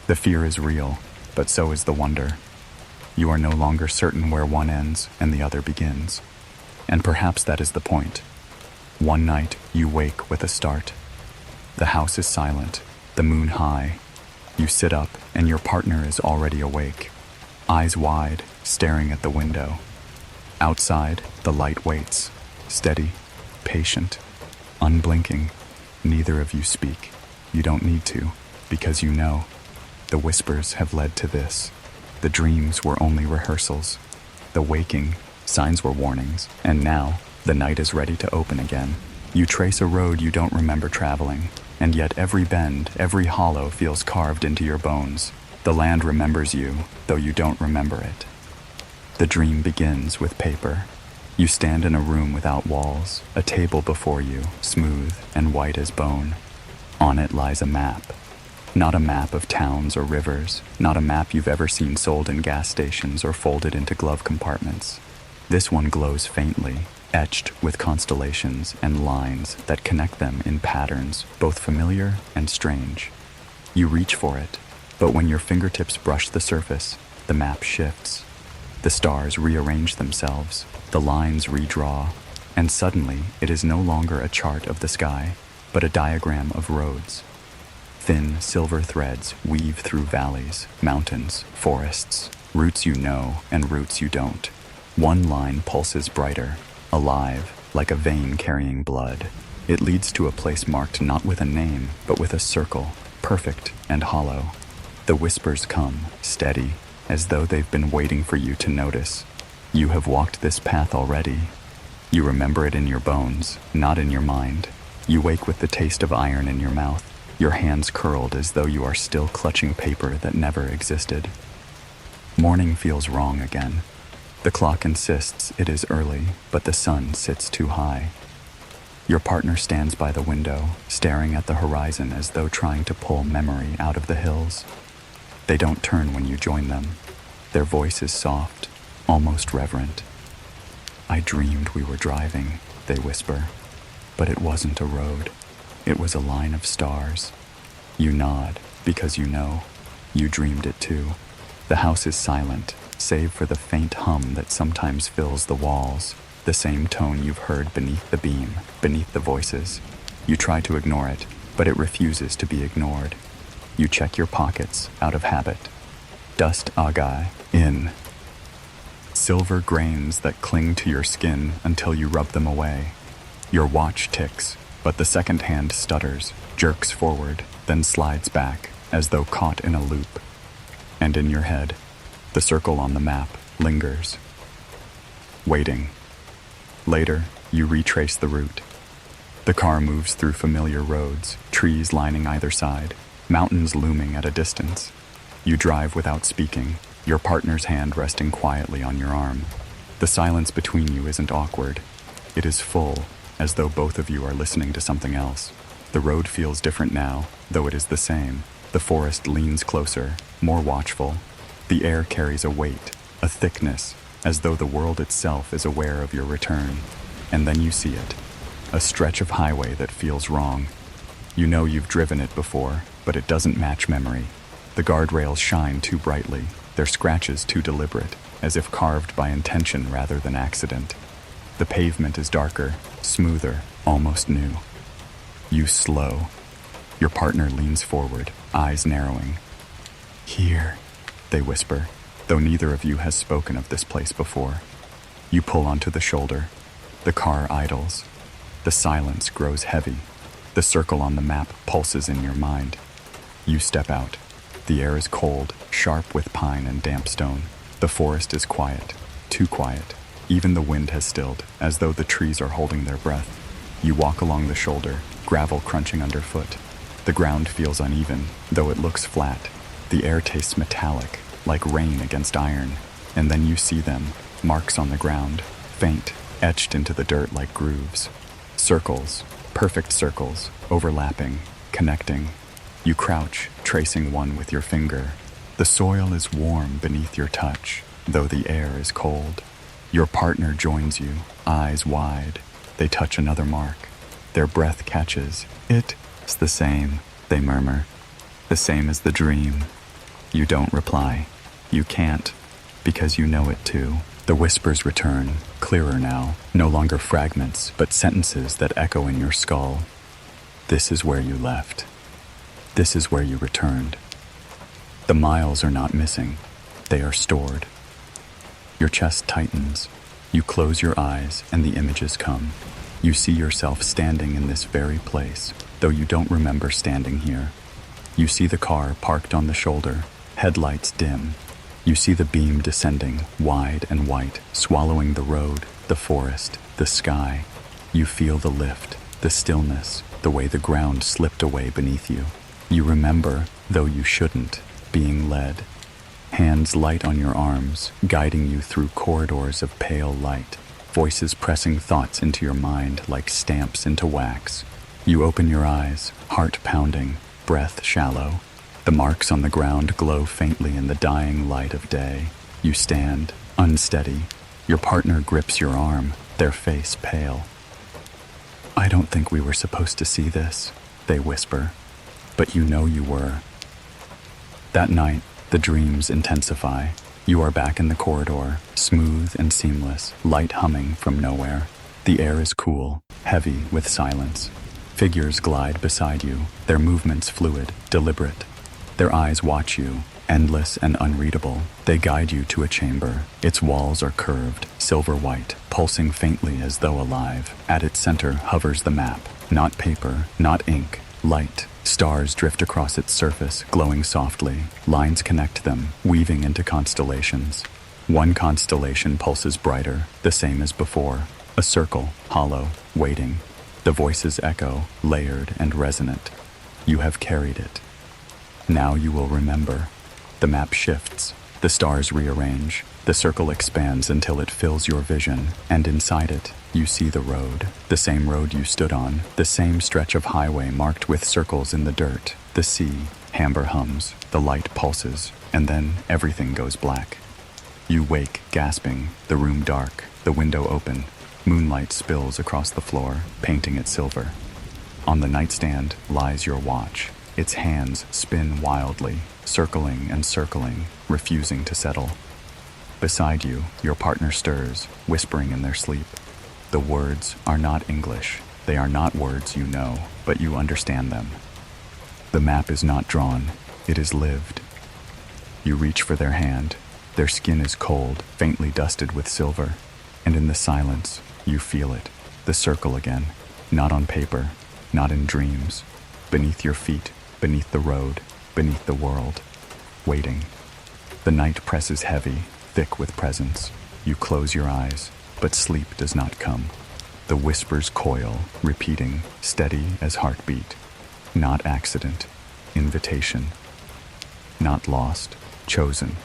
The fear is real, but so is the wonder. You are no longer certain where one ends and the other begins. And perhaps that is the point. One night, you wake with a start. The house is silent, the moon high. You sit up, and your partner is already awake, eyes wide, staring at the window. Outside, the light waits, steady, patient, unblinking. Neither of you speak. You don't need to, because you know. The whispers have led to this. The dreams were only rehearsals. The waking, signs were warnings. And now, the night is ready to open again. You trace a road you don't remember traveling, and yet every bend, every hollow feels carved into your bones. The land remembers you, though you don't remember it. The dream begins with paper. You stand in a room without walls, a table before you, smooth and white as bone. On it lies a map. Not a map of towns or rivers, not a map you've ever seen sold in gas stations or folded into glove compartments. This one glows faintly, etched with constellations and lines that connect them in patterns, both familiar and strange. You reach for it, but when your fingertips brush the surface, the map shifts. The stars rearrange themselves, the lines redraw, and suddenly it is no longer a chart of the sky, but a diagram of roads. Thin silver threads weave through valleys, mountains, forests, routes you know and routes you don't. One line pulses brighter, alive, like a vein carrying blood. It leads to a place marked not with a name, but with a circle, perfect and hollow. The whispers come, steady, as though they've been waiting for you to notice. You have walked this path already. You remember it in your bones, not in your mind. You wake with the taste of iron in your mouth, your hands curled as though you are still clutching paper that never existed. Morning feels wrong again. The clock insists it is early, but the sun sits too high. Your partner stands by the window, staring at the horizon as though trying to pull memory out of the hills. They don't turn when you join them. Their voice is soft, almost reverent. "I dreamed we were driving," they whisper, "but it wasn't a road. It was a line of stars." You nod, because you know. You dreamed it too. The house is silent, save for the faint hum that sometimes fills the walls, the same tone you've heard beneath the beam, beneath the voices. You try to ignore it, but it refuses to be ignored. You check your pockets, out of habit. Dust agai, in. Silver grains that cling to your skin until you rub them away. Your watch ticks, but the second hand stutters, jerks forward, then slides back, as though caught in a loop. And in your head, the circle on the map lingers, waiting. Later, you retrace the route. The car moves through familiar roads, trees lining either side, mountains looming at a distance. You drive without speaking, your partner's hand resting quietly on your arm. The silence between you isn't awkward. It is full, as though both of you are listening to something else. The road feels different now, though it is the same. The forest leans closer, more watchful. The air carries a weight, a thickness, as though the world itself is aware of your return. And then you see it. A stretch of highway that feels wrong. You know you've driven it before, but it doesn't match memory. The guardrails shine too brightly, their scratches too deliberate, as if carved by intention rather than accident. The pavement is darker, smoother, almost new. You slow. Your partner leans forward, eyes narrowing. "Here," they whisper, though neither of you has spoken of this place before. You pull onto the shoulder. The car idles. The silence grows heavy. The circle on the map pulses in your mind. You step out. The air is cold, sharp with pine and damp stone. The forest is quiet, too quiet. Even the wind has stilled, as though the trees are holding their breath. You walk along the shoulder, gravel crunching underfoot. The ground feels uneven, though it looks flat. The air tastes metallic, like rain against iron. And then you see them, marks on the ground, faint, etched into the dirt like grooves. Circles, perfect circles, overlapping, connecting. You crouch, tracing one with your finger. The soil is warm beneath your touch, though the air is cold. Your partner joins you, eyes wide. They touch another mark. Their breath catches. "It's the same," they murmur. "The same as the dream." You don't reply. You can't, because you know it too. The whispers return, clearer now, no longer fragments, but sentences that echo in your skull. "This is where you left. This is where you returned." The miles are not missing. They are stored. Your chest tightens. You close your eyes and the images come. You see yourself standing in this very place, though you don't remember standing here. You see the car parked on the shoulder, headlights dim. You see the beam descending, wide and white, swallowing the road, the forest, the sky. You feel the lift, the stillness, the way the ground slipped away beneath you. You remember, though you shouldn't, being led. Hands light on your arms, guiding you through corridors of pale light. Voices pressing thoughts into your mind like stamps into wax. You open your eyes, heart pounding, breath shallow. The marks on the ground glow faintly in the dying light of day. You stand, unsteady. Your partner grips your arm, their face pale. "I don't think we were supposed to see this," they whisper. But you know you were. That night, the dreams intensify. You are back in the corridor, smooth and seamless, light humming from nowhere. The air is cool, heavy with silence. Figures glide beside you, their movements fluid, deliberate. Their eyes watch you, endless and unreadable. They guide you to a chamber. Its walls are curved, silver white, pulsing faintly as though alive. At its center hovers the map. Not paper, not ink, light. Stars drift across its surface, glowing softly. Lines connect them, weaving into constellations. One constellation pulses brighter, the same as before. A circle, hollow, waiting. The voices echo, layered and resonant. You have carried it. Now you will remember. The map shifts. The stars rearrange. The circle expands until it fills your vision, and inside it, you see the road. The same road you stood on, the same stretch of highway marked with circles in the dirt. The sea, amber hums, the light pulses, and then everything goes black. You wake, gasping, the room dark, the window open. Moonlight spills across the floor, painting it silver. On the nightstand lies your watch. Its hands spin wildly, circling and circling, refusing to settle. Beside you, your partner stirs, whispering in their sleep. The words are not English. They are not words you know, but you understand them. The map is not drawn. It is lived. You reach for their hand. Their skin is cold, faintly dusted with silver. And in the silence, you feel it. The circle again. Not on paper, not in dreams. Beneath your feet, beneath the road, beneath the world. Waiting. The night presses heavy, thick with presence. You close your eyes, but sleep does not come. The whispers coil, repeating, steady as heartbeat. Not accident, invitation. Not lost, chosen.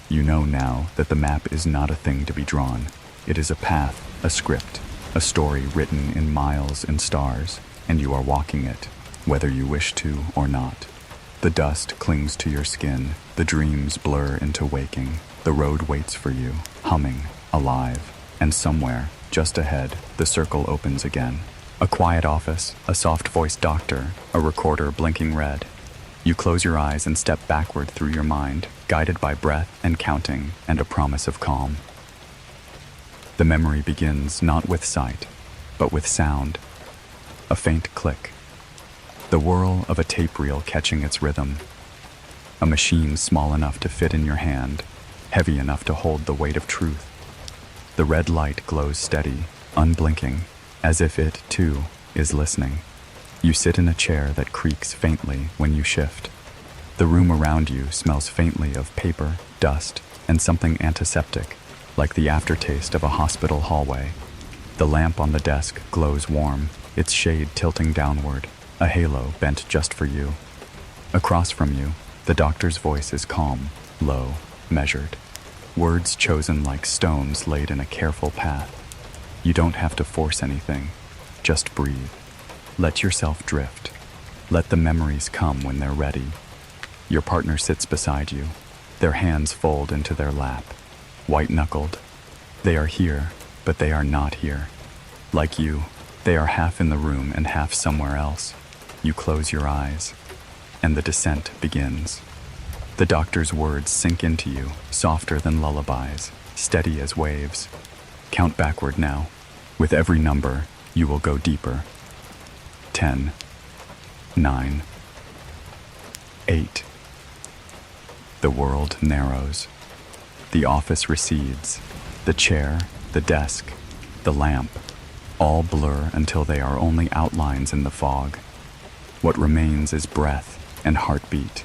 You know now that the map is not a thing to be drawn. It is a path, a script, a story written in miles and stars, and you are walking it, whether you wish to or not. The dust clings to your skin, the dreams blur into waking, the road waits for you, humming, alive, and somewhere, just ahead, the circle opens again. A quiet office, a soft-voiced doctor, a recorder blinking red. You close your eyes and step backward through your mind, guided by breath and counting and a promise of calm. The memory begins not with sight, but with sound. A faint click. The whirl of a tape reel catching its rhythm. A machine small enough to fit in your hand, heavy enough to hold the weight of truth. The red light glows steady, unblinking, as if it, too, is listening. You sit in a chair that creaks faintly when you shift. The room around you smells faintly of paper, dust, and something antiseptic, like the aftertaste of a hospital hallway. The lamp on the desk glows warm, its shade tilting downward, a halo bent just for you. Across from you, the doctor's voice is calm, low, measured. Words chosen like stones laid in a careful path. You don't have to force anything, just breathe. Let yourself drift. Let the memories come when they're ready. Your partner sits beside you, their hands fold into their lap, white-knuckled. They are here, but they are not here. Like you, they are half in the room and half somewhere else. You close your eyes, and the descent begins. The doctor's words sink into you, softer than lullabies, steady as waves. Count backward now. With every number, you will go deeper. 10, 9, 8. The world narrows. The office recedes. The chair, the desk, the lamp, all blur until they are only outlines in the fog. What remains is breath and heartbeat,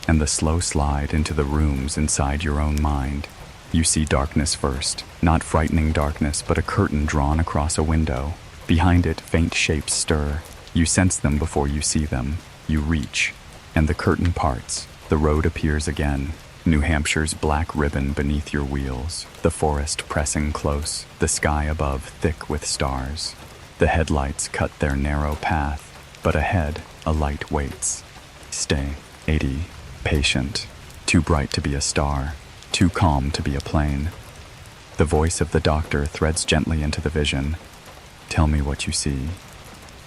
and the slow slide into the rooms inside your own mind. You see darkness first, not frightening darkness, but a curtain drawn across a window. Behind it, faint shapes stir. You sense them before you see them. You reach, and the curtain parts. The road appears again. New Hampshire's black ribbon beneath your wheels, the forest pressing close, the sky above thick with stars. The headlights cut their narrow path, but ahead, a light waits. Stay, 80, patient, too bright to be a star, too calm to be a plane. The voice of the doctor threads gently into the vision. Tell me what you see.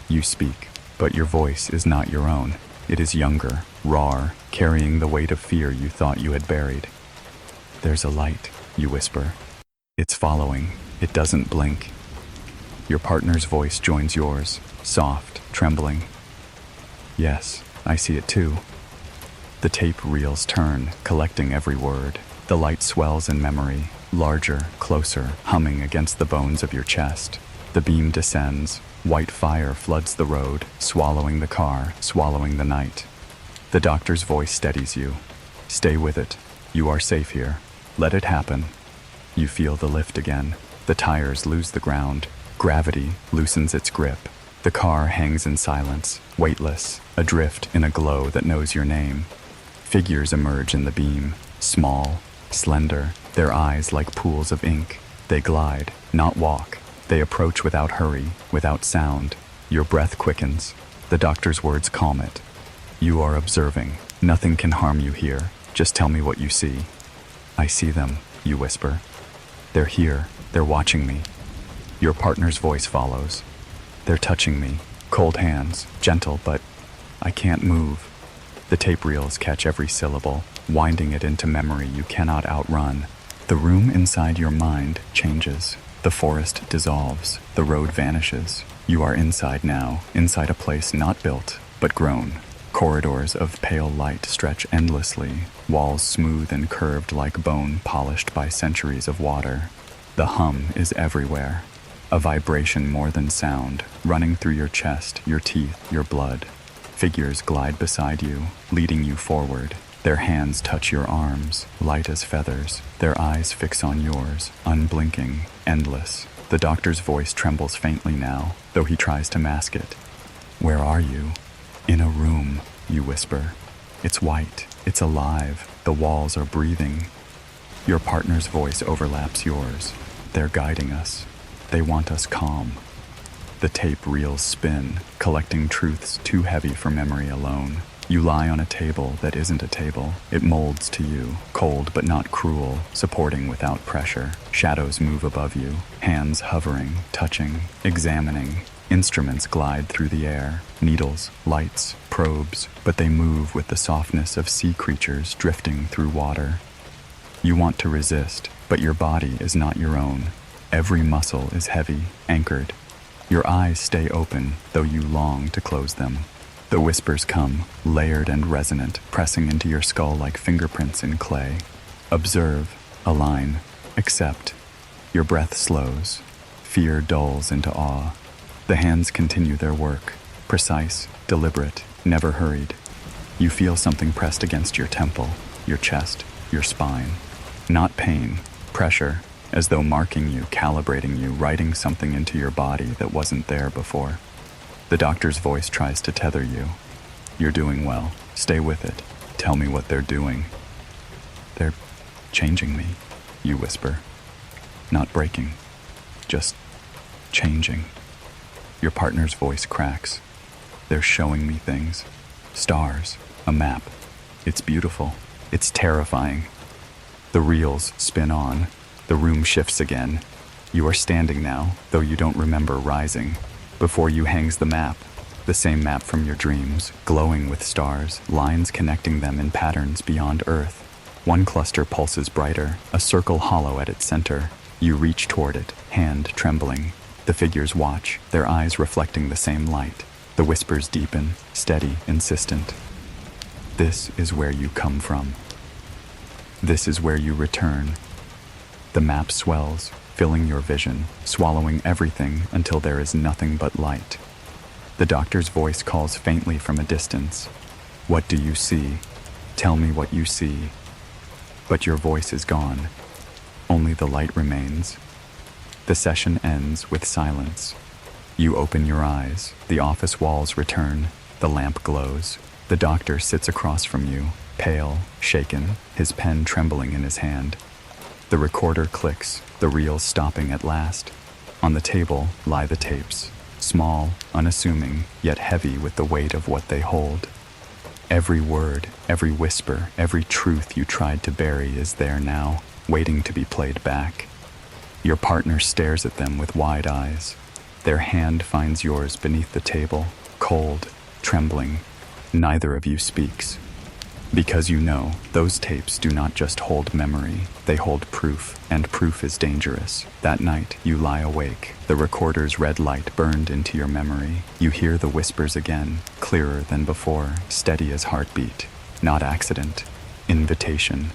You speak, but your voice is not your own. It is younger, raw, carrying the weight of fear you thought you had buried. There's a light, you whisper. It's following. It doesn't blink. Your partner's voice joins yours, soft, trembling. Yes, I see it too. The tape reels turn, collecting every word. The light swells in memory, larger, closer, humming against the bones of your chest. The beam descends. White fire floods the road, swallowing the car, swallowing the night. The doctor's voice steadies you. Stay with it. You are safe here. Let it happen. You feel the lift again. The tires lose the ground. Gravity loosens its grip. The car hangs in silence, weightless, adrift in a glow that knows your name. Figures emerge in the beam, small, slender, their eyes like pools of ink. They glide, not walk. They approach without hurry, without sound. Your breath quickens. The doctor's words calm it. You are observing. Nothing can harm you here. Just tell me what you see. I see them, you whisper. They're here. They're watching me. Your partner's voice follows. They're touching me. Cold hands, gentle, but I can't move. The tape reels catch every syllable, winding it into memory you cannot outrun. The room inside your mind changes. The forest dissolves, the road vanishes. You are inside now, inside a place not built, but grown. Corridors of pale light stretch endlessly, walls smooth and curved like bone polished by centuries of water. The hum is everywhere, a vibration more than sound, running through your chest, your teeth, your blood. Figures glide beside you, leading you forward. Their hands touch your arms, light as feathers. Their eyes fix on yours, unblinking, endless. The doctor's voice trembles faintly now, though he tries to mask it. Where are you? In a room, you whisper. It's white. It's alive. The walls are breathing. Your partner's voice overlaps yours. They're guiding us. They want us calm. The tape reels spin, collecting truths too heavy for memory alone. You lie on a table that isn't a table. It molds to you, cold but not cruel, supporting without pressure. Shadows move above you, hands hovering, touching, examining. Instruments glide through the air, needles, lights, probes, but they move with the softness of sea creatures drifting through water. You want to resist, but your body is not your own. Every muscle is heavy, anchored. Your eyes stay open, though you long to close them. The whispers come, layered and resonant, pressing into your skull like fingerprints in clay. Observe, align, accept. Your breath slows. Fear dulls into awe. The hands continue their work, precise, deliberate, never hurried. You feel something pressed against your temple, your chest, your spine. Not pain, pressure, as though marking you, calibrating you, writing something into your body that wasn't there before. The doctor's voice tries to tether you. You're doing well. Stay with it. Tell me what they're doing. They're changing me, you whisper. Not breaking, just changing. Your partner's voice cracks. They're showing me things. Stars, a map. It's beautiful. It's terrifying. The reels spin on. The room shifts again. You are standing now, though you don't remember rising. Before you hangs the map, the same map from your dreams, glowing with stars, lines connecting them in patterns beyond Earth. One cluster pulses brighter, a circle hollow at its center. You reach toward it, hand trembling. The figures watch, their eyes reflecting the same light. The whispers deepen, steady, insistent. This is where you come from. This is where you return. The map swells, filling your vision, swallowing everything until there is nothing but light. The doctor's voice calls faintly from a distance. What do you see? Tell me what you see. But your voice is gone. Only the light remains. The session ends with silence. You open your eyes. The office walls return. The lamp glows. The doctor sits across from you, pale, shaken, his pen trembling in his hand. The recorder clicks, the reels stopping at last. On the table lie the tapes, small, unassuming, yet heavy with the weight of what they hold. Every word, every whisper, every truth you tried to bury is there now, waiting to be played back. Your partner stares at them with wide eyes. Their hand finds yours beneath the table, cold, trembling. Neither of you speaks. Because you know, those tapes do not just hold memory, they hold proof, and proof is dangerous. That night, you lie awake. The recorder's red light burned into your memory. You hear the whispers again, clearer than before, steady as heartbeat. Not accident, invitation.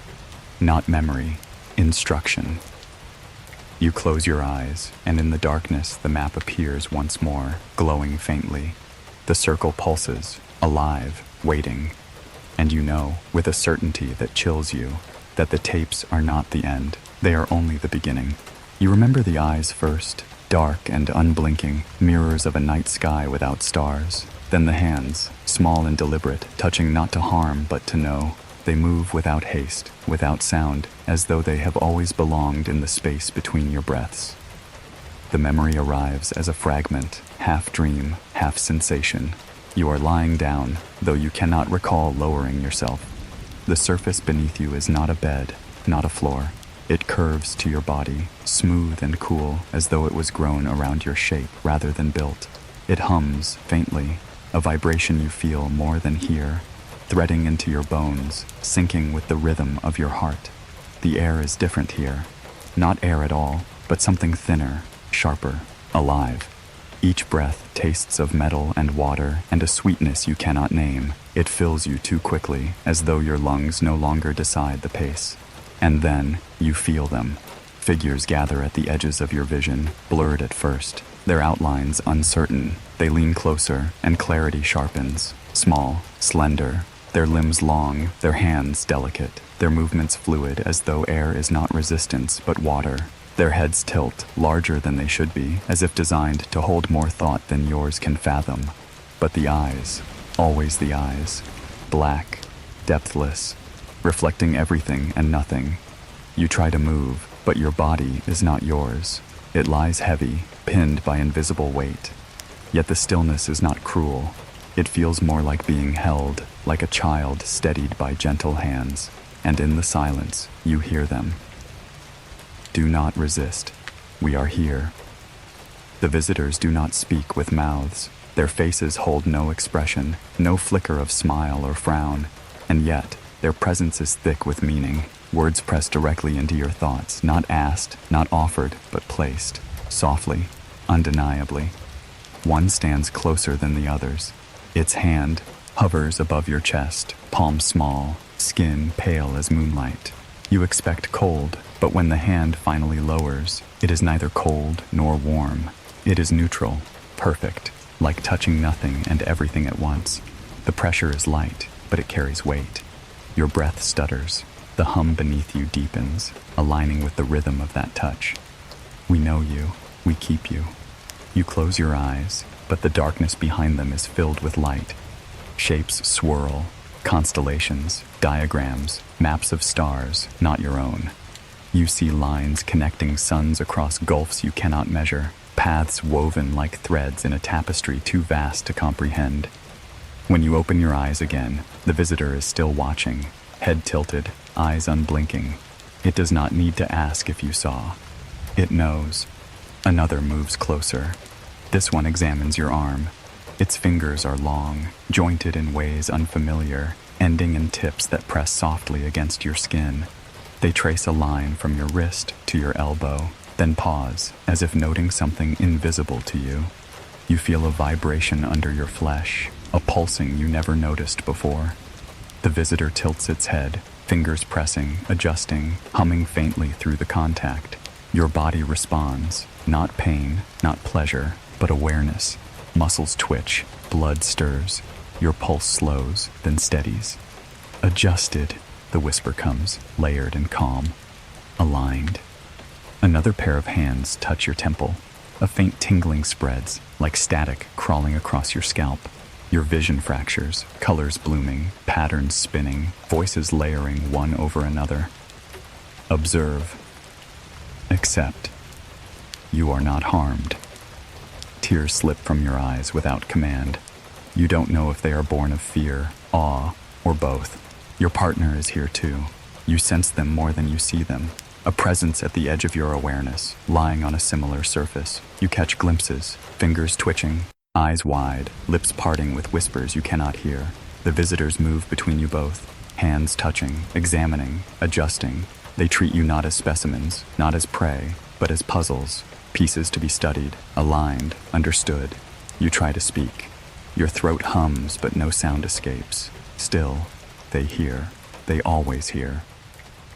Not memory, instruction. You close your eyes, and in the darkness, the map appears once more, glowing faintly. The circle pulses, alive, waiting. And you know, with a certainty that chills you, that the tapes are not the end. They are only the beginning. You remember the eyes first, dark and unblinking, mirrors of a night sky without stars. Then the hands, small and deliberate, touching not to harm but to know. They move without haste, without sound, as though they have always belonged in the space between your breaths. The memory arrives as a fragment, half dream, half sensation. You are lying down, though you cannot recall lowering yourself. The surface beneath you is not a bed, not a floor. It curves to your body, smooth and cool, as though it was grown around your shape rather than built. It hums, faintly, a vibration you feel more than hear, threading into your bones, syncing with the rhythm of your heart. The air is different here. Not air at all, but something thinner, sharper, alive. Each breath tastes of metal and water and a sweetness you cannot name. It fills you too quickly, as though your lungs no longer decide the pace. And then, you feel them. Figures gather at the edges of your vision, blurred at first. Their outlines uncertain. They lean closer, and clarity sharpens. Small, slender, their limbs long, their hands delicate, their movements fluid as though air is not resistance but water. Their heads tilt, larger than they should be, as if designed to hold more thought than yours can fathom. But the eyes, always the eyes, black, depthless, reflecting everything and nothing. You try to move, but your body is not yours. It lies heavy, pinned by invisible weight. Yet the stillness is not cruel. It feels more like being held, like a child steadied by gentle hands. And in the silence, you hear them. Do not resist. We are here. The visitors do not speak with mouths. Their faces hold no expression, no flicker of smile or frown. And yet, their presence is thick with meaning. Words pressed directly into your thoughts, not asked, not offered, but placed, softly, undeniably. One stands closer than the others. Its hand hovers above your chest, palm small, skin pale as moonlight. You expect cold, but when the hand finally lowers, it is neither cold nor warm. It is neutral, perfect, like touching nothing and everything at once. The pressure is light, but it carries weight. Your breath stutters. The hum beneath you deepens, aligning with the rhythm of that touch. We know you. We keep you. You close your eyes, but the darkness behind them is filled with light. Shapes swirl, constellations, diagrams, maps of stars, not your own. You see lines connecting suns across gulfs you cannot measure, paths woven like threads in a tapestry too vast to comprehend. When you open your eyes again, the visitor is still watching, head tilted, eyes unblinking. It does not need to ask if you saw. It knows. Another moves closer. This one examines your arm. Its fingers are long, jointed in ways unfamiliar, ending in tips that press softly against your skin. They trace a line from your wrist to your elbow, then pause, as if noting something invisible to you. You feel a vibration under your flesh, a pulsing you never noticed before. The visitor tilts its head, fingers pressing, adjusting, humming faintly through the contact. Your body responds, not pain, not pleasure, but awareness. Muscles twitch, blood stirs. Your pulse slows, then steadies. Adjusted, the whisper comes, layered and calm. Aligned. Another pair of hands touch your temple. A faint tingling spreads, like static crawling across your scalp. Your vision fractures, colors blooming, patterns spinning, voices layering one over another. Observe. Accept. You are not harmed. Tears slip from your eyes without command. You don't know if they are born of fear, awe, or both. Your partner is here too. You sense them more than you see them. A presence at the edge of your awareness, lying on a similar surface. You catch glimpses, fingers twitching, eyes wide, lips parting with whispers you cannot hear. The visitors move between you both, hands touching, examining, adjusting. They treat you not as specimens, not as prey, but as puzzles, pieces to be studied, aligned, understood. You try to speak. Your throat hums, but no sound escapes. Still, they hear. They always hear.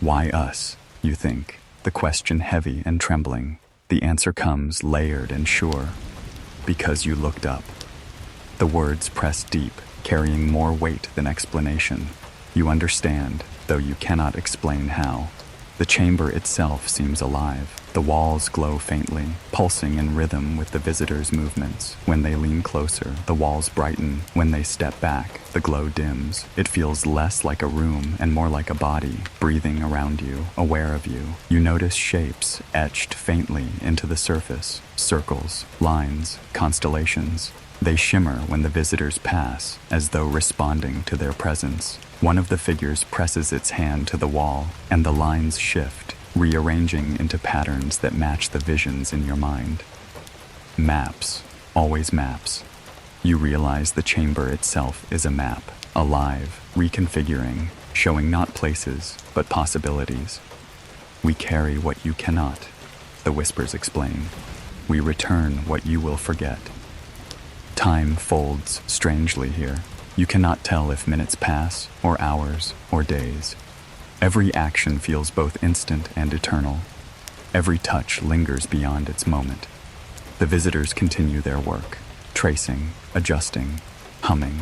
Why us, you think, the question heavy and trembling. The answer comes layered and sure. Because you looked up. The words press deep, carrying more weight than explanation. You understand, though you cannot explain how. The chamber itself seems alive. The walls glow faintly, pulsing in rhythm with the visitors' movements. When they lean closer, the walls brighten. When they step back, the glow dims. It feels less like a room and more like a body, breathing around you, aware of you. You notice shapes etched faintly into the surface, circles, lines, constellations. They shimmer when the visitors pass, as though responding to their presence. One of the figures presses its hand to the wall, and the lines shift, rearranging into patterns that match the visions in your mind. Maps, always maps. You realize the chamber itself is a map, alive, reconfiguring, showing not places, but possibilities. We carry what you cannot, the whispers explain. We return what you will forget. Time folds strangely here. You cannot tell if minutes pass, or hours, or days. Every action feels both instant and eternal. Every touch lingers beyond its moment. The visitors continue their work, tracing, adjusting, humming.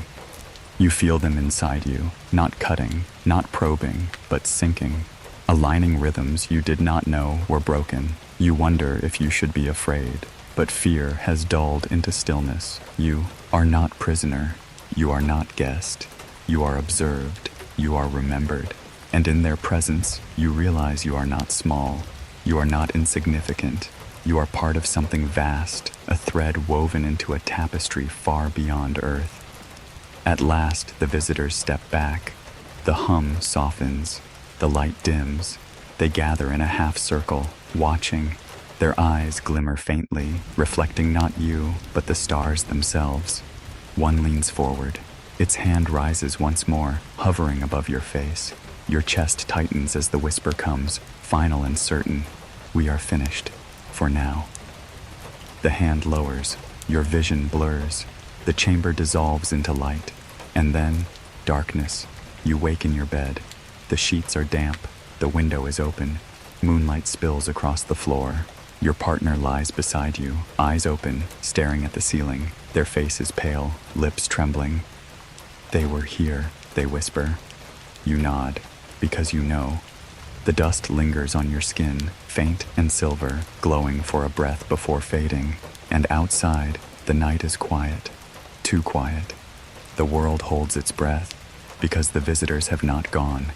You feel them inside you, not cutting, not probing, but sinking, aligning rhythms you did not know were broken. You wonder if you should be afraid, but fear has dulled into stillness. You are not prisoner. You are not guest. You are observed. You are remembered. And in their presence, you realize you are not small. You are not insignificant. You are part of something vast, a thread woven into a tapestry far beyond Earth. At last, the visitors step back. The hum softens. The light dims. They gather in a half circle, watching. Their eyes glimmer faintly, reflecting not you, but the stars themselves. One leans forward. Its hand rises once more, hovering above your face. Your chest tightens as the whisper comes, final and certain. We are finished. For now. The hand lowers. Your vision blurs. The chamber dissolves into light. And then, darkness. You wake in your bed. The sheets are damp. The window is open. Moonlight spills across the floor. Your partner lies beside you, eyes open, staring at the ceiling. Their face is pale, lips trembling. They were here, they whisper. You nod, because you know. The dust lingers on your skin, faint and silver, glowing for a breath before fading. And outside, the night is quiet, too quiet. The world holds its breath, because the visitors have not gone.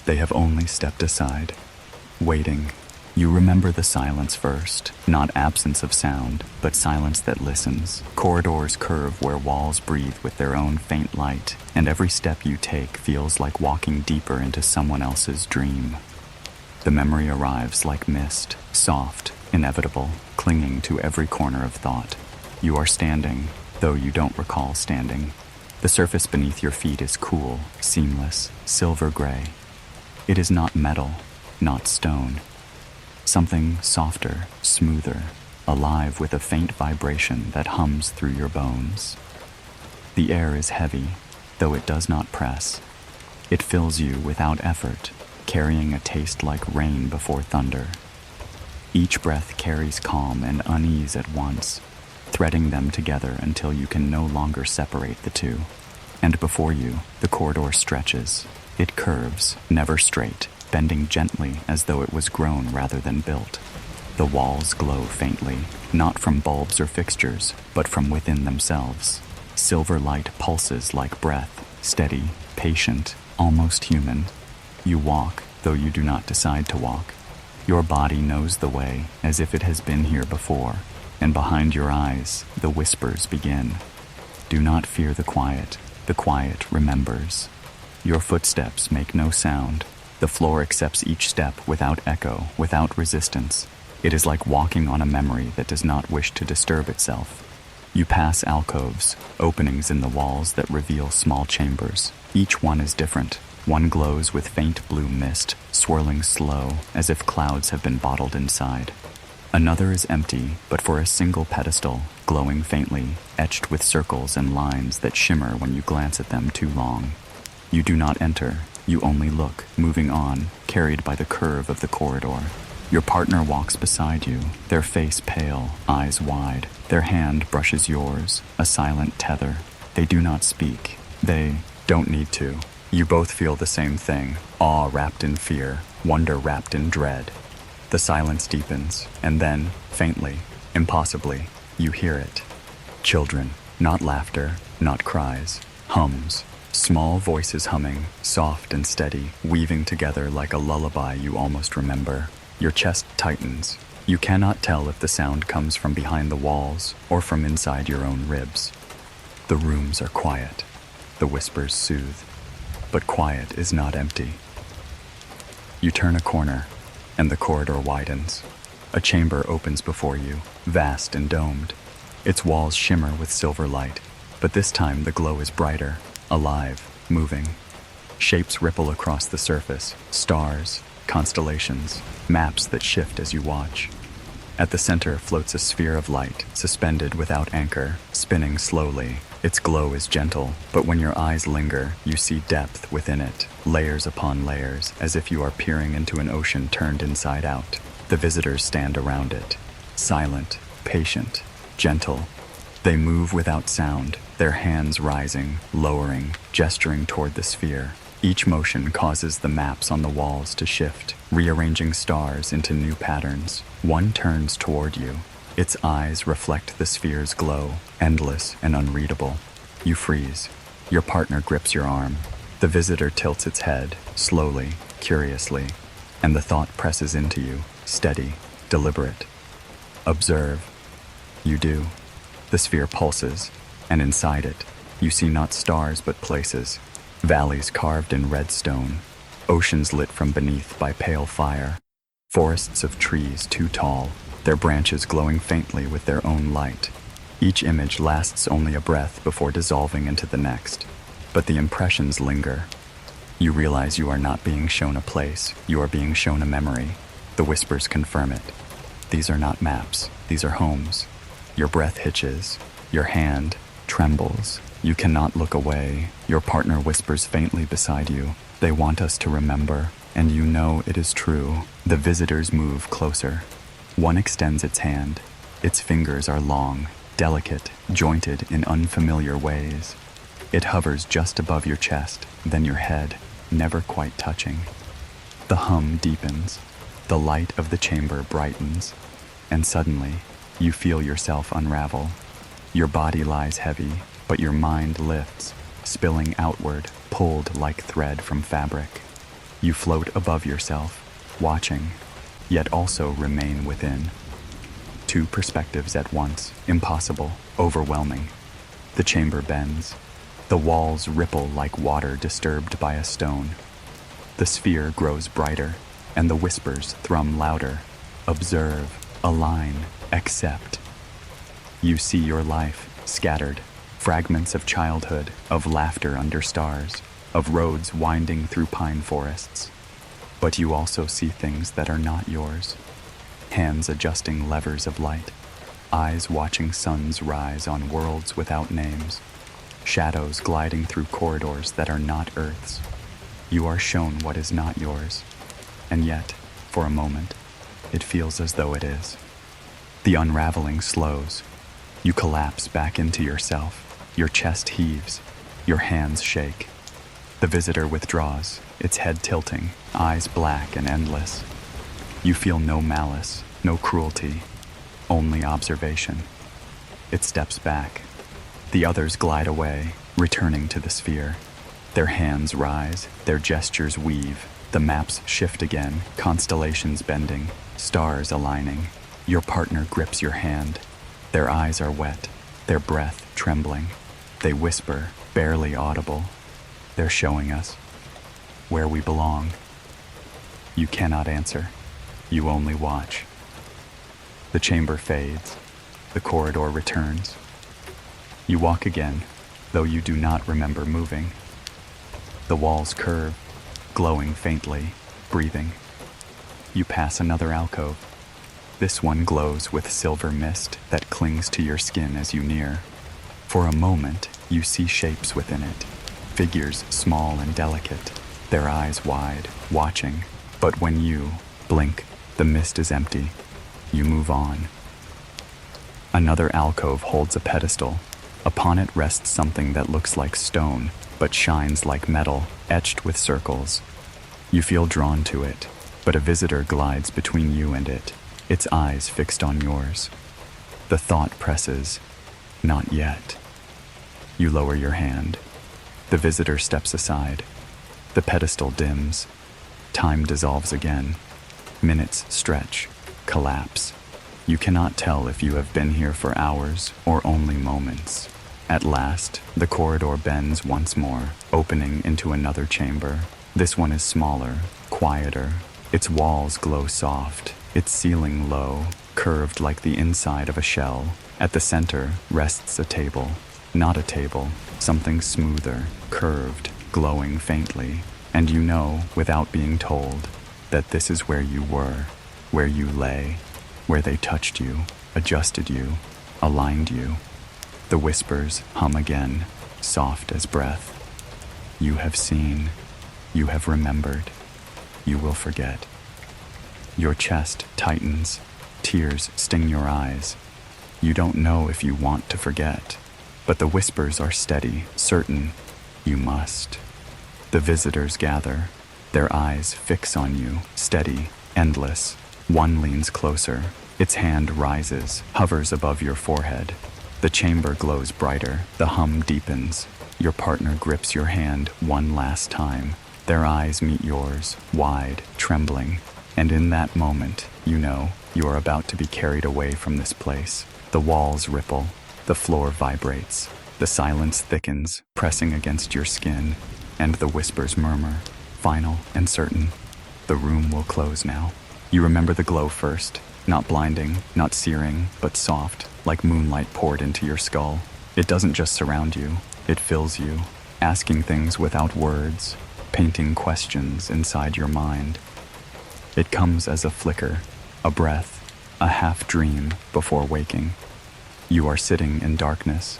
They have only stepped aside, waiting. You remember the silence first, not absence of sound, but silence that listens. Corridors curve where walls breathe with their own faint light, and every step you take feels like walking deeper into someone else's dream. The memory arrives like mist, soft, inevitable, clinging to every corner of thought. You are standing, though you don't recall standing. The surface beneath your feet is cool, seamless, silver gray. It is not metal, not stone. Something softer, smoother, alive with a faint vibration that hums through your bones. The air is heavy, though it does not press. It fills you without effort, carrying a taste like rain before thunder. Each breath carries calm and unease at once, threading them together until you can no longer separate the two. And before you, the corridor stretches. It curves, never straight, bending gently as though it was grown rather than built. The walls glow faintly, not from bulbs or fixtures, but from within themselves. Silver light pulses like breath, steady, patient, almost human. You walk, though you do not decide to walk. Your body knows the way, as if it has been here before, and behind your eyes, the whispers begin. Do not fear the quiet remembers. Your footsteps make no sound. The floor accepts each step without echo, without resistance. It is like walking on a memory that does not wish to disturb itself. You pass alcoves, openings in the walls that reveal small chambers. Each one is different. One glows with faint blue mist, swirling slow, as if clouds have been bottled inside. Another is empty, but for a single pedestal, glowing faintly, etched with circles and lines that shimmer when you glance at them too long. You do not enter. You only look, moving on, carried by the curve of the corridor. Your partner walks beside you, their face pale, eyes wide. Their hand brushes yours, a silent tether. They do not speak. They don't need to. You both feel the same thing, awe wrapped in fear, wonder wrapped in dread. The silence deepens, and then, faintly, impossibly, you hear it. Children, not laughter, not cries, hums. Small voices humming, soft and steady, weaving together like a lullaby you almost remember. Your chest tightens. You cannot tell if the sound comes from behind the walls or from inside your own ribs. The rooms are quiet. The whispers soothe. But quiet is not empty. You turn a corner, and the corridor widens. A chamber opens before you, vast and domed. Its walls shimmer with silver light, but this time the glow is brighter. Alive, moving. Shapes ripple across the surface, stars, constellations, maps that shift as you watch. At the center floats a sphere of light, suspended without anchor, spinning slowly. Its glow is gentle, but when your eyes linger, you see depth within it, layers upon layers, as if you are peering into an ocean turned inside out. The visitors stand around it, silent, patient, gentle. They move without sound, their hands rising, lowering, gesturing toward the sphere. Each motion causes the maps on the walls to shift, rearranging stars into new patterns. One turns toward you. Its eyes reflect the sphere's glow, endless and unreadable. You freeze. Your partner grips your arm. The visitor tilts its head, slowly, curiously, and the thought presses into you, steady, deliberate. Observe. You do. The sphere pulses, and inside it, you see not stars but places, valleys carved in red stone, oceans lit from beneath by pale fire, forests of trees too tall, their branches glowing faintly with their own light. Each image lasts only a breath before dissolving into the next, but the impressions linger. You realize you are not being shown a place, you are being shown a memory. The whispers confirm it. These are not maps, these are homes. Your breath hitches, your hand trembles. You cannot look away. Your partner whispers faintly beside you. They want us to remember, and you know it is true. The visitors move closer. One extends its hand. Its fingers are long, delicate, jointed in unfamiliar ways. It hovers just above your chest, then your head, never quite touching. The hum deepens. The light of the chamber brightens, and suddenly, you feel yourself unravel. Your body lies heavy, but your mind lifts, spilling outward, pulled like thread from fabric. You float above yourself, watching, yet also remain within. Two perspectives at once, impossible, overwhelming. The chamber bends. The walls ripple like water disturbed by a stone. The sphere grows brighter, and the whispers thrum louder. Observe, align, accept. You see your life, scattered, fragments of childhood, of laughter under stars, of roads winding through pine forests. But you also see things that are not yours. Hands adjusting levers of light, eyes watching suns rise on worlds without names, shadows gliding through corridors that are not Earth's. You are shown what is not yours, and yet, for a moment, it feels as though it is. The unraveling slows. You collapse back into yourself. Your chest heaves. Your hands shake. The visitor withdraws, its head tilting, eyes black and endless. You feel no malice, no cruelty, only observation. It steps back. The others glide away, returning to the sphere. Their hands rise, their gestures weave. The maps shift again, constellations bending, stars aligning. Your partner grips your hand. Their eyes are wet, their breath trembling. They whisper, barely audible. They're showing us where we belong. You cannot answer. You only watch. The chamber fades. The corridor returns. You walk again, though you do not remember moving. The walls curve, glowing faintly, breathing. You pass another alcove. This one glows with silver mist that clings to your skin as you near. For a moment, you see shapes within it, figures small and delicate, their eyes wide, watching. But when you blink, the mist is empty. You move on. Another alcove holds a pedestal. Upon it rests something that looks like stone, but shines like metal, etched with circles. You feel drawn to it, but a visitor glides between you and it, its eyes fixed on yours. The thought presses, not yet. You lower your hand. The visitor steps aside. The pedestal dims. Time dissolves again. Minutes stretch, collapse. You cannot tell if you have been here for hours or only moments. At last, the corridor bends once more, opening into another chamber. This one is smaller, quieter. Its walls glow soft, its ceiling low, curved like the inside of a shell. At the center rests a table. Not a table, something smoother, curved, glowing faintly. And you know, without being told, that this is where you were, where you lay, where they touched you, adjusted you, aligned you. The whispers hum again, soft as breath. You have seen, you have remembered, you will forget. Your chest tightens, tears sting your eyes. You don't know if you want to forget, but the whispers are steady, certain, you must. The visitors gather, their eyes fix on you, steady, endless. One leans closer, its hand rises, hovers above your forehead. The chamber glows brighter, the hum deepens. Your partner grips your hand one last time. Their eyes meet yours, wide, trembling, and in that moment, you know you are about to be carried away from this place. The walls ripple, the floor vibrates, the silence thickens, pressing against your skin, and the whispers murmur, final and certain. The room will close now. You remember the glow first, not blinding, not searing, but soft, like moonlight poured into your skull. It doesn't just surround you, it fills you, asking things without words, painting questions inside your mind. It comes as a flicker, a breath, a half-dream before waking. You are sitting in darkness,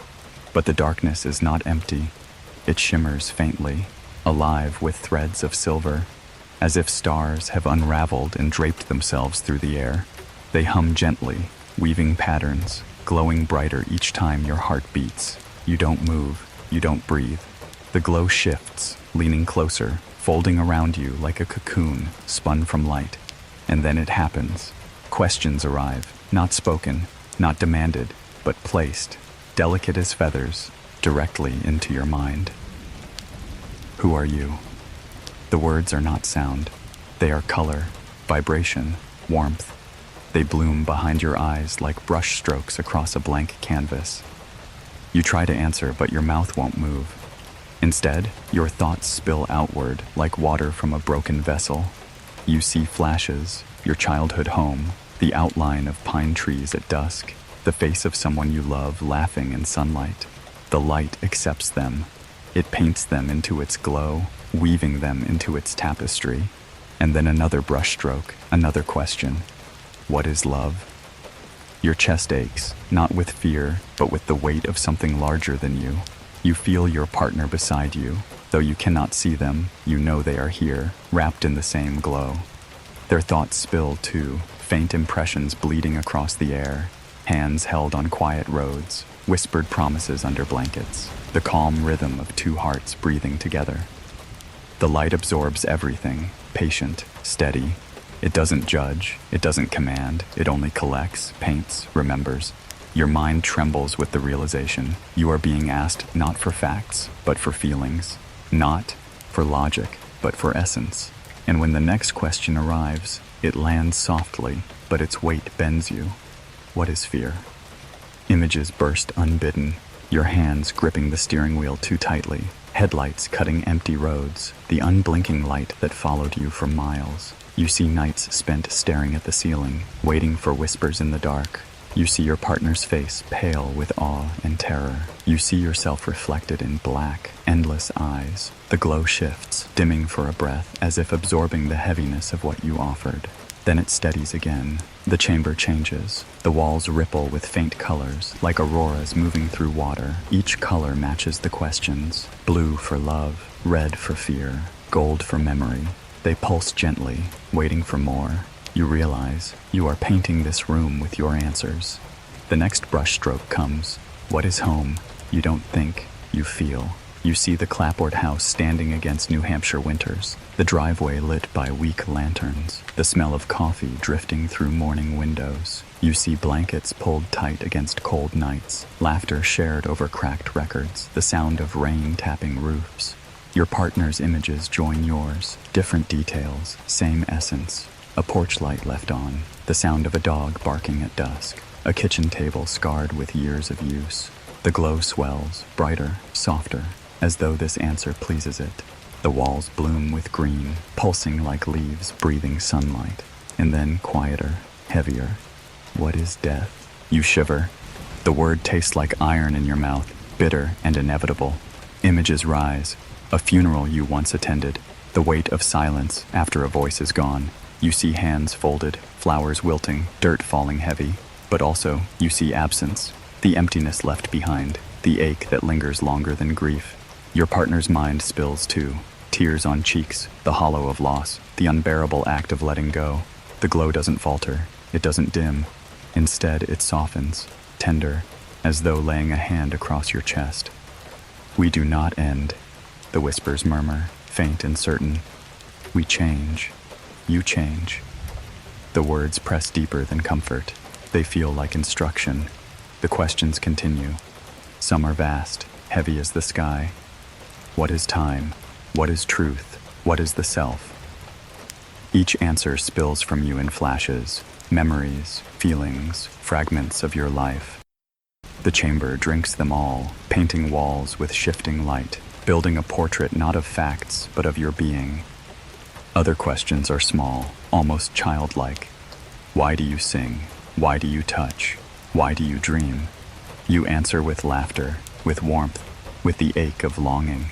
but the darkness is not empty. It shimmers faintly, alive with threads of silver, as if stars have unraveled and draped themselves through the air. They hum gently, weaving patterns, glowing brighter each time your heart beats. You don't move, you don't breathe. The glow shifts, leaning closer, folding around you like a cocoon spun from light. And then it happens. Questions arrive, not spoken, not demanded, but placed, delicate as feathers, directly into your mind. Who are you? The words are not sound. They are color, vibration, warmth. They bloom behind your eyes like brush strokes across a blank canvas. You try to answer, but your mouth won't move. Instead, your thoughts spill outward like water from a broken vessel. You see flashes, your childhood home, the outline of pine trees at dusk, the face of someone you love laughing in sunlight. The light accepts them. It paints them into its glow, weaving them into its tapestry. And then another brushstroke, another question. What is love? Your chest aches, not with fear, but with the weight of something larger than you. You feel your partner beside you. Though you cannot see them, you know they are here, wrapped in the same glow. Their thoughts spill too, faint impressions bleeding across the air, hands held on quiet roads, whispered promises under blankets, the calm rhythm of two hearts breathing together. The light absorbs everything, patient, steady. It doesn't judge, it doesn't command, it only collects, paints, remembers. Your mind trembles with the realization you are being asked not for facts, but for feelings, not for logic, but for essence. And when the next question arrives, it lands softly, but its weight bends you. What is fear? Images burst unbidden, your hands gripping the steering wheel too tightly, headlights cutting empty roads, the unblinking light that followed you for miles. You see nights spent staring at the ceiling, waiting for whispers in the dark. You see your partner's face pale with awe and terror. You see yourself reflected in black, endless eyes. The glow shifts, dimming for a breath, as if absorbing the heaviness of what you offered. Then it steadies again. The chamber changes. The walls ripple with faint colors, like auroras moving through water. Each color matches the questions. Blue for love, red for fear, gold for memory. They pulse gently, waiting for more. You realize you are painting this room with your answers. The next brushstroke comes. What is home? You don't think, you feel. You see the clapboard house standing against New Hampshire winters, the driveway lit by weak lanterns, the smell of coffee drifting through morning windows. You see blankets pulled tight against cold nights, laughter shared over cracked records, the sound of rain tapping roofs. Your partner's images join yours, different details, same essence. A porch light left on, the sound of a dog barking at dusk, a kitchen table scarred with years of use. The glow swells, brighter, softer, as though this answer pleases it. The walls bloom with green, pulsing like leaves breathing sunlight. And then quieter, heavier. What is death? You shiver. The word tastes like iron in your mouth, bitter and inevitable. Images rise. A funeral you once attended, the weight of silence after a voice is gone. You see hands folded, flowers wilting, dirt falling heavy. But also, you see absence, the emptiness left behind, the ache that lingers longer than grief. Your partner's mind spills too, tears on cheeks, the hollow of loss, the unbearable act of letting go. The glow doesn't falter, it doesn't dim. Instead, it softens, tender, as though laying a hand across your chest. We do not end, the whispers murmur, faint and certain. We change. You change. The words press deeper than comfort. They feel like instruction. The questions continue. Some are vast, heavy as the sky. What is time? What is truth? What is the self? Each answer spills from you in flashes, memories, feelings, fragments of your life. The chamber drinks them all, painting walls with shifting light, building a portrait not of facts, but of your being. Other questions are small, almost childlike. Why do you sing? Why do you touch? Why do you dream? You answer with laughter, with warmth, with the ache of longing.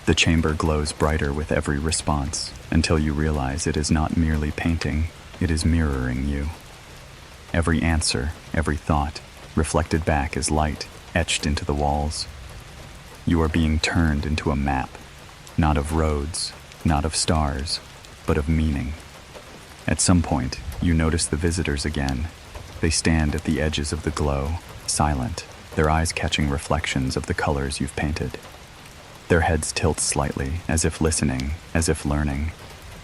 The chamber glows brighter with every response, until you realize it is not merely painting, it is mirroring you. Every answer, every thought, reflected back as light, etched into the walls. You are being turned into a map, not of roads, not of stars, but of meaning. At some point, you notice the visitors again. They stand at the edges of the glow, silent, their eyes catching reflections of the colors you've painted. Their heads tilt slightly, as if listening, as if learning.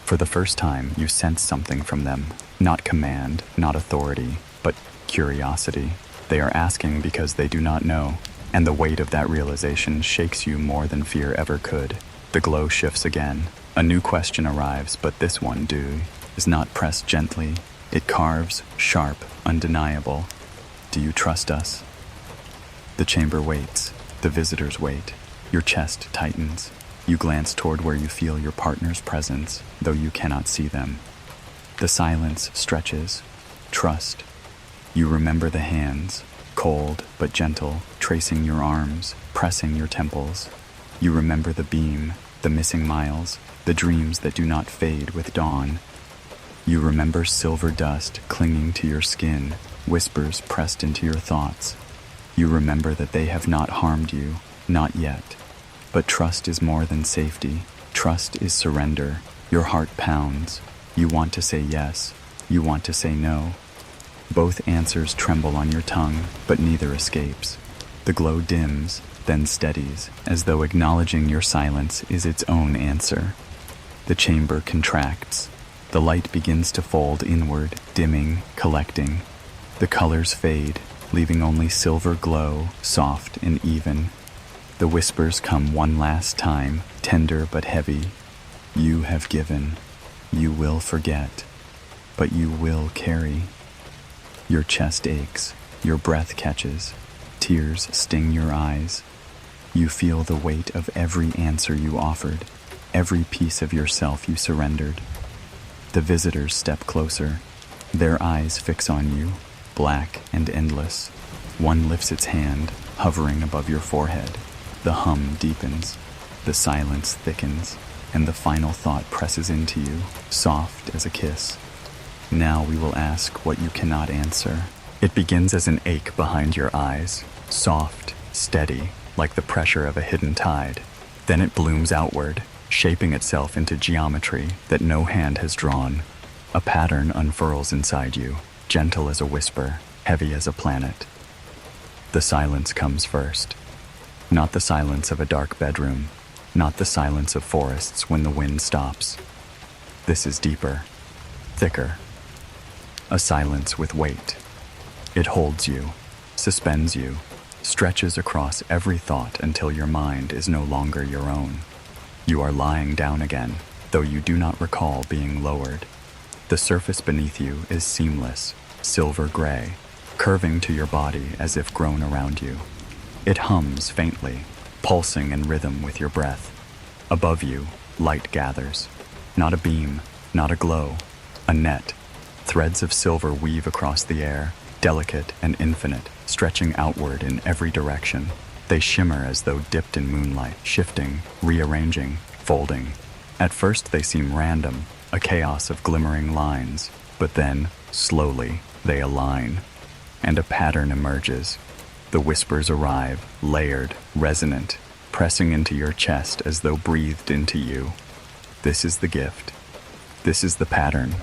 For the first time, you sense something from them. Not command, not authority, but curiosity. They are asking because they do not know, and the weight of that realization shakes you more than fear ever could. The glow shifts again. A new question arrives, but this one, is not pressed gently. It carves, sharp, undeniable. Do you trust us? The chamber waits. The visitors wait. Your chest tightens. You glance toward where you feel your partner's presence, though you cannot see them. The silence stretches. Trust. You remember the hands, cold but gentle, tracing your arms, pressing your temples. You remember the beam, the missing miles, the dreams that do not fade with dawn. You remember silver dust clinging to your skin, whispers pressed into your thoughts. You remember that they have not harmed you, not yet. But trust is more than safety. Trust is surrender. Your heart pounds. You want to say yes. You want to say no. Both answers tremble on your tongue, but neither escapes. The glow dims, then steadies, as though acknowledging your silence is its own answer. The chamber contracts. The light begins to fold inward, dimming, collecting. The colors fade, leaving only silver glow, soft and even. The whispers come one last time, tender but heavy. You have given. You will forget. But you will carry. Your chest aches. Your breath catches. Tears sting your eyes. You feel the weight of every answer you offered, every piece of yourself you surrendered. The visitors step closer. Their eyes fix on you, black and endless. One lifts its hand, hovering above your forehead. The hum deepens, the silence thickens, and the final thought presses into you, soft as a kiss. Now we will ask what you cannot answer. It begins as an ache behind your eyes, soft, steady, like the pressure of a hidden tide. Then it blooms outward, shaping itself into geometry that no hand has drawn. A pattern unfurls inside you, gentle as a whisper, heavy as a planet. The silence comes first. Not the silence of a dark bedroom, not the silence of forests when the wind stops. This is deeper, thicker. A silence with weight. It holds you, suspends you, stretches across every thought until your mind is no longer your own. You are lying down again, though you do not recall being lowered. The surface beneath you is seamless, silver gray, curving to your body as if grown around you. It hums faintly, pulsing in rhythm with your breath. Above you, light gathers. Not a beam, not a glow, a net. Threads of silver weave across the air, delicate and infinite, stretching outward in every direction. They shimmer as though dipped in moonlight, shifting, rearranging, folding. At first they seem random, a chaos of glimmering lines, but then, slowly, they align, and a pattern emerges. The whispers arrive, layered, resonant, pressing into your chest as though breathed into you. This is the gift. This is the pattern.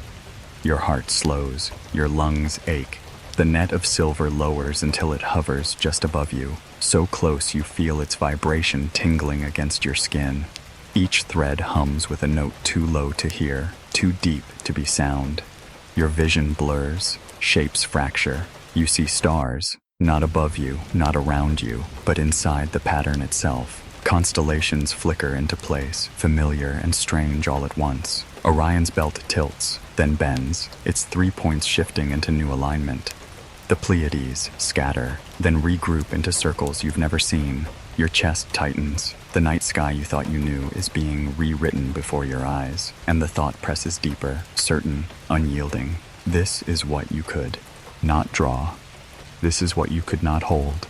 Your heart slows, your lungs ache. The net of silver lowers until it hovers just above you, so close you feel its vibration tingling against your skin. Each thread hums with a note too low to hear, too deep to be sound. Your vision blurs, shapes fracture. You see stars, not above you, not around you, but inside the pattern itself. Constellations flicker into place, familiar and strange all at once. Orion's belt tilts, then bends, its 3 points shifting into new alignment. The Pleiades scatter, then regroup into circles you've never seen. Your chest tightens. The night sky you thought you knew is being rewritten before your eyes, and the thought presses deeper, certain, unyielding. This is what you could not draw. This is what you could not hold.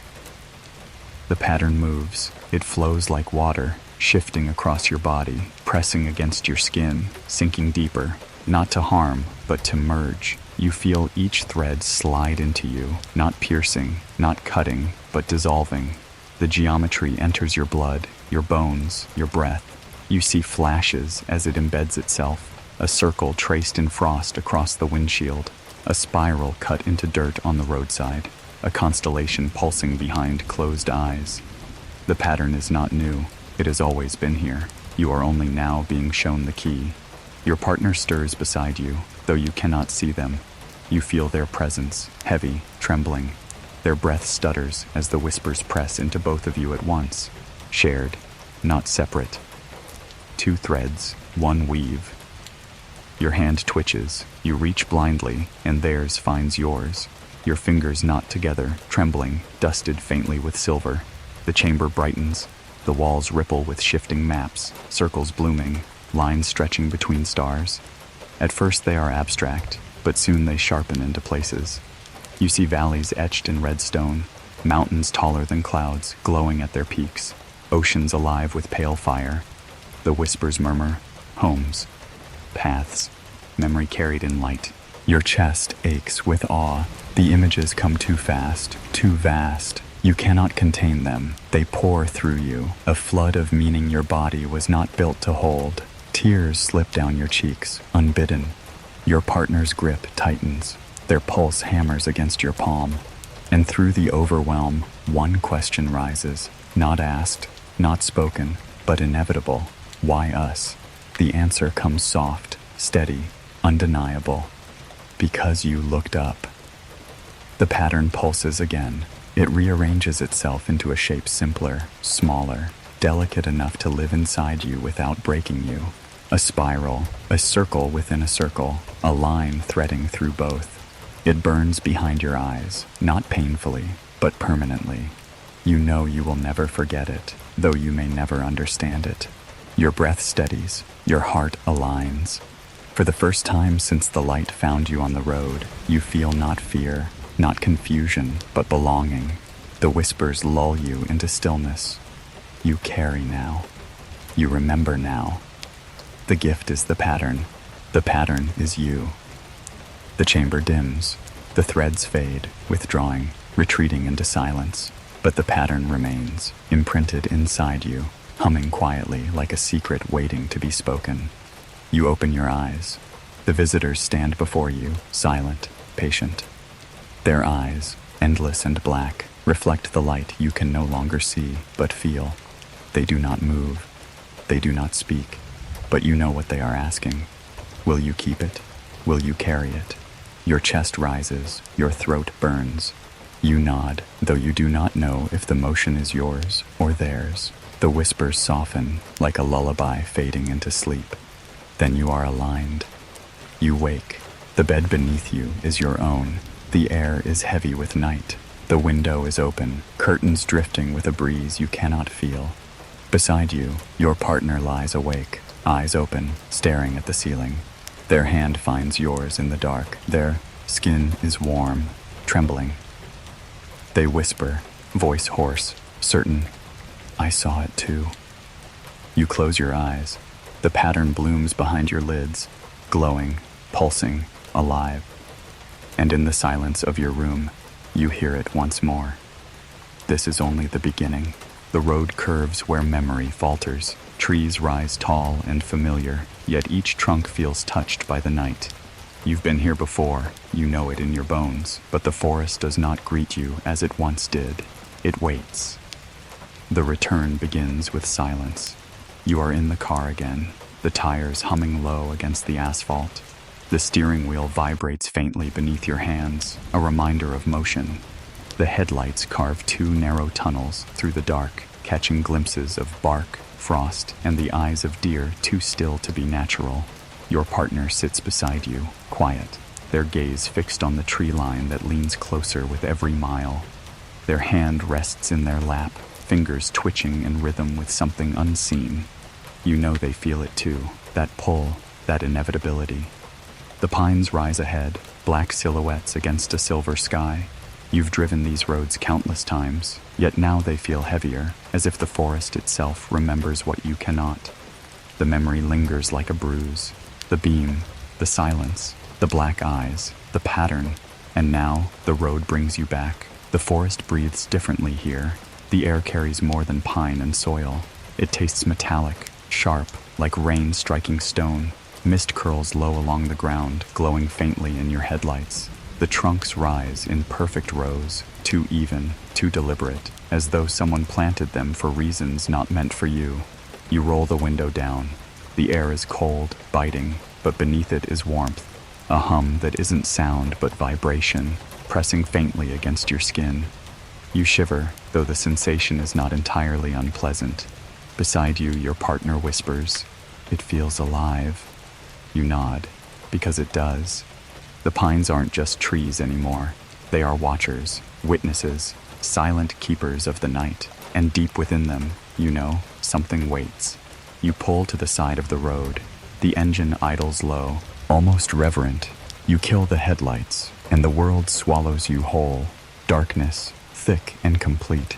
The pattern moves. It flows like water, shifting across your body, pressing against your skin, sinking deeper, not to harm, but to merge. You feel each thread slide into you, not piercing, not cutting, but dissolving. The geometry enters your blood, your bones, your breath. You see flashes as it embeds itself, a circle traced in frost across the windshield, a spiral cut into dirt on the roadside, a constellation pulsing behind closed eyes. The pattern is not new. It has always been here. You are only now being shown the key. Your partner stirs beside you, though you cannot see them. You feel their presence, heavy, trembling. Their breath stutters as the whispers press into both of you at once. Shared, not separate. 2 threads, 1 weave. Your hand twitches. You reach blindly, and theirs finds yours. Your fingers knot together, trembling, dusted faintly with silver. The chamber brightens. The walls ripple with shifting maps, circles blooming, lines stretching between stars. At first they are abstract, but soon they sharpen into places. You see valleys etched in red stone, mountains taller than clouds, glowing at their peaks, oceans alive with pale fire. The whispers murmur, homes, paths, memory carried in light. Your chest aches with awe. The images come too fast, too vast. You cannot contain them. They pour through you, a flood of meaning your body was not built to hold. Tears slip down your cheeks, unbidden. Your partner's grip tightens. Their pulse hammers against your palm. And through the overwhelm, one question rises, not asked, not spoken, but inevitable. Why us? The answer comes soft, steady, undeniable. Because you looked up. The pattern pulses again. It rearranges itself into a shape simpler, smaller, delicate enough to live inside you without breaking you. A spiral, a circle within a circle, a line threading through both. It burns behind your eyes, not painfully, but permanently. You know you will never forget it, though you may never understand it. Your breath steadies, your heart aligns. For the first time since the light found you on the road, you feel not fear, not confusion, but belonging. The whispers lull you into stillness. You carry now. You remember now. The gift is the pattern. The pattern is you. The chamber dims. The threads fade, withdrawing, retreating into silence. But the pattern remains, imprinted inside you, humming quietly like a secret waiting to be spoken. You open your eyes. The visitors stand before you, silent, patient. Their eyes, endless and black, reflect the light you can no longer see but feel. They do not move. They do not speak. But you know what they are asking. Will you keep it? Will you carry it? Your chest rises, your throat burns. You nod, though you do not know if the motion is yours or theirs. The whispers soften, like a lullaby fading into sleep. Then you are aligned. You wake. The bed beneath you is your own. The air is heavy with night. The window is open, curtains drifting with a breeze you cannot feel. Beside you, your partner lies awake, eyes open, staring at the ceiling. Their hand finds yours in the dark. Their skin is warm, trembling. They whisper, voice hoarse, certain. I saw it too. You close your eyes. The pattern blooms behind your lids, glowing, pulsing, alive. And in the silence of your room, you hear it once more. This is only the beginning. The road curves where memory falters. Trees rise tall and familiar, yet each trunk feels touched by the night. You've been here before, you know it in your bones, but the forest does not greet you as it once did. It waits. The return begins with silence. You are in the car again, the tires humming low against the asphalt. The steering wheel vibrates faintly beneath your hands, a reminder of motion. The headlights carve 2 narrow tunnels through the dark. catching glimpses of bark, frost, and the eyes of deer too still to be natural. Your partner sits beside you, quiet, their gaze fixed on the tree line that leans closer with every mile. Their hand rests in their lap, fingers twitching in rhythm with something unseen. You know they feel it too, that pull, that inevitability. The pines rise ahead, black silhouettes against a silver sky. You've driven these roads countless times, yet now they feel heavier, as if the forest itself remembers what you cannot. The memory lingers like a bruise. The beam, the silence, the black eyes, the pattern, and now the road brings you back. The forest breathes differently here. The air carries more than pine and soil. It tastes metallic, sharp, like rain striking stone. Mist curls low along the ground, glowing faintly in your headlights. The trunks rise in perfect rows, too even, too deliberate, as though someone planted them for reasons not meant for you. You roll the window down. The air is cold, biting, but beneath it is warmth. A hum that isn't sound but vibration, pressing faintly against your skin. You shiver, though the sensation is not entirely unpleasant. Beside you, your partner whispers, "It feels alive." You nod, because it does. The pines aren't just trees anymore. They are watchers, witnesses, silent keepers of the night. And deep within them, you know, something waits. You pull to the side of the road. The engine idles low, almost reverent. You kill the headlights, and the world swallows you whole. Darkness, thick and complete.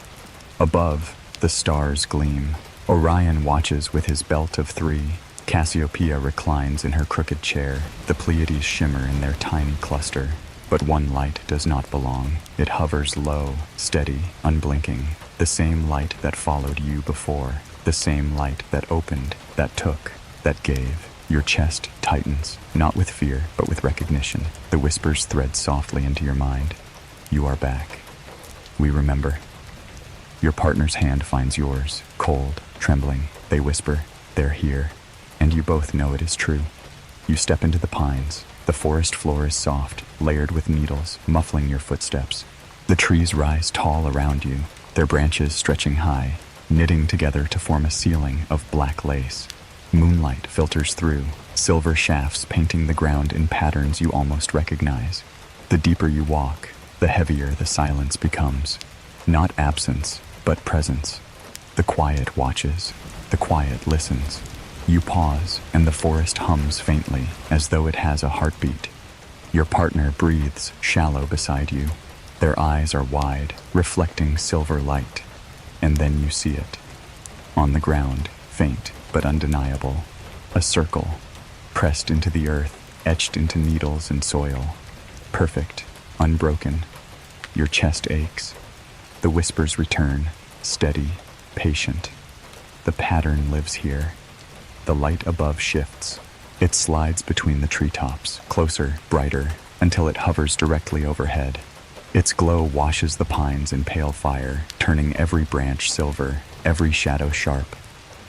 Above, the stars gleam. Orion watches with his belt of 3. Cassiopeia reclines in her crooked chair. The Pleiades shimmer in their tiny cluster. But one light does not belong. It hovers low, steady, unblinking. The same light that followed you before. The same light that opened, that took, that gave. Your chest tightens, not with fear, but with recognition. The whispers thread softly into your mind. You are back. We remember. Your partner's hand finds yours, cold, trembling. They whisper, "They're here." And you both know it is true. You step into the pines. The forest floor is soft, layered with needles, muffling your footsteps. The trees rise tall around you, their branches stretching high, knitting together to form a ceiling of black lace. Moonlight filters through, silver shafts painting the ground in patterns you almost recognize. The deeper you walk, the heavier the silence becomes. Not absence, but presence. The quiet watches, the quiet listens. You pause, and the forest hums faintly, as though it has a heartbeat. Your partner breathes shallow beside you. Their eyes are wide, reflecting silver light. And then you see it. On the ground, faint but undeniable. A circle, pressed into the earth, etched into needles and soil. Perfect, unbroken. Your chest aches. The whispers return, steady, patient. The pattern lives here. The light above shifts. It slides between the treetops, closer, brighter, until it hovers directly overhead. Its glow washes the pines in pale fire, turning every branch silver, every shadow sharp.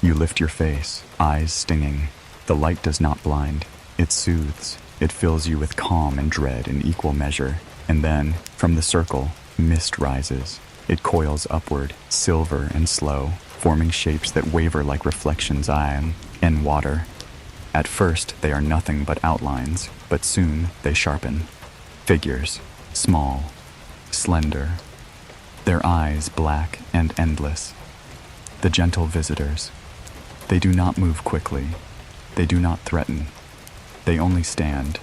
You lift your face, eyes stinging. The light does not blind. It soothes. It fills you with calm and dread in equal measure. And then, from the circle, mist rises. It coils upward, silver and slow, forming shapes that waver like reflections in water. At first, they are nothing but outlines, but soon they sharpen. Figures, small, slender, their eyes black and endless. The gentle visitors. They do not move quickly. They do not threaten. They only stand,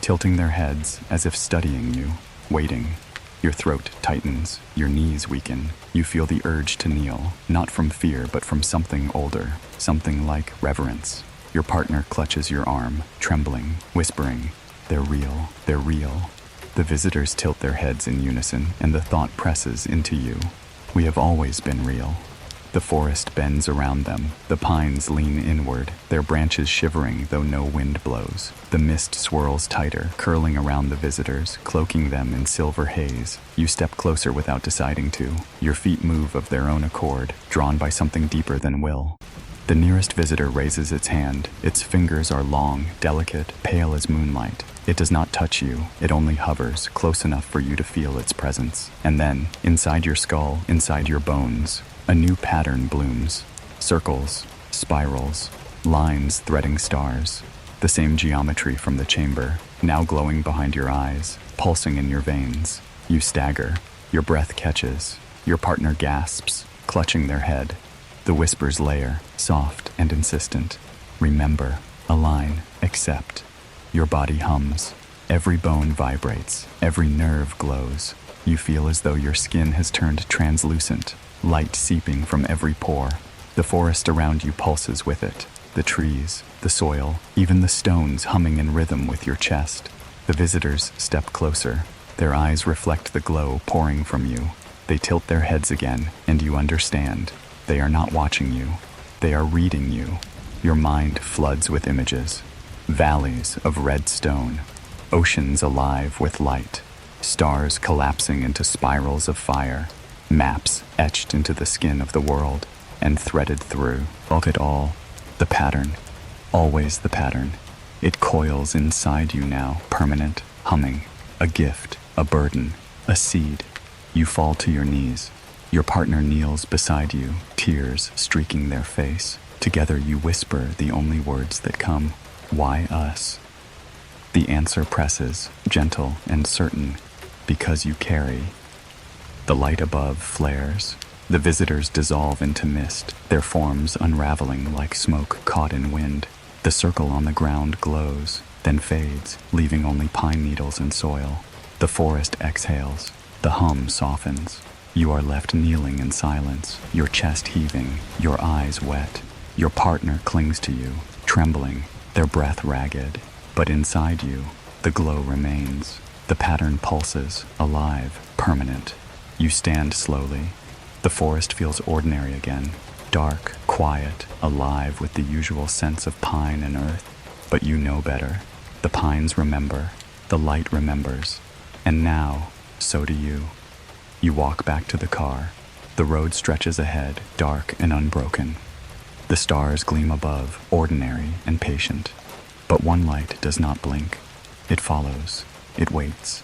tilting their heads as if studying you, waiting. Your throat tightens, your knees weaken. You feel the urge to kneel, not from fear but from something older, something like reverence. Your partner clutches your arm, trembling, whispering, "They're real, they're real." The visitors tilt their heads in unison, and the thought presses into you. We have always been real. The forest bends around them. The pines lean inward, their branches shivering though no wind blows. The mist swirls tighter, curling around the visitors, cloaking them in silver haze. You step closer without deciding to. Your feet move of their own accord, drawn by something deeper than will. The nearest visitor raises its hand. Its fingers are long, delicate, pale as moonlight. It does not touch you. It only hovers, close enough for you to feel its presence. And then, inside your skull, inside your bones, A new pattern blooms. Circles, spirals, lines threading stars. The same geometry from the chamber, now glowing behind your eyes, pulsing in your veins. You stagger. Your breath catches. Your partner gasps, clutching their head. The whispers layer, soft and insistent. Remember, align, accept. Your body hums. Every bone vibrates. Every nerve glows. You feel as though your skin has turned translucent, light seeping from every pore. The forest around you pulses with it. The trees, the soil, even the stones humming in rhythm with your chest. The visitors step closer. Their eyes reflect the glow pouring from you. They tilt their heads again, and you understand. They are not watching you. They are reading you. Your mind floods with images. Valleys of red stone. Oceans alive with light. Stars collapsing into spirals of fire. Maps etched into the skin of the world and threaded through. Look at all. The pattern. Always the pattern. It coils inside you now, permanent, humming. A gift, a burden, a seed. You fall to your knees. Your partner kneels beside you, tears streaking their face. Together you whisper the only words that come. Why us? The answer presses, gentle and certain, because you carry. The light above flares. The visitors dissolve into mist, their forms unraveling like smoke caught in wind. The circle on the ground glows, then fades, leaving only pine needles and soil. The forest exhales. The hum softens. You are left kneeling in silence, your chest heaving, your eyes wet. Your partner clings to you, trembling, their breath ragged. But inside you, the glow remains. The pattern pulses, alive, permanent. You stand slowly. The forest feels ordinary again, dark, quiet, alive with the usual sense of pine and earth. But you know better. The pines remember, the light remembers. And now, so do you. You walk back to the car. The road stretches ahead, dark and unbroken. The stars gleam above, ordinary and patient. But one light does not blink. It follows. It waits.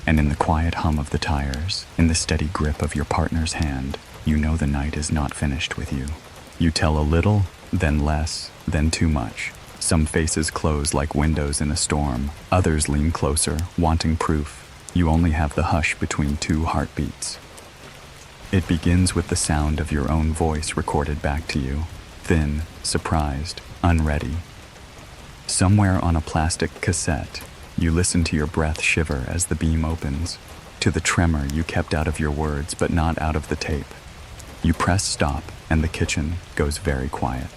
And in the quiet hum of the tires, in the steady grip of your partner's hand, you know the night is not finished with you. You tell a little, then less, then too much. Some faces close like windows in a storm. Others lean closer, wanting proof. You only have the hush between two heartbeats. It begins with the sound of your own voice recorded back to you, thin, surprised, unready. Somewhere on a plastic cassette, you listen to your breath shiver as the beam opens, to the tremor you kept out of your words but not out of the tape. You press stop, and the kitchen goes very quiet.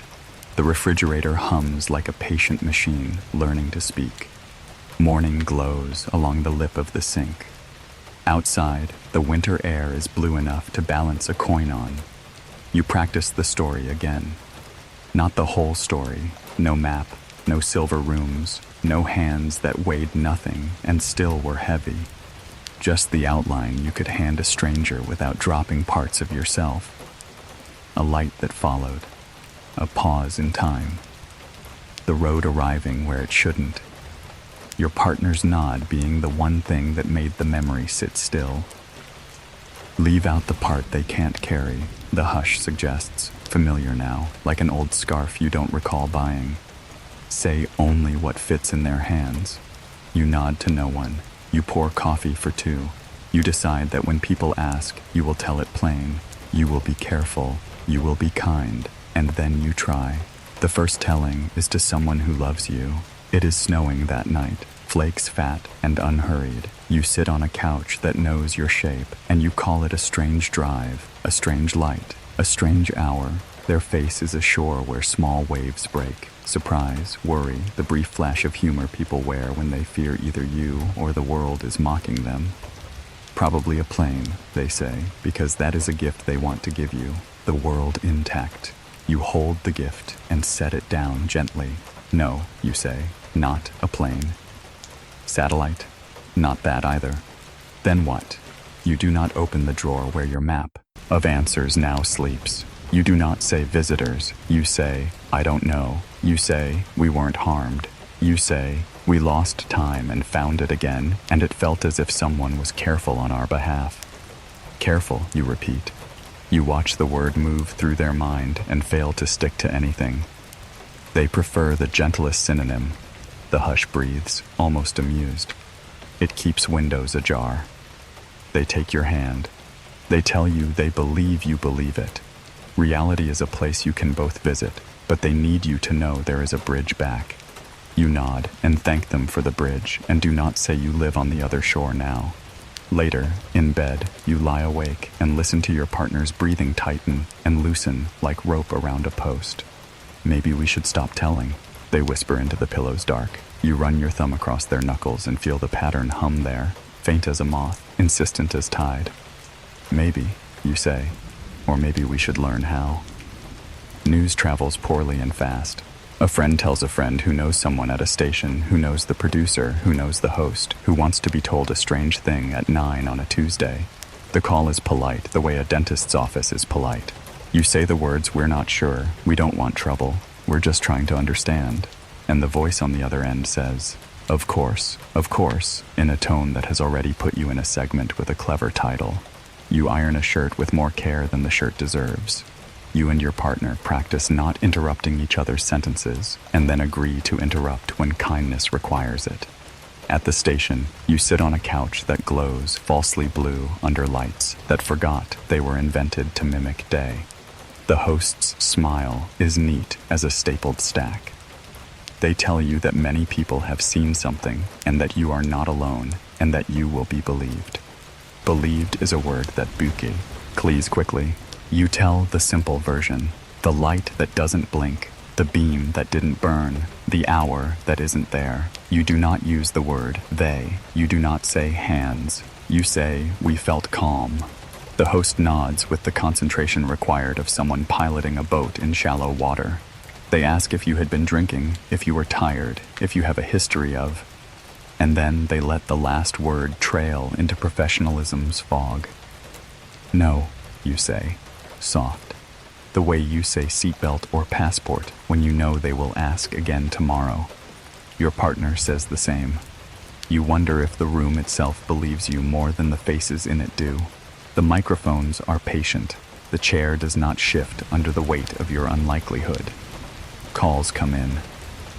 The refrigerator hums like a patient machine learning to speak. Morning glows along the lip of the sink. Outside, the winter air is blue enough to balance a coin on. You practice the story again. Not the whole story, no map, no silver rooms, no hands that weighed nothing and still were heavy. Just the outline you could hand a stranger without dropping parts of yourself. A light that followed. A pause in time. The road arriving where it shouldn't. Your partner's nod being the one thing that made the memory sit still. Leave out the part they can't carry, the hush suggests, familiar now, like an old scarf you don't recall buying. Say only what fits in their hands. You nod to no one. You pour coffee for two. You decide that when people ask, you will tell it plain. You will be careful. You will be kind. And then you try. The first telling is to someone who loves you. It is snowing that night, flakes fat and unhurried. You sit on a couch that knows your shape, and you call it a strange drive, a strange light, a strange hour. Their face is a shore where small waves break. Surprise, worry, the brief flash of humor people wear when they fear either you or the world is mocking them. Probably a plane, they say, because that is a gift they want to give you, the world intact. You hold the gift and set it down gently. No, you say, not a plane. Satellite? Not that either. Then what? You do not open the drawer where your map of answers now sleeps. You do not say visitors. You say, I don't know. You say, we weren't harmed. You say, we lost time and found it again, and it felt as if someone was careful on our behalf. Careful, you repeat. You watch the word move through their mind and fail to stick to anything. They prefer the gentlest synonym. The hush breathes, almost amused. It keeps windows ajar. They take your hand. They tell you they believe you believe it. Reality is a place you can both visit, but they need you to know there is a bridge back. You nod and thank them for the bridge and do not say you live on the other shore now. Later, in bed, you lie awake and listen to your partner's breathing tighten and loosen like rope around a post. Maybe we should stop telling, they whisper into the pillow's dark. You run your thumb across their knuckles and feel the pattern hum there, faint as a moth, insistent as tide. Maybe, you say, or maybe we should learn how. News travels poorly and fast. A friend tells a friend who knows someone at a station, who knows the producer, who knows the host, who wants to be told a strange thing at 9 on a Tuesday. The call is polite, the way a dentist's office is polite. You say the words, "We're not sure, we don't want trouble, we're just trying to understand." And the voice on the other end says, of course," in a tone that has already put you in a segment with a clever title. You iron a shirt with more care than the shirt deserves. You and your partner practice not interrupting each other's sentences and then agree to interrupt when kindness requires it. At the station, you sit on a couch that glows falsely blue under lights that forgot they were invented to mimic day. The host's smile is neat as a stapled stack. They tell you that many people have seen something and that you are not alone and that you will be believed. Believed is a word that Buki clees quickly. You tell the simple version, the light that doesn't blink, the beam that didn't burn, the hour that isn't there. You do not use the word they. You do not say hands. You say, "We felt calm." The host nods with the concentration required of someone piloting a boat in shallow water. They ask if you had been drinking, if you were tired, if you have a history of, and then they let the last word trail into professionalism's fog. "No," you say, soft, the way you say seatbelt or passport when you know they will ask again tomorrow. Your partner says the same. You wonder if the room itself believes you more than the faces in it do. The microphones are patient. The chair does not shift under the weight of your unlikelihood. Calls come in.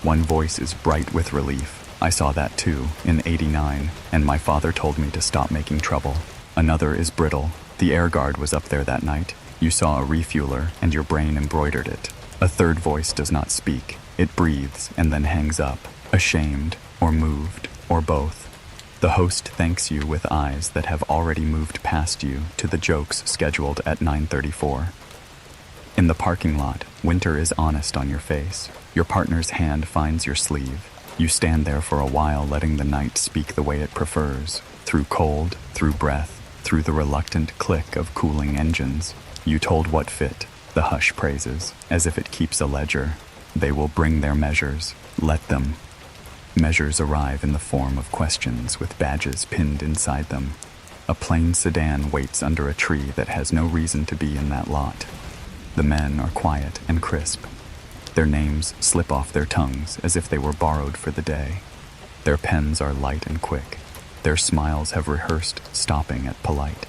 One voice is bright with relief. "I saw that too, in '89, and my father told me to stop making trouble." Another is brittle. "The air guard was up there that night. You saw a refueler, and your brain embroidered it." A third voice does not speak. It breathes and then hangs up, ashamed, or moved, or both. The host thanks you with eyes that have already moved past you to the jokes scheduled at 9:34. In the parking lot, winter is honest on your face. Your partner's hand finds your sleeve. You stand there for a while, letting the night speak the way it prefers, through cold, through breath, through the reluctant click of cooling engines. You told what fit, the hush praises, as if it keeps a ledger. They will bring their measures. Let them. Measures arrive in the form of questions with badges pinned inside them. A plain sedan waits under a tree that has no reason to be in that lot. The men are quiet and crisp. Their names slip off their tongues as if they were borrowed for the day. Their pens are light and quick. Their smiles have rehearsed stopping at polite.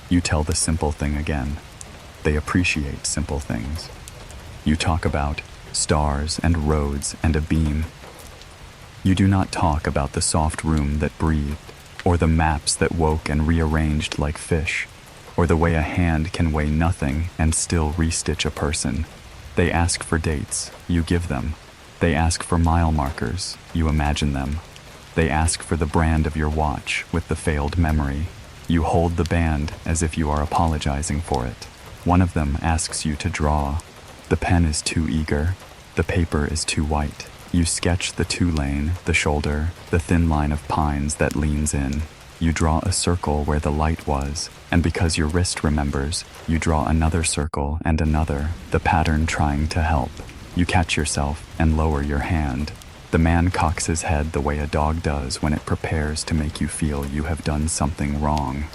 You tell the simple thing again. They appreciate simple things. You talk about stars and roads and a beam. You do not talk about the soft room that breathed, or the maps that woke and rearranged like fish, or the way a hand can weigh nothing and still restitch a person. They ask for dates, you give them. They ask for mile markers, you imagine them. They ask for the brand of your watch with the failed memory. You hold the band as if you are apologizing for it. One of them asks you to draw. The pen is too eager. The paper is too white. You sketch the two-lane, the shoulder, the thin line of pines that leans in. You draw a circle where the light was, and because your wrist remembers, you draw another circle and another, the pattern trying to help. You catch yourself and lower your hand. The man cocks his head the way a dog does when it prepares to make you feel you have done something wrong.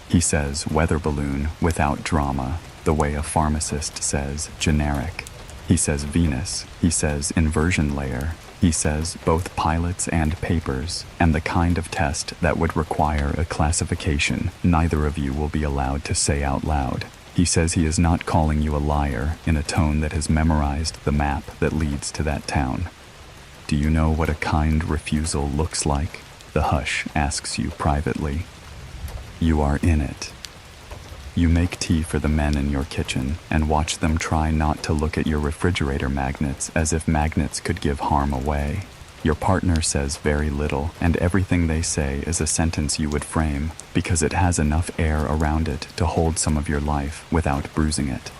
He says weather balloon without drama, the way a pharmacist says generic. He says Venus, he says inversion layer, he says both pilots and papers, and the kind of test that would require a classification neither of you will be allowed to say out loud. He says he is not calling you a liar in a tone that has memorized the map that leads to that town. Do you know what a kind refusal looks like? The hush asks you privately. You are in it. You make tea for the men in your kitchen and watch them try not to look at your refrigerator magnets as if magnets could give harm away. Your partner says very little, and everything they say is a sentence you would frame because it has enough air around it to hold some of your life without bruising it.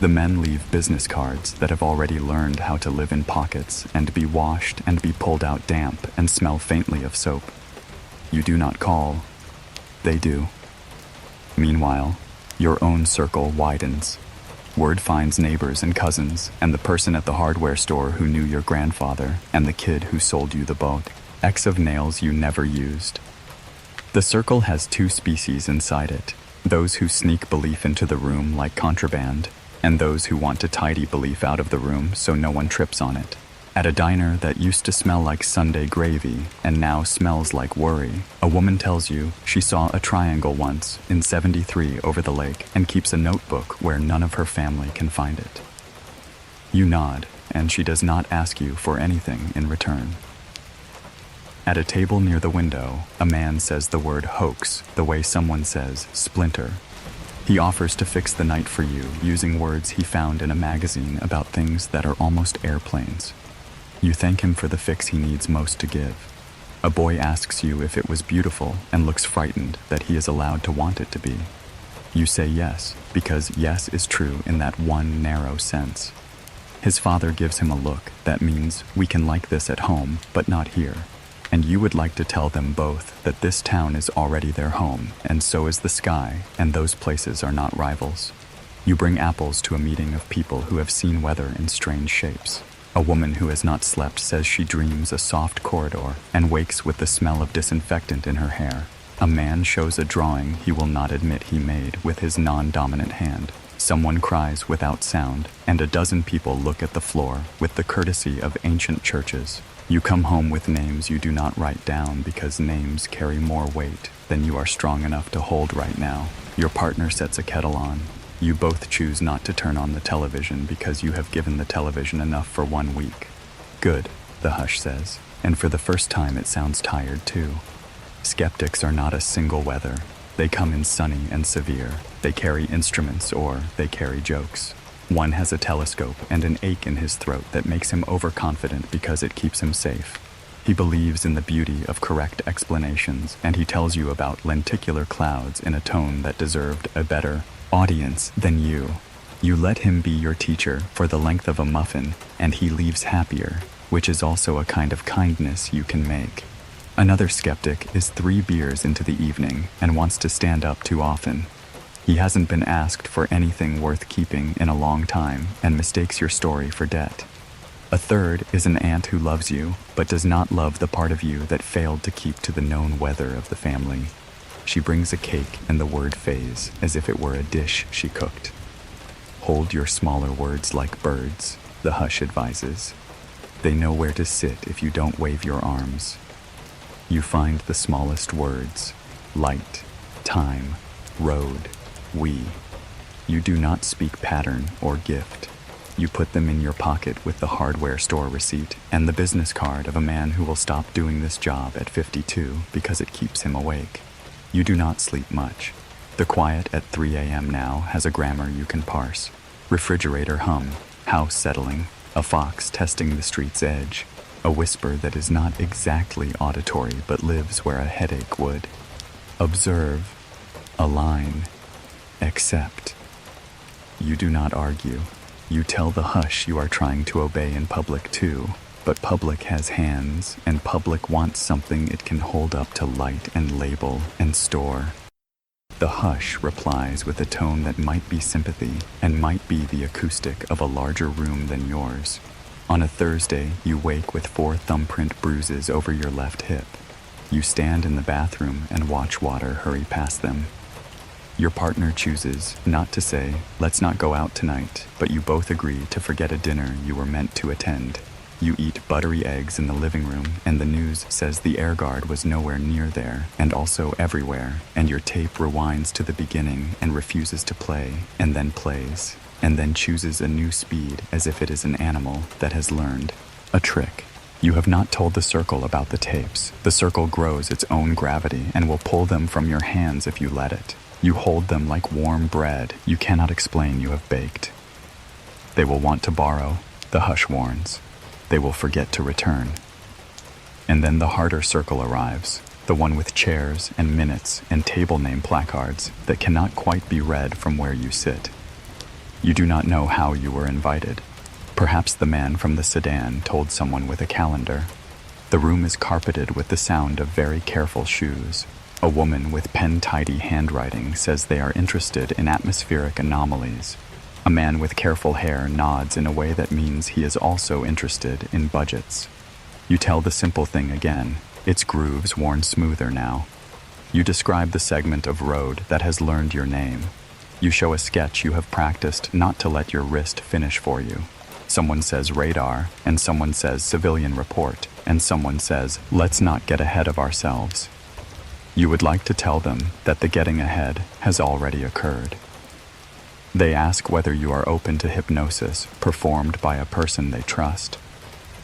The men leave business cards that have already learned how to live in pockets and be washed and be pulled out damp and smell faintly of soap. You do not call. They do. Meanwhile, your own circle widens. Word finds neighbors and cousins, and the person at the hardware store who knew your grandfather, and the kid who sold you the boat. X of nails you never used. The circle has two species inside it, those who sneak belief into the room like contraband, and those who want to tidy belief out of the room so no one trips on it. At a diner that used to smell like Sunday gravy and now smells like worry, a woman tells you she saw a triangle once in 73 over the lake and keeps a notebook where none of her family can find it. You nod, and she does not ask you for anything in return. At a table near the window, a man says the word hoax the way someone says splinter. He offers to fix the night for you using words he found in a magazine about things that are almost airplanes. You thank him for the fix he needs most to give. A boy asks you if it was beautiful and looks frightened that he is allowed to want it to be. You say yes, because yes is true in that one narrow sense. His father gives him a look that means we can like this at home, but not here. And you would like to tell them both that this town is already their home, and so is the sky, and those places are not rivals. You bring apples to a meeting of people who have seen weather in strange shapes. A woman who has not slept says she dreams a soft corridor and wakes with the smell of disinfectant in her hair. A man shows a drawing he will not admit he made with his non-dominant hand. Someone cries without sound, and a dozen people look at the floor with the courtesy of ancient churches. You come home with names you do not write down because names carry more weight than you are strong enough to hold right now. Your partner sets a kettle on. You both choose not to turn on the television because you have given the television enough for 1 week. Good, the hush says, and for the first time it sounds tired too. Skeptics are not a single weather. They come in sunny and severe. They carry instruments or they carry jokes. One has a telescope and an ache in his throat that makes him overconfident because it keeps him safe. He believes in the beauty of correct explanations, and he tells you about lenticular clouds in a tone that deserved a better audience than you. You let him be your teacher for the length of a muffin, and he leaves happier, which is also a kind of kindness you can make. Another skeptic is 3 beers into the evening and wants to stand up too often. He hasn't been asked for anything worth keeping in a long time and mistakes your story for debt. A third is an aunt who loves you, but does not love the part of you that failed to keep to the known weather of the family. She brings a cake and the word phase as if it were a dish she cooked. Hold your smaller words like birds, the hush advises. They know where to sit if you don't wave your arms. You find the smallest words: light, time, road, we. You do not speak pattern or gift. You put them in your pocket with the hardware store receipt and the business card of a man who will stop doing this job at 52 because it keeps him awake. You do not sleep much. The quiet at 3 a.m. now has a grammar you can parse. Refrigerator hum, house settling, a fox testing the street's edge, a whisper that is not exactly auditory but lives where a headache would. Observe, align, accept. You do not argue. You tell the hush you are trying to obey in public too, but public has hands, and public wants something it can hold up to light and label and store. The hush replies with a tone that might be sympathy and might be the acoustic of a larger room than yours. On a Thursday, you wake with 4 thumbprint bruises over your left hip. You stand in the bathroom and watch water hurry past them. Your partner chooses not to say, "Let's not go out tonight," but you both agree to forget a dinner you were meant to attend. You eat buttery eggs in the living room, and the news says the air guard was nowhere near there, and also everywhere, and your tape rewinds to the beginning and refuses to play, and then plays, and then chooses a new speed as if it is an animal that has learned a trick. You have not told the circle about the tapes. The circle grows its own gravity and will pull them from your hands if you let it. You hold them like warm bread you cannot explain you have baked. They will want to borrow, the hush warns. They will forget to return. And then the harder circle arrives, the one with chairs and minutes and table name placards that cannot quite be read from where you sit. You do not know how you were invited. Perhaps the man from the sedan told someone with a calendar. The room is carpeted with the sound of very careful shoes. A woman with pen-tidy handwriting says they are interested in atmospheric anomalies. A man with careful hair nods in a way that means he is also interested in budgets. You tell the simple thing again, its grooves worn smoother now. You describe the segment of road that has learned your name. You show a sketch you have practiced not to let your wrist finish for you. Someone says radar, and someone says civilian report, and someone says, let's not get ahead of ourselves. You would like to tell them that the getting ahead has already occurred. They ask whether you are open to hypnosis performed by a person they trust.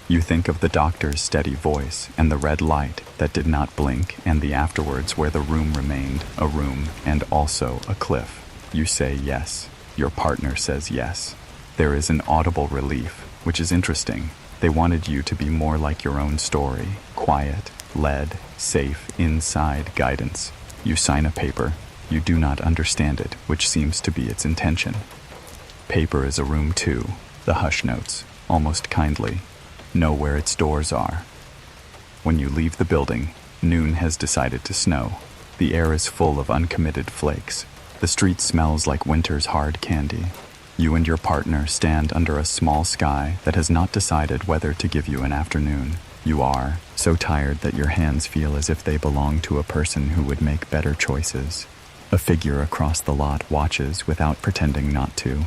You think of the doctor's steady voice and the red light that did not blink and the afterwards where the room remained a room and also a cliff. You say yes. Your partner says yes. There is an audible relief, which is interesting. They wanted you to be more like your own story, quiet, led, safe, inside guidance. You sign a paper. You do not understand it, which seems to be its intention. Paper is a room too, the hush notes, almost kindly. Know where its doors are. When you leave the building, noon has decided to snow. The air is full of uncommitted flakes. The street smells like winter's hard candy. You and your partner stand under a small sky that has not decided whether to give you an afternoon. You are so tired that your hands feel as if they belong to a person who would make better choices. A figure across the lot watches without pretending not to.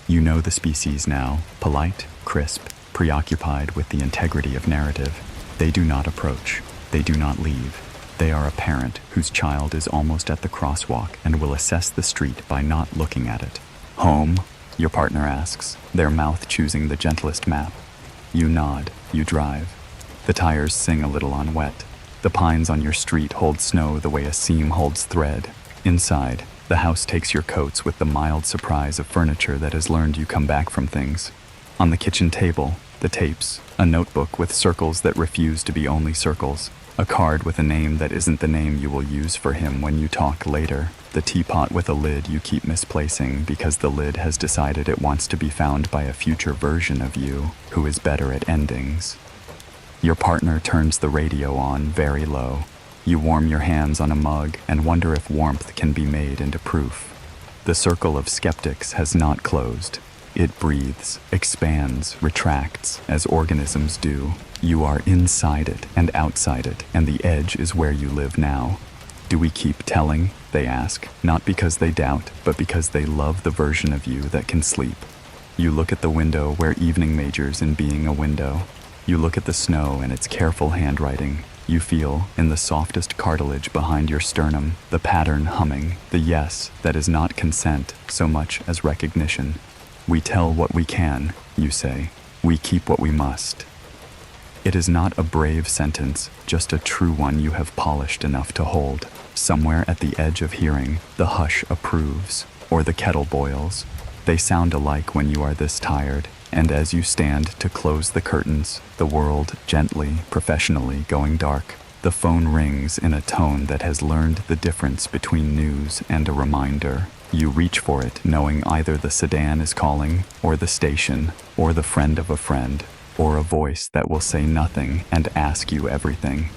You know the species now, polite, crisp, preoccupied with the integrity of narrative. They do not approach. They do not leave. They are a parent whose child is almost at the crosswalk and will assess the street by not looking at it. Home? Your partner asks, their mouth choosing the gentlest map. You nod. You drive. The tires sing a little on wet. The pines on your street hold snow the way a seam holds thread. Inside, the house takes your coats with the mild surprise of furniture that has learned you come back from things. On the kitchen table, the tapes, a notebook with circles that refuse to be only circles, a card with a name that isn't the name you will use for him when you talk later, the teapot with a lid you keep misplacing because the lid has decided it wants to be found by a future version of you who is better at endings. Your partner turns the radio on very low. You warm your hands on a mug and wonder if warmth can be made into proof. The circle of skeptics has not closed. It breathes, expands, retracts, as organisms do. You are inside it and outside it, and the edge is where you live now. Do we keep telling? They ask, not because they doubt, but because they love the version of you that can sleep. You look at the window where evening majors in being a window. You look at the snow and its careful handwriting. You feel, in the softest cartilage behind your sternum, the pattern humming, the yes that is not consent so much as recognition. We tell what we can, you say. We keep what we must. It is not a brave sentence, just a true one you have polished enough to hold. Somewhere at the edge of hearing, the hush approves, or the kettle boils. They sound alike when you are this tired. And as you stand to close the curtains, the world gently, professionally going dark, the phone rings in a tone that has learned the difference between news and a reminder. You reach for it knowing either the sedan is calling, or the station, or the friend of a friend, or a voice that will say nothing and ask you everything.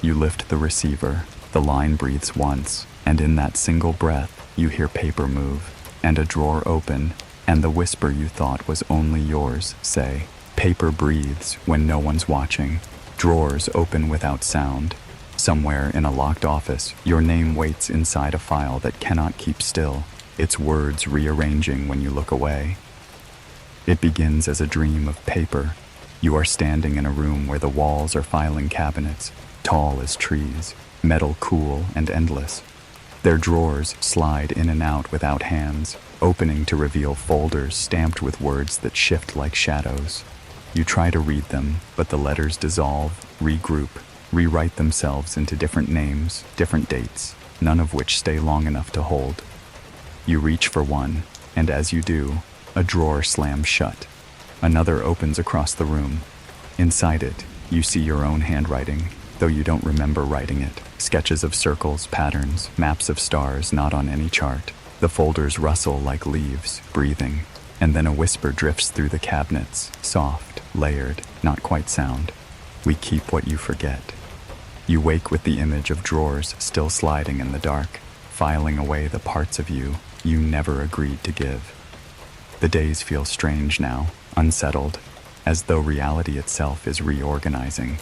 You lift the receiver, the line breathes once, and in that single breath, you hear paper move, and a drawer open, and the whisper you thought was only yours say, paper breathes when no one's watching. Drawers open without sound. Somewhere in a locked office, your name waits inside a file that cannot keep still, its words rearranging when you look away. It begins as a dream of paper. You are standing in a room where the walls are filing cabinets, tall as trees, metal cool and endless. Their drawers slide in and out without hands, opening to reveal folders stamped with words that shift like shadows. You try to read them, but the letters dissolve, regroup, rewrite themselves into different names, different dates, none of which stay long enough to hold. You reach for one, and as you do, a drawer slams shut. Another opens across the room. Inside it, you see your own handwriting, though you don't remember writing it. Sketches of circles, patterns, maps of stars not on any chart. The folders rustle like leaves, breathing, and then a whisper drifts through the cabinets, soft, layered, not quite sound. We keep what you forget. You wake with the image of drawers still sliding in the dark, filing away the parts of you never agreed to give. The days feel strange now, unsettled, as though reality itself is reorganizing.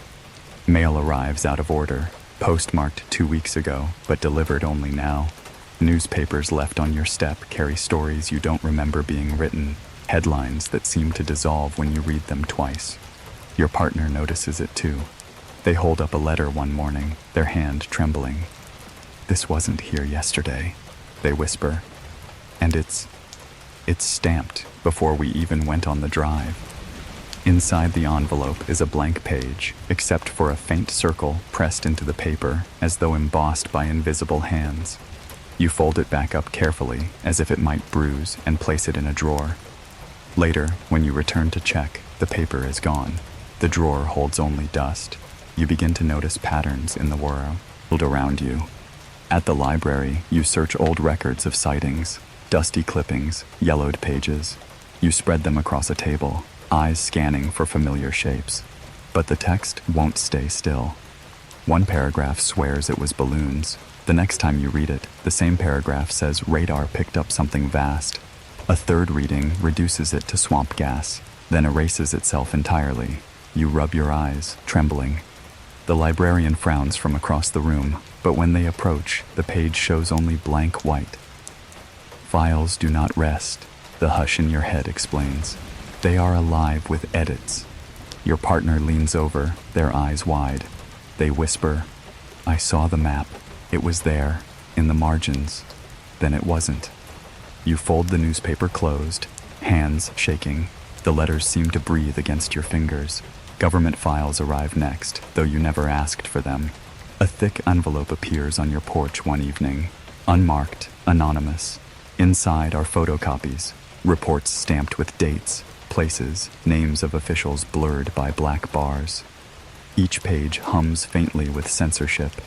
Mail arrives out of order, postmarked 2 weeks ago, but delivered only now. Newspapers left on your step carry stories you don't remember being written, headlines that seem to dissolve when you read them twice. Your partner notices it too. They hold up a letter one morning, their hand trembling. "This wasn't here yesterday," they whisper. "And it's stamped before we even went on the drive." Inside the envelope is a blank page, except for a faint circle pressed into the paper as though embossed by invisible hands. You fold it back up carefully, as if it might bruise, and place it in a drawer. Later, when you return to check, the paper is gone. The drawer holds only dust. You begin to notice patterns in the world around you. At the library, you search old records of sightings, dusty clippings, yellowed pages. You spread them across a table, eyes scanning for familiar shapes. But the text won't stay still. One paragraph swears it was balloons. The next time you read it, the same paragraph says radar picked up something vast. A third reading reduces it to swamp gas, then erases itself entirely. You rub your eyes, trembling. The librarian frowns from across the room, but when they approach, the page shows only blank white. "Files do not rest," the hush in your head explains. "They are alive with edits." Your partner leans over, their eyes wide. They whisper, "I saw the map. It was there, in the margins. Then it wasn't." You fold the newspaper closed, hands shaking. The letters seem to breathe against your fingers. Government files arrive next, though you never asked for them. A thick envelope appears on your porch one evening, unmarked, anonymous. Inside are photocopies, reports stamped with dates, places, names of officials blurred by black bars. Each page hums faintly with censorship,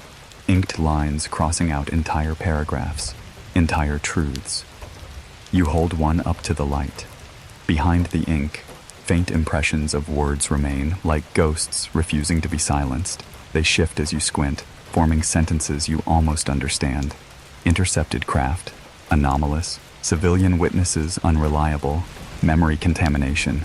inked lines crossing out entire paragraphs, entire truths. You hold one up to the light. Behind the ink, faint impressions of words remain, like ghosts refusing to be silenced. They shift as you squint, forming sentences you almost understand. Intercepted craft, anomalous, civilian witnesses unreliable, memory contamination.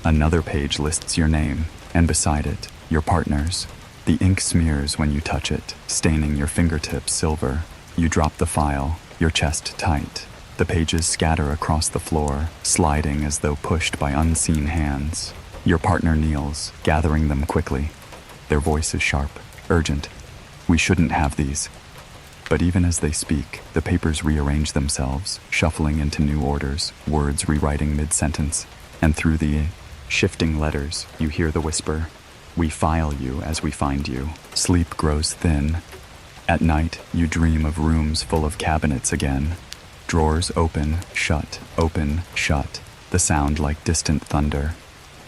Another page lists your name, and beside it, your partner's. The ink smears when you touch it, staining your fingertips silver. You drop the file, your chest tight. The pages scatter across the floor, sliding as though pushed by unseen hands. Your partner kneels, gathering them quickly. Their voice is sharp, urgent. "We shouldn't have these." But even as they speak, the papers rearrange themselves, shuffling into new orders, words rewriting mid-sentence. And through the shifting letters, you hear the whisper, "We file you as we find you." Sleep grows thin. At night, you dream of rooms full of cabinets again. Drawers open, shut, the sound like distant thunder.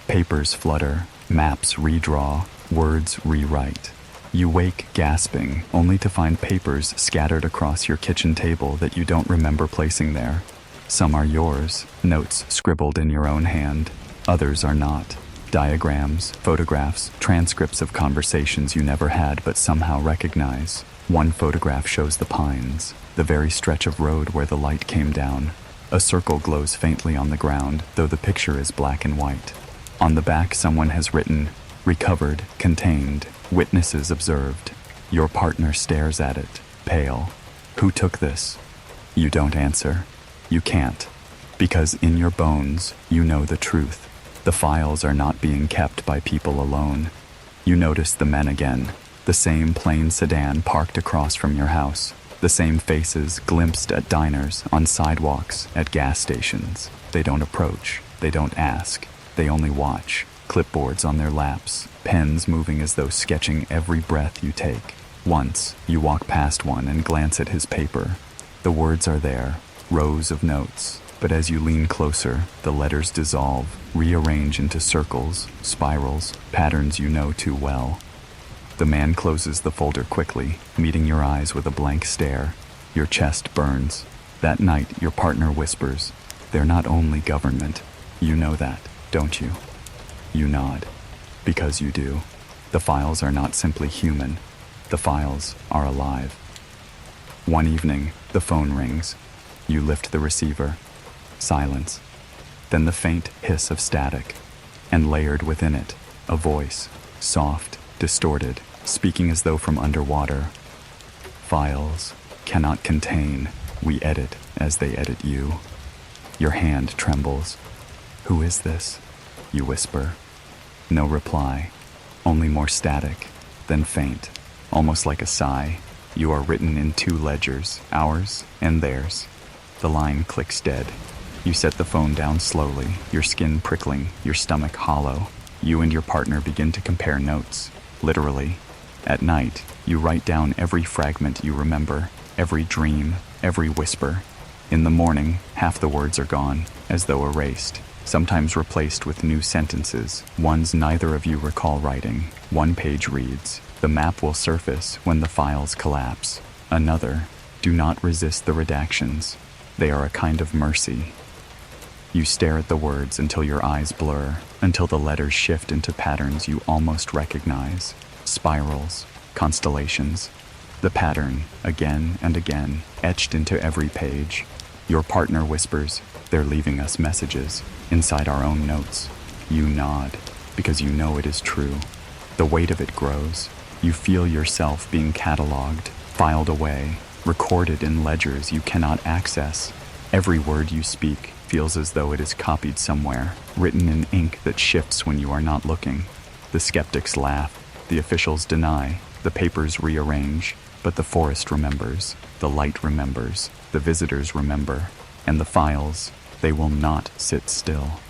Papers flutter, maps redraw, words rewrite. You wake gasping, only to find papers scattered across your kitchen table that you don't remember placing there. Some are yours, notes scribbled in your own hand. Others are not. Diagrams, photographs, transcripts of conversations you never had but somehow recognize. One photograph shows the pines, the very stretch of road where the light came down. A circle glows faintly on the ground, though the picture is black and white. On the back, someone has written, "Recovered, contained, witnesses observed." Your partner stares at it, pale. "Who took this?" You don't answer. You can't. Because in your bones, you know the truth. The files are not being kept by people alone. You notice the men again, the same plain sedan parked across from your house, the same faces glimpsed at diners, on sidewalks, at gas stations. They don't approach, they don't ask, they only watch, clipboards on their laps, pens moving as though sketching every breath you take. Once, you walk past one and glance at his paper. The words are there, rows of notes, but as you lean closer, the letters dissolve, rearrange into circles, spirals, patterns you know too well. The man closes the folder quickly, meeting your eyes with a blank stare. Your chest burns. That night, your partner whispers, "They're not only government." You know that, don't you? You nod. Because you do. The files are not simply human. The files are alive. One evening, the phone rings. You lift the receiver. Silence. Then the faint hiss of static. And layered within it, a voice, soft, distorted, speaking as though from underwater. Files cannot contain. We edit as they edit you. Your hand trembles. Who is this? You whisper. No reply. Only more static, then faint, almost like a sigh. You are written in two ledgers, ours and theirs. The line clicks dead. You set the phone down slowly, your skin prickling, your stomach hollow. You and your partner begin to compare notes, literally. At night, you write down every fragment you remember, every dream, every whisper. In the morning, half the words are gone, as though erased, sometimes replaced with new sentences, ones neither of you recall writing. One page reads, "The map will surface when the files collapse." Another, "Do not resist the redactions. They are a kind of mercy." You stare at the words until your eyes blur, until the letters shift into patterns you almost recognize. Spirals, constellations. The pattern, again and again, etched into every page. Your partner whispers, "They're leaving us messages," inside our own notes. You nod, because you know it is true. The weight of it grows. You feel yourself being cataloged, filed away, recorded in ledgers you cannot access. Every word you speak feels as though it is copied somewhere, written in ink that shifts when you are not looking. The skeptics laugh, the officials deny, the papers rearrange, but the forest remembers, the light remembers, the visitors remember, and the files, they will not sit still.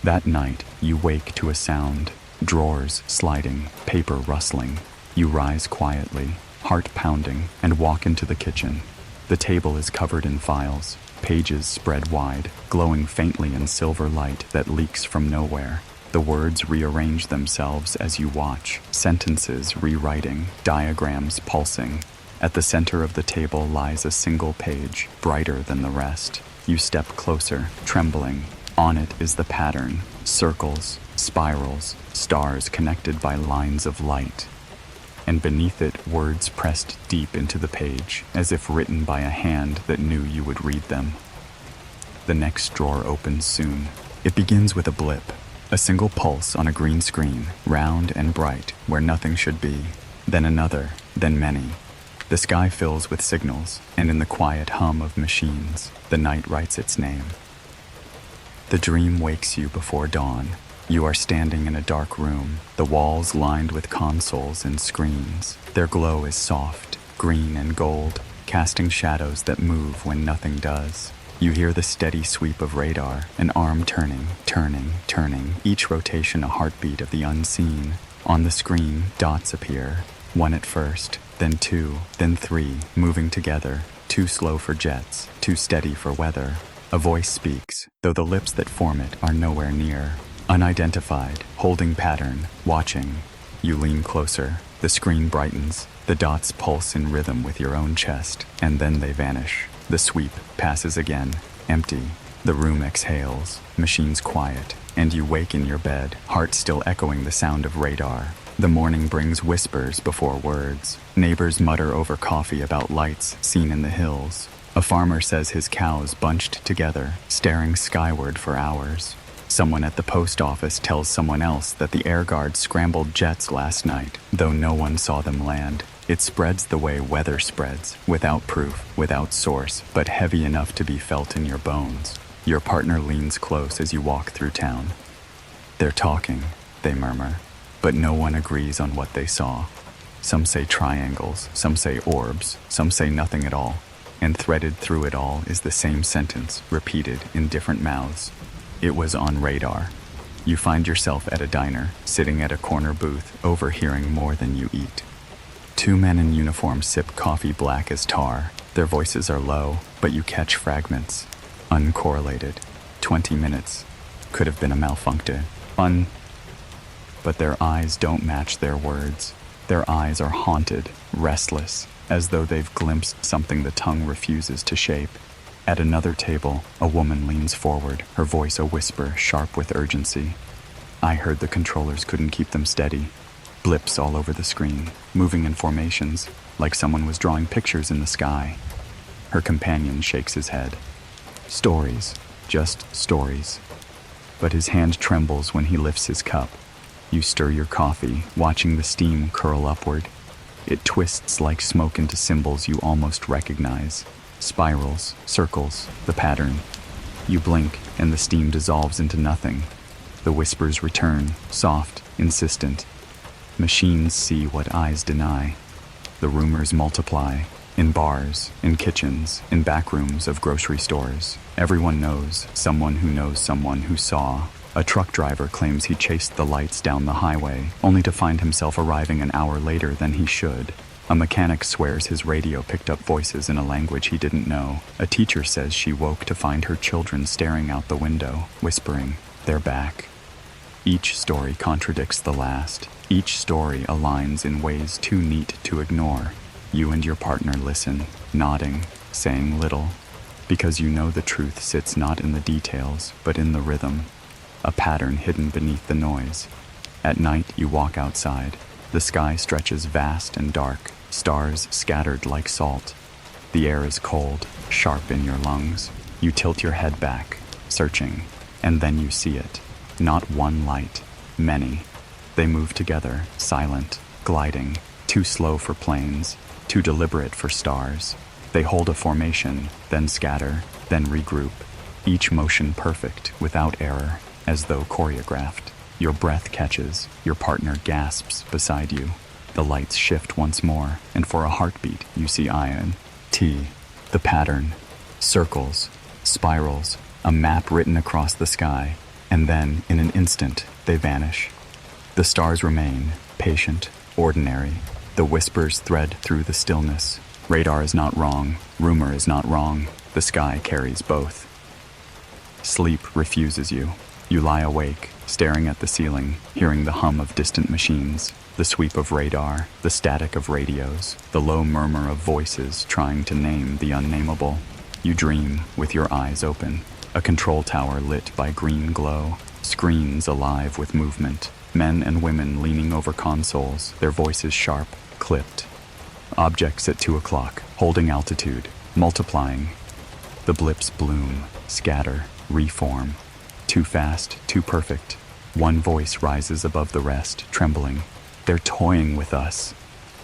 That night, you wake to a sound, drawers sliding, paper rustling. You rise quietly, heart pounding, and walk into the kitchen. The table is covered in files, pages spread wide, glowing faintly in silver light that leaks from nowhere. The words rearrange themselves as you watch, sentences rewriting, diagrams pulsing. At the center of the table lies a single page, brighter than the rest. You step closer, trembling. On it is the pattern, circles, spirals, stars connected by lines of light. And beneath it, words pressed deep into the page, as if written by a hand that knew you would read them. The next drawer opens soon. It begins with a blip, a single pulse on a green screen, round and bright, where nothing should be. Then another, then many. The sky fills with signals, and in the quiet hum of machines, the night writes its name. The dream wakes you before dawn. You are standing in a dark room, the walls lined with consoles and screens. Their glow is soft, green and gold, casting shadows that move when nothing does. You hear the steady sweep of radar, an arm turning, each rotation a heartbeat of the unseen. On the screen, dots appear, one at first, then two, then three, moving together, too slow for jets, too steady for weather. A voice speaks, though the lips that form it are nowhere near. Unidentified, holding pattern, watching. You lean closer. The screen brightens. The dots pulse in rhythm with your own chest, and then they vanish. The sweep passes again, empty. The room exhales, machines quiet, and you wake in your bed, heart still echoing the sound of radar. The morning brings whispers before words. Neighbors mutter over coffee about lights seen in the hills. A farmer says his cows bunched together, staring skyward for hours. Someone at the post office tells someone else that the air guard scrambled jets last night, though no one saw them land. It spreads the way weather spreads, without proof, without source, but heavy enough to be felt in your bones. Your partner leans close as you walk through town. They're talking, they murmur, but no one agrees on what they saw. Some say triangles, some say orbs, some say nothing at all, and threaded through it all is the same sentence, repeated in different mouths. It was on radar. You find yourself at a diner, sitting at a corner booth, overhearing more than you eat. Two men in uniform sip coffee black as tar. Their voices are low, but you catch fragments. Uncorrelated. 20 minutes. Could have been a malfunction. But their eyes don't match their words. Their eyes are haunted, restless, as though they've glimpsed something the tongue refuses to shape. At another table, a woman leans forward, her voice a whisper, sharp with urgency. I heard the controllers couldn't keep them steady. Blips all over the screen, moving in formations, like someone was drawing pictures in the sky. Her companion shakes his head. Stories, just stories. But his hand trembles when he lifts his cup. You stir your coffee, watching the steam curl upward. It twists like smoke into symbols you almost recognize. Spirals, circles, the pattern. You blink, and the steam dissolves into nothing. The whispers return, soft, insistent. Machines see what eyes deny. The rumors multiply. In bars, in kitchens, in back rooms of grocery stores. Everyone knows someone who saw. A truck driver claims he chased the lights down the highway, only to find himself arriving an hour later than he should. A mechanic swears his radio picked up voices in a language he didn't know. A teacher says she woke to find her children staring out the window, whispering, "They're back." Each story contradicts the last. Each story aligns in ways too neat to ignore. You and your partner listen, nodding, saying little, because you know the truth sits not in the details, but in the rhythm, a pattern hidden beneath the noise. At night, you walk outside. The sky stretches vast and dark, stars scattered like salt. The air is cold, sharp in your lungs. You tilt your head back, searching, and then you see it. Not one light, many. They move together, silent, gliding, too slow for planes, too deliberate for stars. They hold a formation, then scatter, then regroup. Each motion perfect, without error, as though choreographed. Your breath catches, your partner gasps beside you. The lights shift once more, and for a heartbeat, you see iron. The pattern. Circles, spirals, a map written across the sky, and then, in an instant, they vanish. The stars remain, patient, ordinary. The whispers thread through the stillness. Radar is not wrong, rumor is not wrong. The sky carries both. Sleep refuses you. You lie awake, staring at the ceiling, hearing the hum of distant machines, the sweep of radar, the static of radios, the low murmur of voices trying to name the unnameable. You dream with your eyes open. A control tower lit by green glow, screens alive with movement, men and women leaning over consoles, their voices sharp, clipped. Objects at 2 o'clock, holding altitude, multiplying. The blips bloom, scatter, reform. Too fast, too perfect. One voice rises above the rest, trembling. They're toying with us.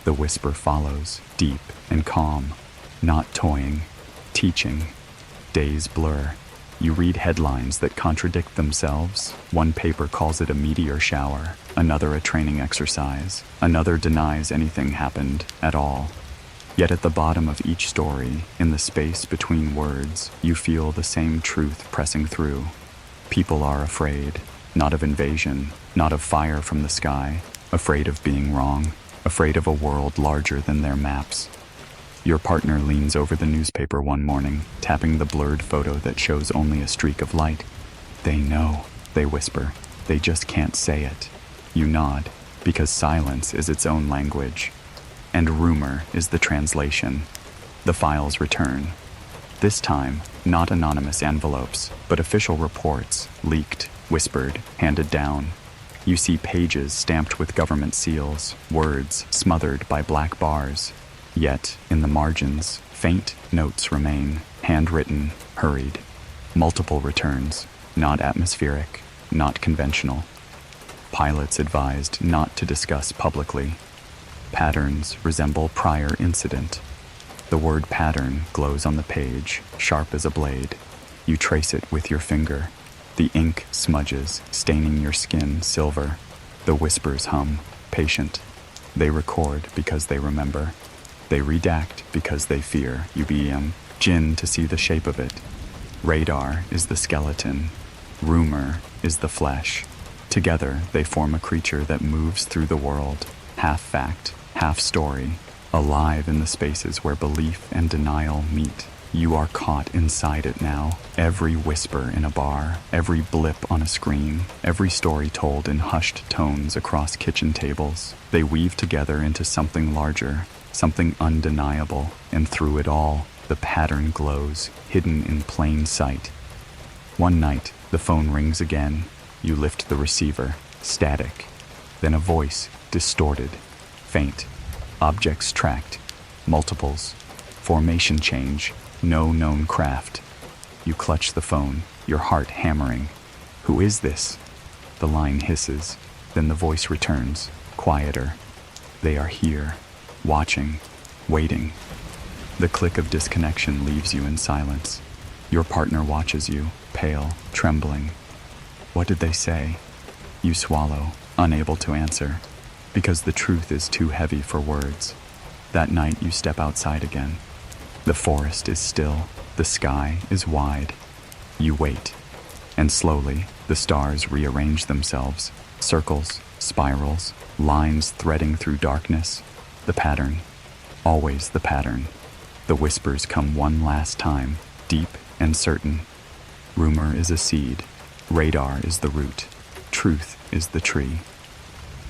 The whisper follows, deep and calm. Not toying, teaching. Days blur. You read headlines that contradict themselves. One paper calls it a meteor shower, another a training exercise, another denies anything happened at all. Yet at the bottom of each story, in the space between words, you feel the same truth pressing through. People are afraid, not of invasion, not of fire from the sky, afraid of being wrong, afraid of a world larger than their maps. Your partner leans over the newspaper one morning, tapping the blurred photo that shows only a streak of light. They know, they whisper. They just can't say it. You nod, because silence is its own language. And rumor is the translation. The files return. This time, not anonymous envelopes, but official reports, leaked, whispered, handed down. You see pages stamped with government seals, words smothered by black bars. Yet, in the margins, faint notes remain, handwritten, hurried. Multiple returns, not atmospheric, not conventional. Pilots advised not to discuss publicly. Patterns resemble prior incident. The word pattern glows on the page, sharp as a blade. You trace it with your finger. The ink smudges, staining your skin silver. The whispers hum, patient. They record because they remember. They redact because they fear UBM. Jinn to see the shape of it. Radar is the skeleton. Rumor is the flesh. Together, they form a creature that moves through the world, half fact, half story, alive in the spaces where belief and denial meet. You are caught inside it now. Every whisper in a bar, every blip on a screen, every story told in hushed tones across kitchen tables. They weave together into something larger, something undeniable, and through it all, the pattern glows, hidden in plain sight. One night, the phone rings again. You lift the receiver, static. Then a voice, distorted, faint. Objects tracked, multiples, formation change, no known craft. You clutch the phone, your heart hammering. Who is this? The line hisses, then the voice returns, quieter. They are here, watching, waiting. The click of disconnection leaves you in silence. Your partner watches you, pale, trembling. What did they say? You swallow, unable to answer, because the truth is too heavy for words. That night you step outside again. The forest is still, the sky is wide. You wait, and slowly the stars rearrange themselves, circles, spirals, lines threading through darkness. The pattern, always the pattern. The whispers come one last time, deep and certain. Rumor is a seed, radar is the root, truth is the tree.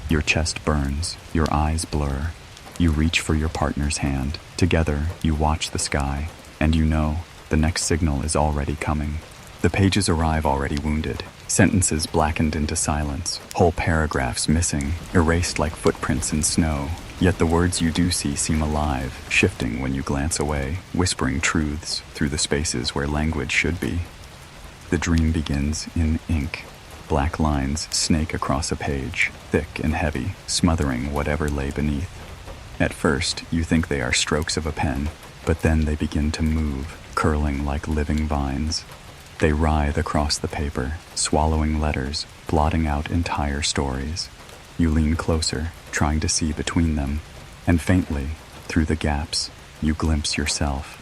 Your chest burns, your eyes blur. You reach for your partner's hand. Together, you watch the sky, and you know the next signal is already coming. The pages arrive already wounded, sentences blackened into silence, whole paragraphs missing, erased like footprints in snow. Yet the words you do see seem alive, shifting when you glance away, whispering truths through the spaces where language should be. The dream begins in ink. Black lines snake across a page, thick and heavy, smothering whatever lay beneath. At first, you think they are strokes of a pen, but then they begin to move, curling like living vines. They writhe across the paper, swallowing letters, blotting out entire stories. You lean closer, trying to see between them, and faintly, through the gaps, you glimpse yourself.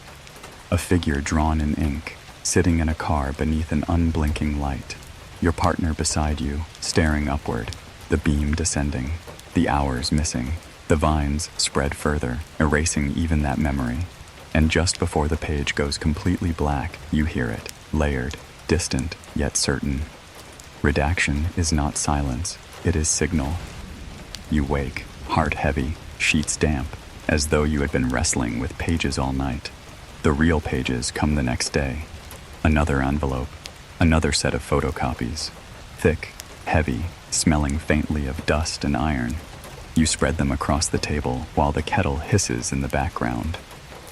A figure drawn in ink, sitting in a car beneath an unblinking light. Your partner beside you, staring upward, the beam descending, the hours missing. The vines spread further, erasing even that memory. And just before the page goes completely black, you hear it, layered, distant, yet certain. Redaction is not silence, it is signal. You wake, heart heavy, sheets damp, as though you had been wrestling with pages all night. The real pages come the next day. Another envelope, another set of photocopies. Thick, heavy, smelling faintly of dust and iron. You spread them across the table while the kettle hisses in the background.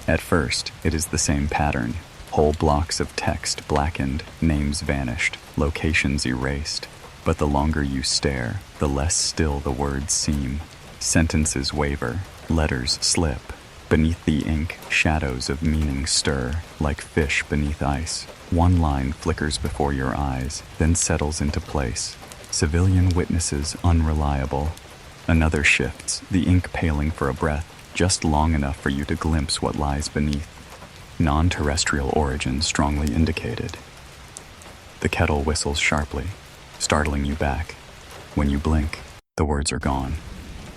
At first, it is the same pattern. Whole blocks of text blackened, names vanished, locations erased. But the longer you stare, the less still the words seem. Sentences waver, letters slip. Beneath the ink, shadows of meaning stir, like fish beneath ice. One line flickers before your eyes, then settles into place. Civilian witnesses unreliable. Another shifts, the ink paling for a breath, just long enough for you to glimpse what lies beneath. Non-terrestrial origin strongly indicated. The kettle whistles sharply, startling you back. When you blink, the words are gone.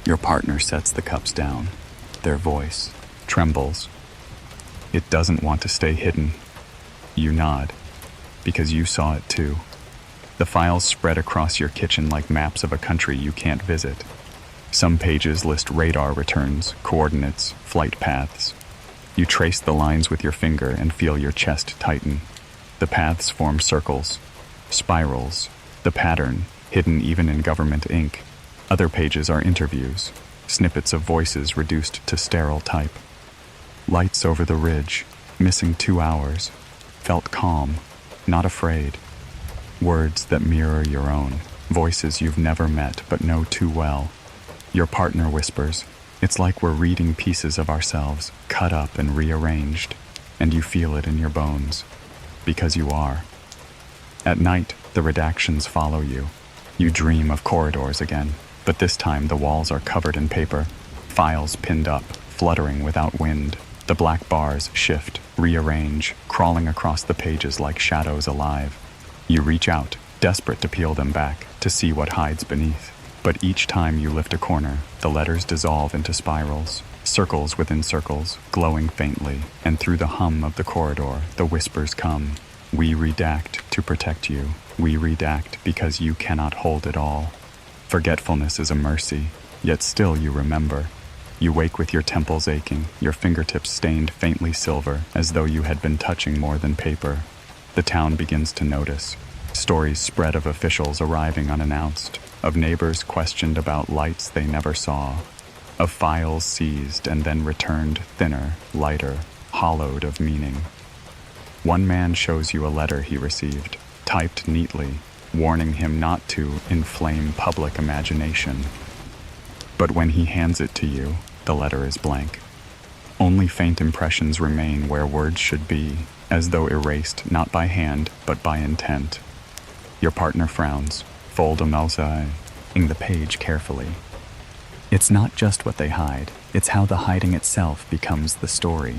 Your partner sets the cups down. Their voice trembles. It doesn't want to stay hidden. You nod, because you saw it too. The files spread across your kitchen like maps of a country you can't visit. Some pages list radar returns, coordinates, flight paths. You trace the lines with your finger and feel your chest tighten. The paths form circles, spirals, the pattern, hidden even in government ink. Other pages are interviews, snippets of voices reduced to sterile type. Lights over the ridge, missing 2 hours, felt calm, not afraid. Words that mirror your own, voices you've never met but know too well. Your partner whispers, it's like we're reading pieces of ourselves, cut up and rearranged, and you feel it in your bones, because you are. At night, The redactions follow you. You dream of corridors again, but this time the walls are covered in paper, files pinned up, fluttering without wind. The black bars shift, rearrange, crawling across the pages like shadows alive. You reach out, desperate to peel them back, to see what hides beneath. But each time you lift a corner, the letters dissolve into spirals, circles within circles, glowing faintly, and through the hum of the corridor, the whispers come. We redact to protect you. We redact because you cannot hold it all. Forgetfulness is a mercy, yet still you remember. You wake with your temples aching, your fingertips stained faintly silver, as though you had been touching more than paper. The town begins to notice. Stories spread of officials arriving unannounced, of neighbors questioned about lights they never saw, of files seized and then returned thinner, lighter, hollowed of meaning. One man shows you a letter he received, typed neatly, warning him not to inflame public imagination. But when he hands it to you, the letter is blank. Only faint impressions remain where words should be, as though erased not by hand but by intent. Your partner frowns, folding the page carefully. It's not just what they hide, it's how the hiding itself becomes the story.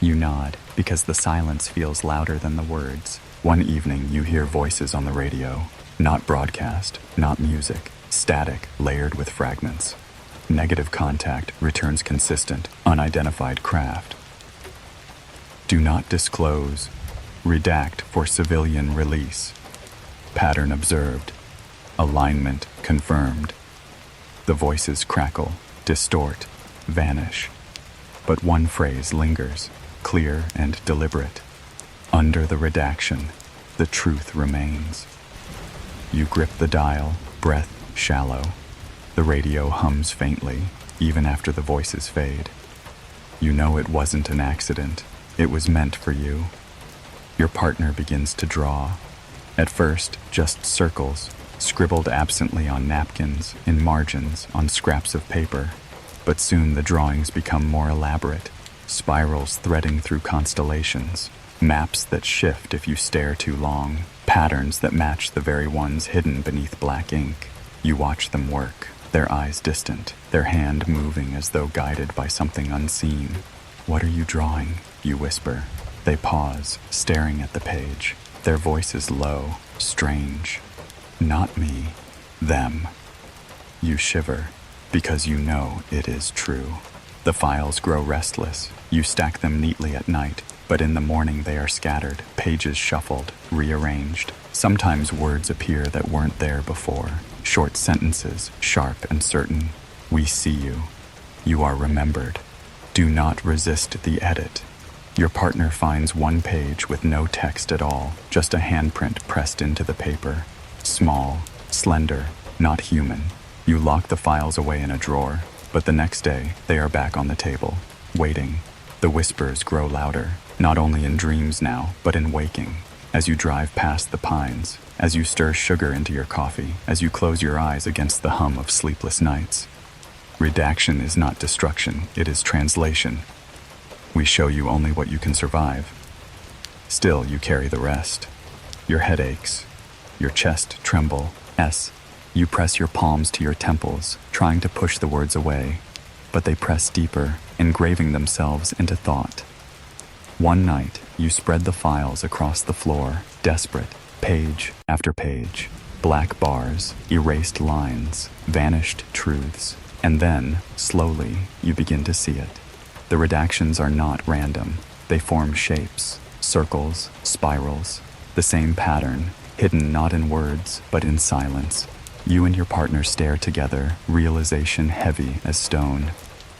You nod, because the silence feels louder than the words. One evening you hear voices on the radio, not broadcast, not music, static, layered with fragments. Negative contact returns consistent, unidentified craft. Do not disclose. Redact for civilian release. Pattern observed. Alignment confirmed. The voices crackle, distort, vanish. But one phrase lingers, clear and deliberate. Under the redaction, the truth remains. You grip the dial, breath shallow. The radio hums faintly, even after the voices fade. You know it wasn't an accident. It was meant for you. Your partner begins to draw. At first, just circles, scribbled absently on napkins, in margins, on scraps of paper. But soon the drawings become more elaborate, spirals threading through constellations, maps that shift if you stare too long, patterns that match the very ones hidden beneath black ink. You watch them work, their eyes distant, their hand moving as though guided by something unseen. "What are you drawing?" you whisper. They pause, staring at the page, their voices low, strange. "Not me, them." You shiver, because you know it is true. The files grow restless. You stack them neatly at night, but in the morning they are scattered, pages shuffled, rearranged. Sometimes words appear that weren't there before, short sentences, sharp and certain. "We see you. You are remembered. Do not resist the edit." Your partner finds one page with no text at all, just a handprint pressed into the paper. Small, slender, not human. You lock the files away in a drawer, but the next day they are back on the table, waiting. The whispers grow louder, not only in dreams now, but in waking. As you drive past the pines, as you stir sugar into your coffee, as you close your eyes against the hum of sleepless nights. Redaction is not destruction, it is translation. We show you only what you can survive. Still, you carry the rest. Your head aches. Your chest tremble. You press your palms to your temples, trying to push the words away, but they press deeper, engraving themselves into thought. One night, you spread the files across the floor, desperate, page after page. Black bars, erased lines, vanished truths, and then, slowly, you begin to see it. The redactions are not random. They form shapes, circles, spirals, the same pattern, hidden not in words, but in silence. You and your partner stare together, realization heavy as stone.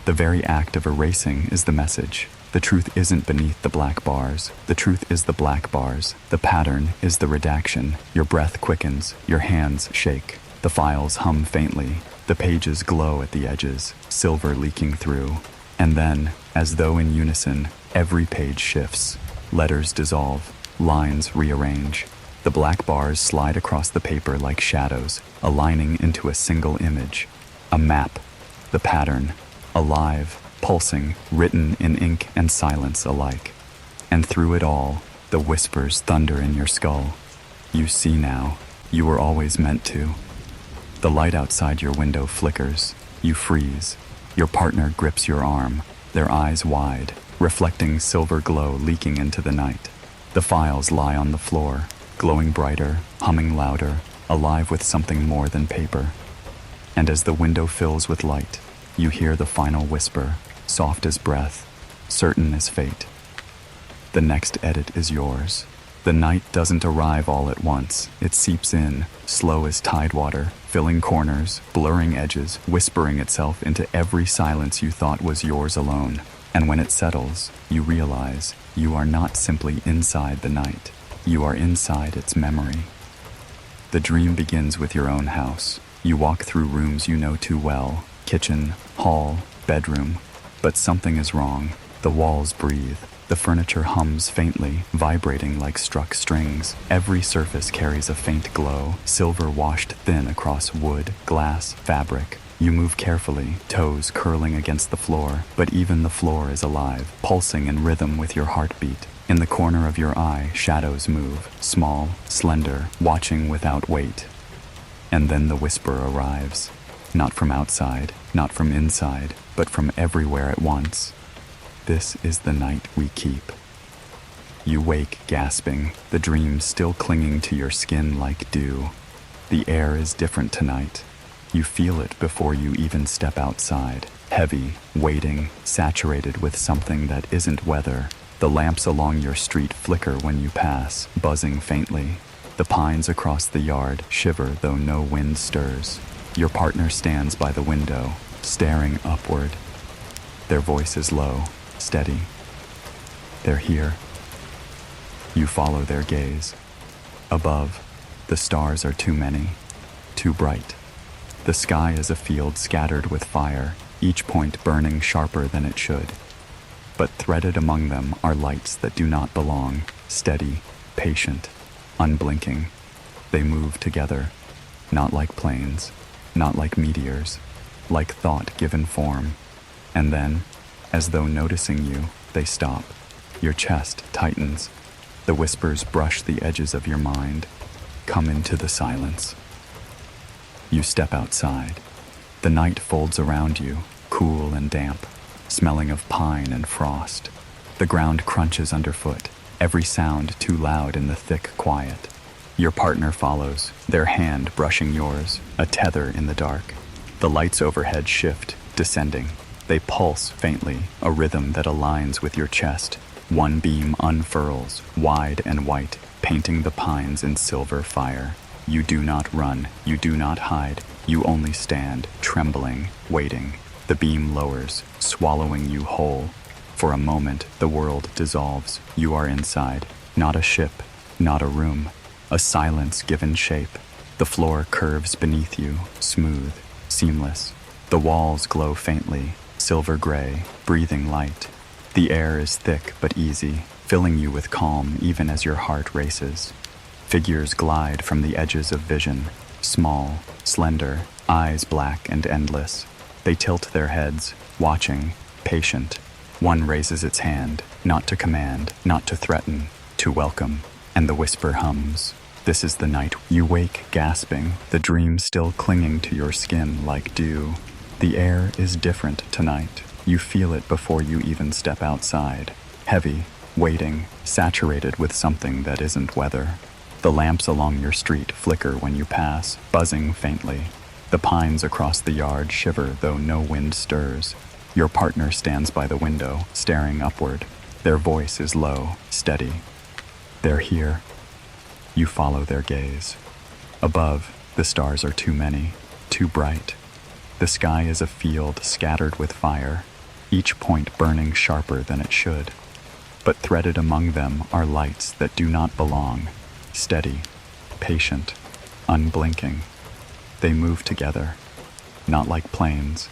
The very act of erasing is the message. The truth isn't beneath the black bars. The truth is the black bars. The pattern is the redaction. Your breath quickens. Your hands shake. The files hum faintly. The pages glow at the edges, silver leaking through. And then, as though in unison, every page shifts. Letters dissolve. Lines rearrange. The black bars slide across the paper like shadows, aligning into a single image. A map. The pattern. Alive, pulsing, written in ink and silence alike. And through it all, the whispers thunder in your skull. You see now. You were always meant to. The light outside your window flickers. You freeze. Your partner grips your arm, their eyes wide, reflecting silver glow leaking into the night. The files lie on the floor, glowing brighter, humming louder, alive with something more than paper. And as the window fills with light, you hear the final whisper, soft as breath, certain as fate. The next edit is yours. The night doesn't arrive all at once. It seeps in, slow as tidewater, filling corners, blurring edges, whispering itself into every silence you thought was yours alone. And when it settles, you realize you are not simply inside the night. You are inside its memory. The dream begins with your own house. You walk through rooms you know too well, kitchen, hall, bedroom. But something is wrong. The walls breathe. The furniture hums faintly, vibrating like struck strings. Every surface carries a faint glow, silver washed thin across wood, glass, fabric. You move carefully, toes curling against the floor, but even the floor is alive, pulsing in rhythm with your heartbeat. In the corner of your eye, shadows move, small, slender, watching without weight. And then the whisper arrives. Not from outside, not from inside, but from everywhere at once. This is the night we keep. You wake gasping, the dream still clinging to your skin like dew. The air is different tonight. You feel it before you even step outside. Heavy, weighting, saturated with something that isn't weather. The lamps along your street flicker when you pass, buzzing faintly. The pines across the yard shiver though no wind stirs. Your partner stands by the window, staring upward. Their voice is low, steady. They're here. You follow their gaze. Above, the stars are too many, too bright. The sky is a field scattered with fire, each point burning sharper than it should. But threaded among them are lights that do not belong, steady, patient, unblinking. They move together, not like planes, not like meteors, like thought given form. And then, as though noticing you, they stop. Your chest tightens. The whispers brush the edges of your mind. Come into the silence. You step outside. The night folds around you, cool and damp, smelling of pine and frost. The ground crunches underfoot, every sound too loud in the thick quiet. Your partner follows, their hand brushing yours, a tether in the dark. The lights overhead shift, descending. They pulse faintly, a rhythm that aligns with your chest. One beam unfurls, wide and white, painting the pines in silver fire. You do not run, you do not hide, you only stand, trembling, waiting. The beam lowers, swallowing you whole. For a moment, the world dissolves. You are inside, not a ship, not a room, a silence given shape. The floor curves beneath you, smooth, seamless. The walls glow faintly, silver gray, breathing light. The air is thick but easy, filling you with calm even as your heart races. Figures glide from the edges of vision, small, slender, eyes black and endless. They tilt their heads, watching, patient. One raises its hand, not to command, not to threaten, to welcome, and the whisper hums. This is the night. You wake gasping, the dream still clinging to your skin like dew. The air is different tonight. You feel it before you even step outside. Heavy, weighting, saturated with something that isn't weather. The lamps along your street flicker when you pass, buzzing faintly. The pines across the yard shiver though no wind stirs. Your partner stands by the window, staring upward. Their voice is low, steady. They're here. You follow their gaze. Above, the stars are too many, too bright. The sky is a field scattered with fire, each point burning sharper than it should. But threaded among them are lights that do not belong, steady, patient, unblinking. They move together, not like planes,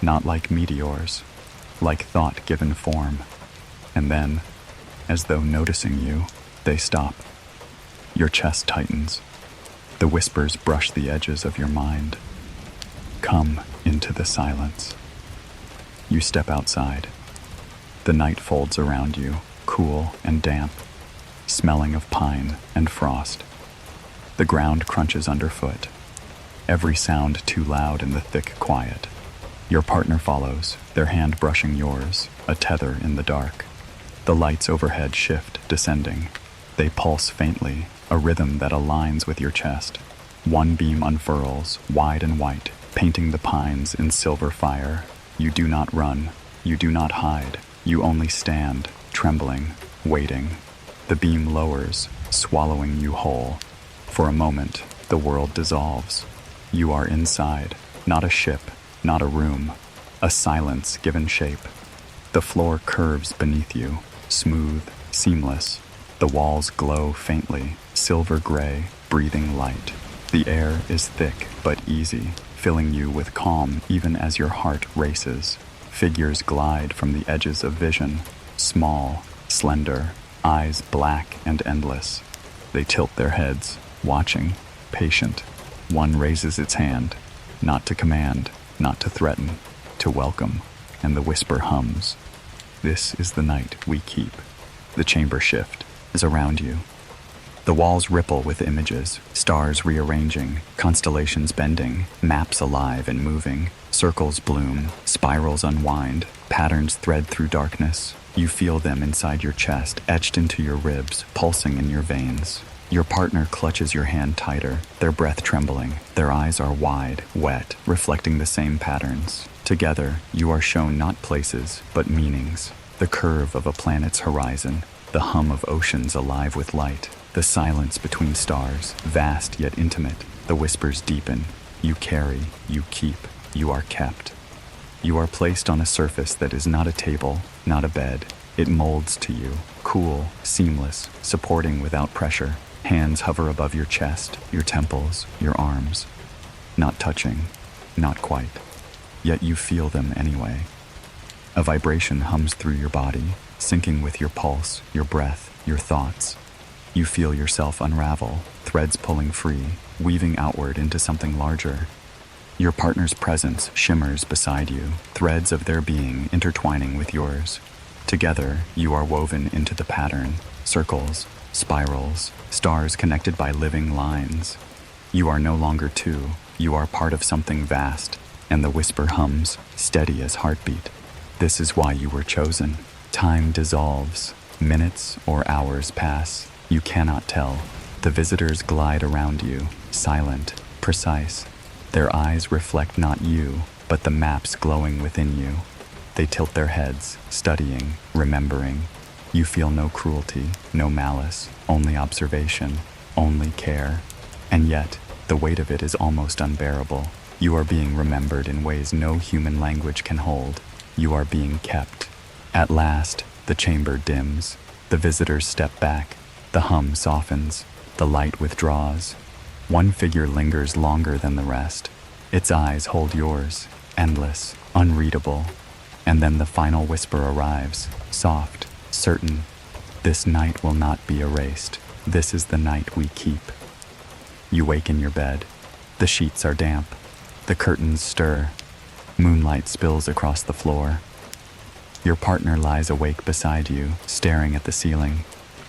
not like meteors, like thought given form. And then, as though noticing you, they stop. Your chest tightens. The whispers brush the edges of your mind. Come into the silence. You step outside. The night folds around you, cool and damp, smelling of pine and frost. The ground crunches underfoot, every sound too loud in the thick quiet. Your partner follows, their hand brushing yours, a tether in the dark. The lights overhead shift, descending. They pulse faintly, a rhythm that aligns with your chest. One beam unfurls, wide and white, painting the pines in silver fire. You do not run, you do not hide, you only stand, trembling, waiting. The beam lowers, swallowing you whole. For a moment, the world dissolves. You are inside, not a ship, not a room, a silence given shape. The floor curves beneath you, smooth, seamless. The walls glow faintly, silver gray, breathing light. The air is thick but easy, filling you with calm even as your heart races. Figures glide from the edges of vision, small, slender, eyes black and endless. They tilt their heads, watching, patient. One raises its hand, not to command, not to threaten, to welcome, and the whisper hums. This is the night we keep. The chamber shift is around you. The walls ripple with images, stars rearranging, constellations bending, maps alive and moving, circles bloom, spirals unwind, patterns thread through darkness. You feel them inside your chest, etched into your ribs, pulsing in your veins. Your partner clutches your hand tighter, their breath trembling. Their eyes are wide, wet, reflecting the same patterns. Together, you are shown not places, but meanings. The curve of a planet's horizon, the hum of oceans alive with light, the silence between stars, vast yet intimate. The whispers deepen. You carry, you keep, you are kept. You are placed on a surface that is not a table, not a bed. It molds to you, cool, seamless, supporting without pressure. Hands hover above your chest, your temples, your arms. Not touching, not quite. Yet you feel them anyway. A vibration hums through your body, syncing with your pulse, your breath, your thoughts. You feel yourself unravel, threads pulling free, weaving outward into something larger. Your partner's presence shimmers beside you, threads of their being intertwining with yours. Together, you are woven into the pattern, circles, spirals, stars connected by living lines. You are no longer two, you are part of something vast, and the whisper hums, steady as heartbeat. This is why you were chosen. Time dissolves, minutes or hours pass. You cannot tell. The visitors glide around you, silent, precise. Their eyes reflect not you, but the maps glowing within you. They tilt their heads, studying, remembering. You feel no cruelty, no malice, only observation, only care. And yet, the weight of it is almost unbearable. You are being remembered in ways no human language can hold. You are being kept. At last, the chamber dims. The visitors step back. The hum softens. The light withdraws. One figure lingers longer than the rest. Its eyes hold yours, endless, unreadable. And then the final whisper arrives, soft, certain. This night will not be erased. This is the night we keep. You wake in your bed. The sheets are damp. The curtains stir. Moonlight spills across the floor. Your partner lies awake beside you, staring at the ceiling.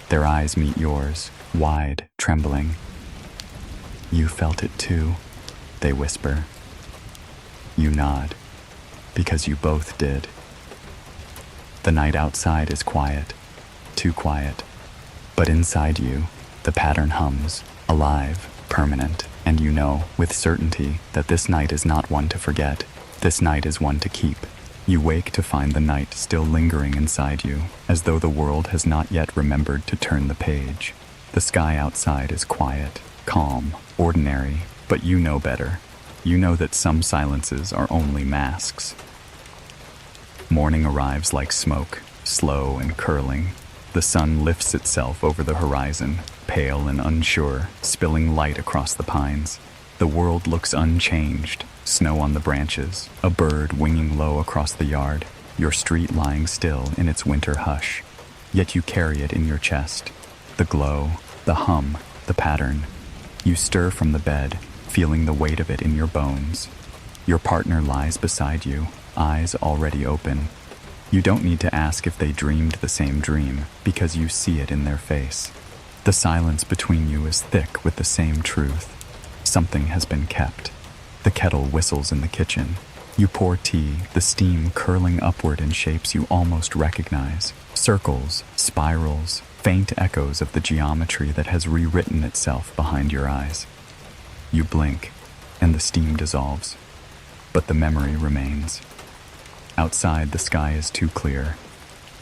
Their eyes meet yours, wide, trembling. You felt it too, they whisper. You nod, because you both did. The night outside is quiet, too quiet. But inside you, the pattern hums, alive, permanent, and you know, with certainty, that this night is not one to forget. This night is one to keep. You wake to find the night still lingering inside you, as though the world has not yet remembered to turn the page. The sky outside is quiet, calm, ordinary, but you know better. You know that some silences are only masks. Morning arrives like smoke, slow and curling. The sun lifts itself over the horizon, pale and unsure, spilling light across the pines. The world looks unchanged, snow on the branches, a bird winging low across the yard, your street lying still in its winter hush. Yet you carry it in your chest. The glow, the hum, the pattern. You stir from the bed, feeling the weight of it in your bones. Your partner lies beside you, eyes already open. You don't need to ask if they dreamed the same dream, because you see it in their face. The silence between you is thick with the same truth. Something has been kept. The kettle whistles in the kitchen. You pour tea, the steam curling upward in shapes you almost recognize. Circles, spirals, faint echoes of the geometry that has rewritten itself behind your eyes. You blink, and the steam dissolves. But the memory remains. Outside, the sky is too clear.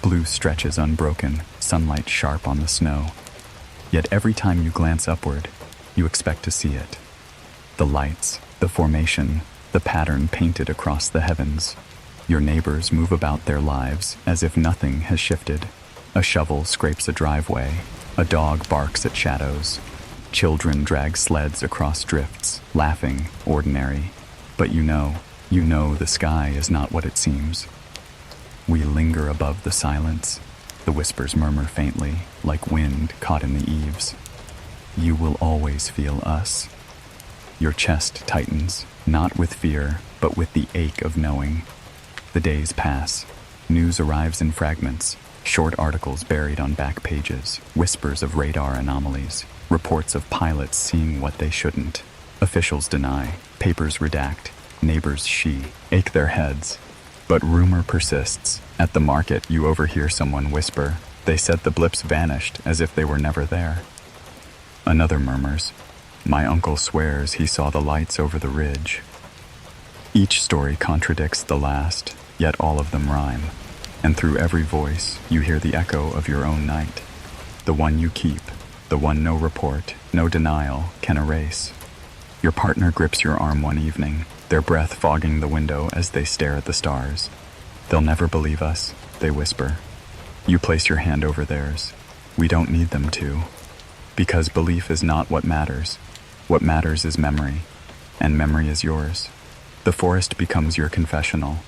Blue stretches unbroken, sunlight sharp on the snow. Yet every time you glance upward, you expect to see it. The lights, the formation, the pattern painted across the heavens. Your neighbors move about their lives as if nothing has shifted. A shovel scrapes a driveway. A dog barks at shadows. Children drag sleds across drifts, laughing, ordinary. But you know the sky is not what it seems. We linger above the silence. The whispers murmur faintly, like wind caught in the eaves. You will always feel us. Your chest tightens, not with fear, but with the ache of knowing. The days pass. News arrives in fragments, short articles buried on back pages, whispers of radar anomalies, reports of pilots seeing what they shouldn't. Officials deny, papers redact, neighbors ache their heads. But rumor persists. At the market, you overhear someone whisper, "They said the blips vanished as if they were never there." Another murmurs, "My uncle swears he saw the lights over the ridge." Each story contradicts the last, yet all of them rhyme. And through every voice, you hear the echo of your own night. The one you keep, the one no report, no denial can erase. Your partner grips your arm one evening, their breath fogging the window as they stare at the stars. "They'll never believe us," they whisper. You place your hand over theirs. "We don't need them to." Because belief is not what matters. What matters is memory, and memory is yours. The forest becomes your confessional.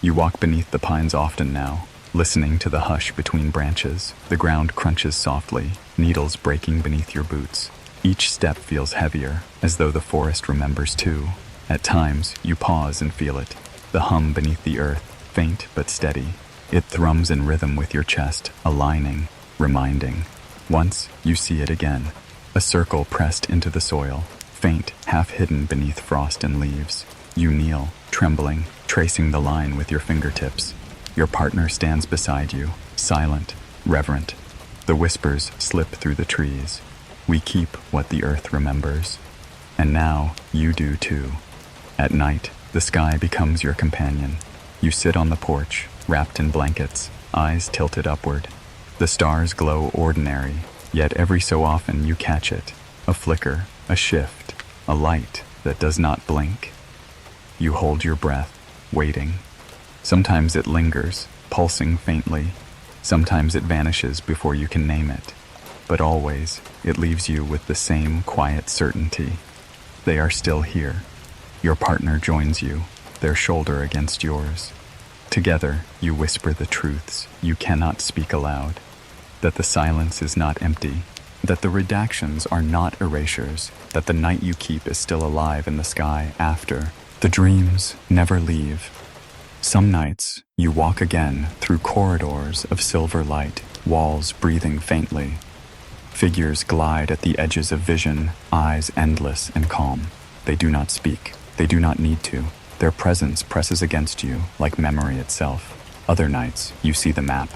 You walk beneath the pines often now, listening to the hush between branches. The ground crunches softly, needles breaking beneath your boots. Each step feels heavier, as though the forest remembers too. At times, you pause and feel it. The hum beneath the earth, faint but steady. It thrums in rhythm with your chest, aligning, reminding. Once, you see it again. A circle pressed into the soil, faint, half hidden beneath frost and leaves. You kneel, trembling, tracing the line with your fingertips. Your partner stands beside you, silent, reverent. The whispers slip through the trees. We keep what the earth remembers. And now, you do too. At night, the sky becomes your companion. You sit on the porch, wrapped in blankets, eyes tilted upward. The stars glow ordinary, yet every so often you catch it. A flicker, a shift, a light that does not blink. You hold your breath, waiting. Sometimes it lingers, pulsing faintly. Sometimes it vanishes before you can name it. But always, it leaves you with the same quiet certainty. They are still here. Your partner joins you, their shoulder against yours. Together, you whisper the truths you cannot speak aloud. That the silence is not empty. That the redactions are not erasures. That the night you keep is still alive in the sky after. The dreams never leave. Some nights, you walk again through corridors of silver light, walls breathing faintly. Figures glide at the edges of vision, eyes endless and calm. They do not speak. They do not need to. Their presence presses against you like memory itself. Other nights, you see the map.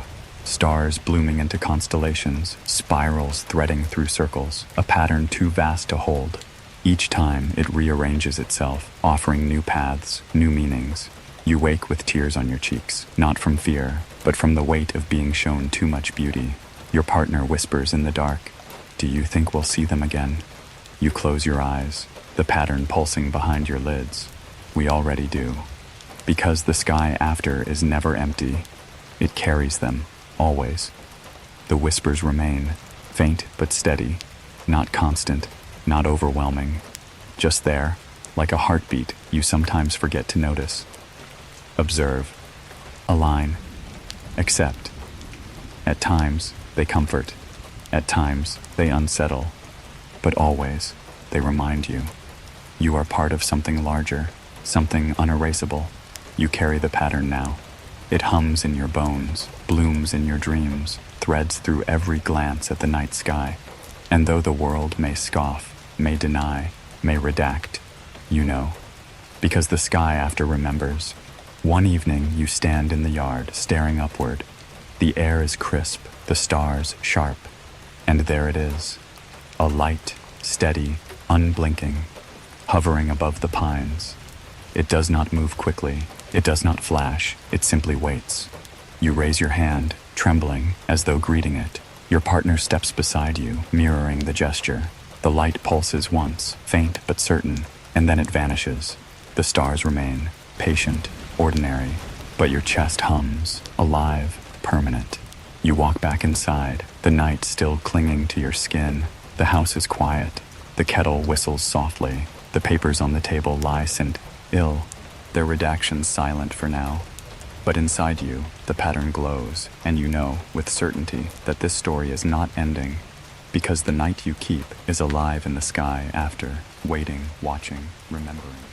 Stars blooming into constellations, spirals threading through circles, a pattern too vast to hold. Each time, it rearranges itself, offering new paths, new meanings. You wake with tears on your cheeks, not from fear, but from the weight of being shown too much beauty. Your partner whispers in the dark, "Do you think we'll see them again?" You close your eyes, the pattern pulsing behind your lids. We already do. Because the sky after is never empty. It carries them, always. The whispers remain, faint but steady, not constant, not overwhelming. Just there, like a heartbeat you sometimes forget to notice. Observe. Align. Accept. At times, they comfort. At times, they unsettle. But always, they remind you. You are part of something larger, something unerasable. You carry the pattern now. It hums in your bones, blooms in your dreams, threads through every glance at the night sky. And though the world may scoff, may deny, may redact, you know, because the sky after remembers. One evening you stand in the yard, staring upward. The air is crisp, the stars sharp, and there it is. A light, steady, unblinking, hovering above the pines. It does not move quickly, it does not flash, it simply waits. You raise your hand, trembling, as though greeting it. Your partner steps beside you, mirroring the gesture. The light pulses once, faint but certain, and then it vanishes. The stars remain, patient, ordinary, but your chest hums, alive, permanent. You walk back inside, the night still clinging to your skin. The house is quiet. The kettle whistles softly. The papers on the table lie ill, their redactions silent for now. But inside you, the pattern glows, and you know, with certainty, that this story is not ending, because the night you keep is alive in the sky after, waiting, watching, remembering.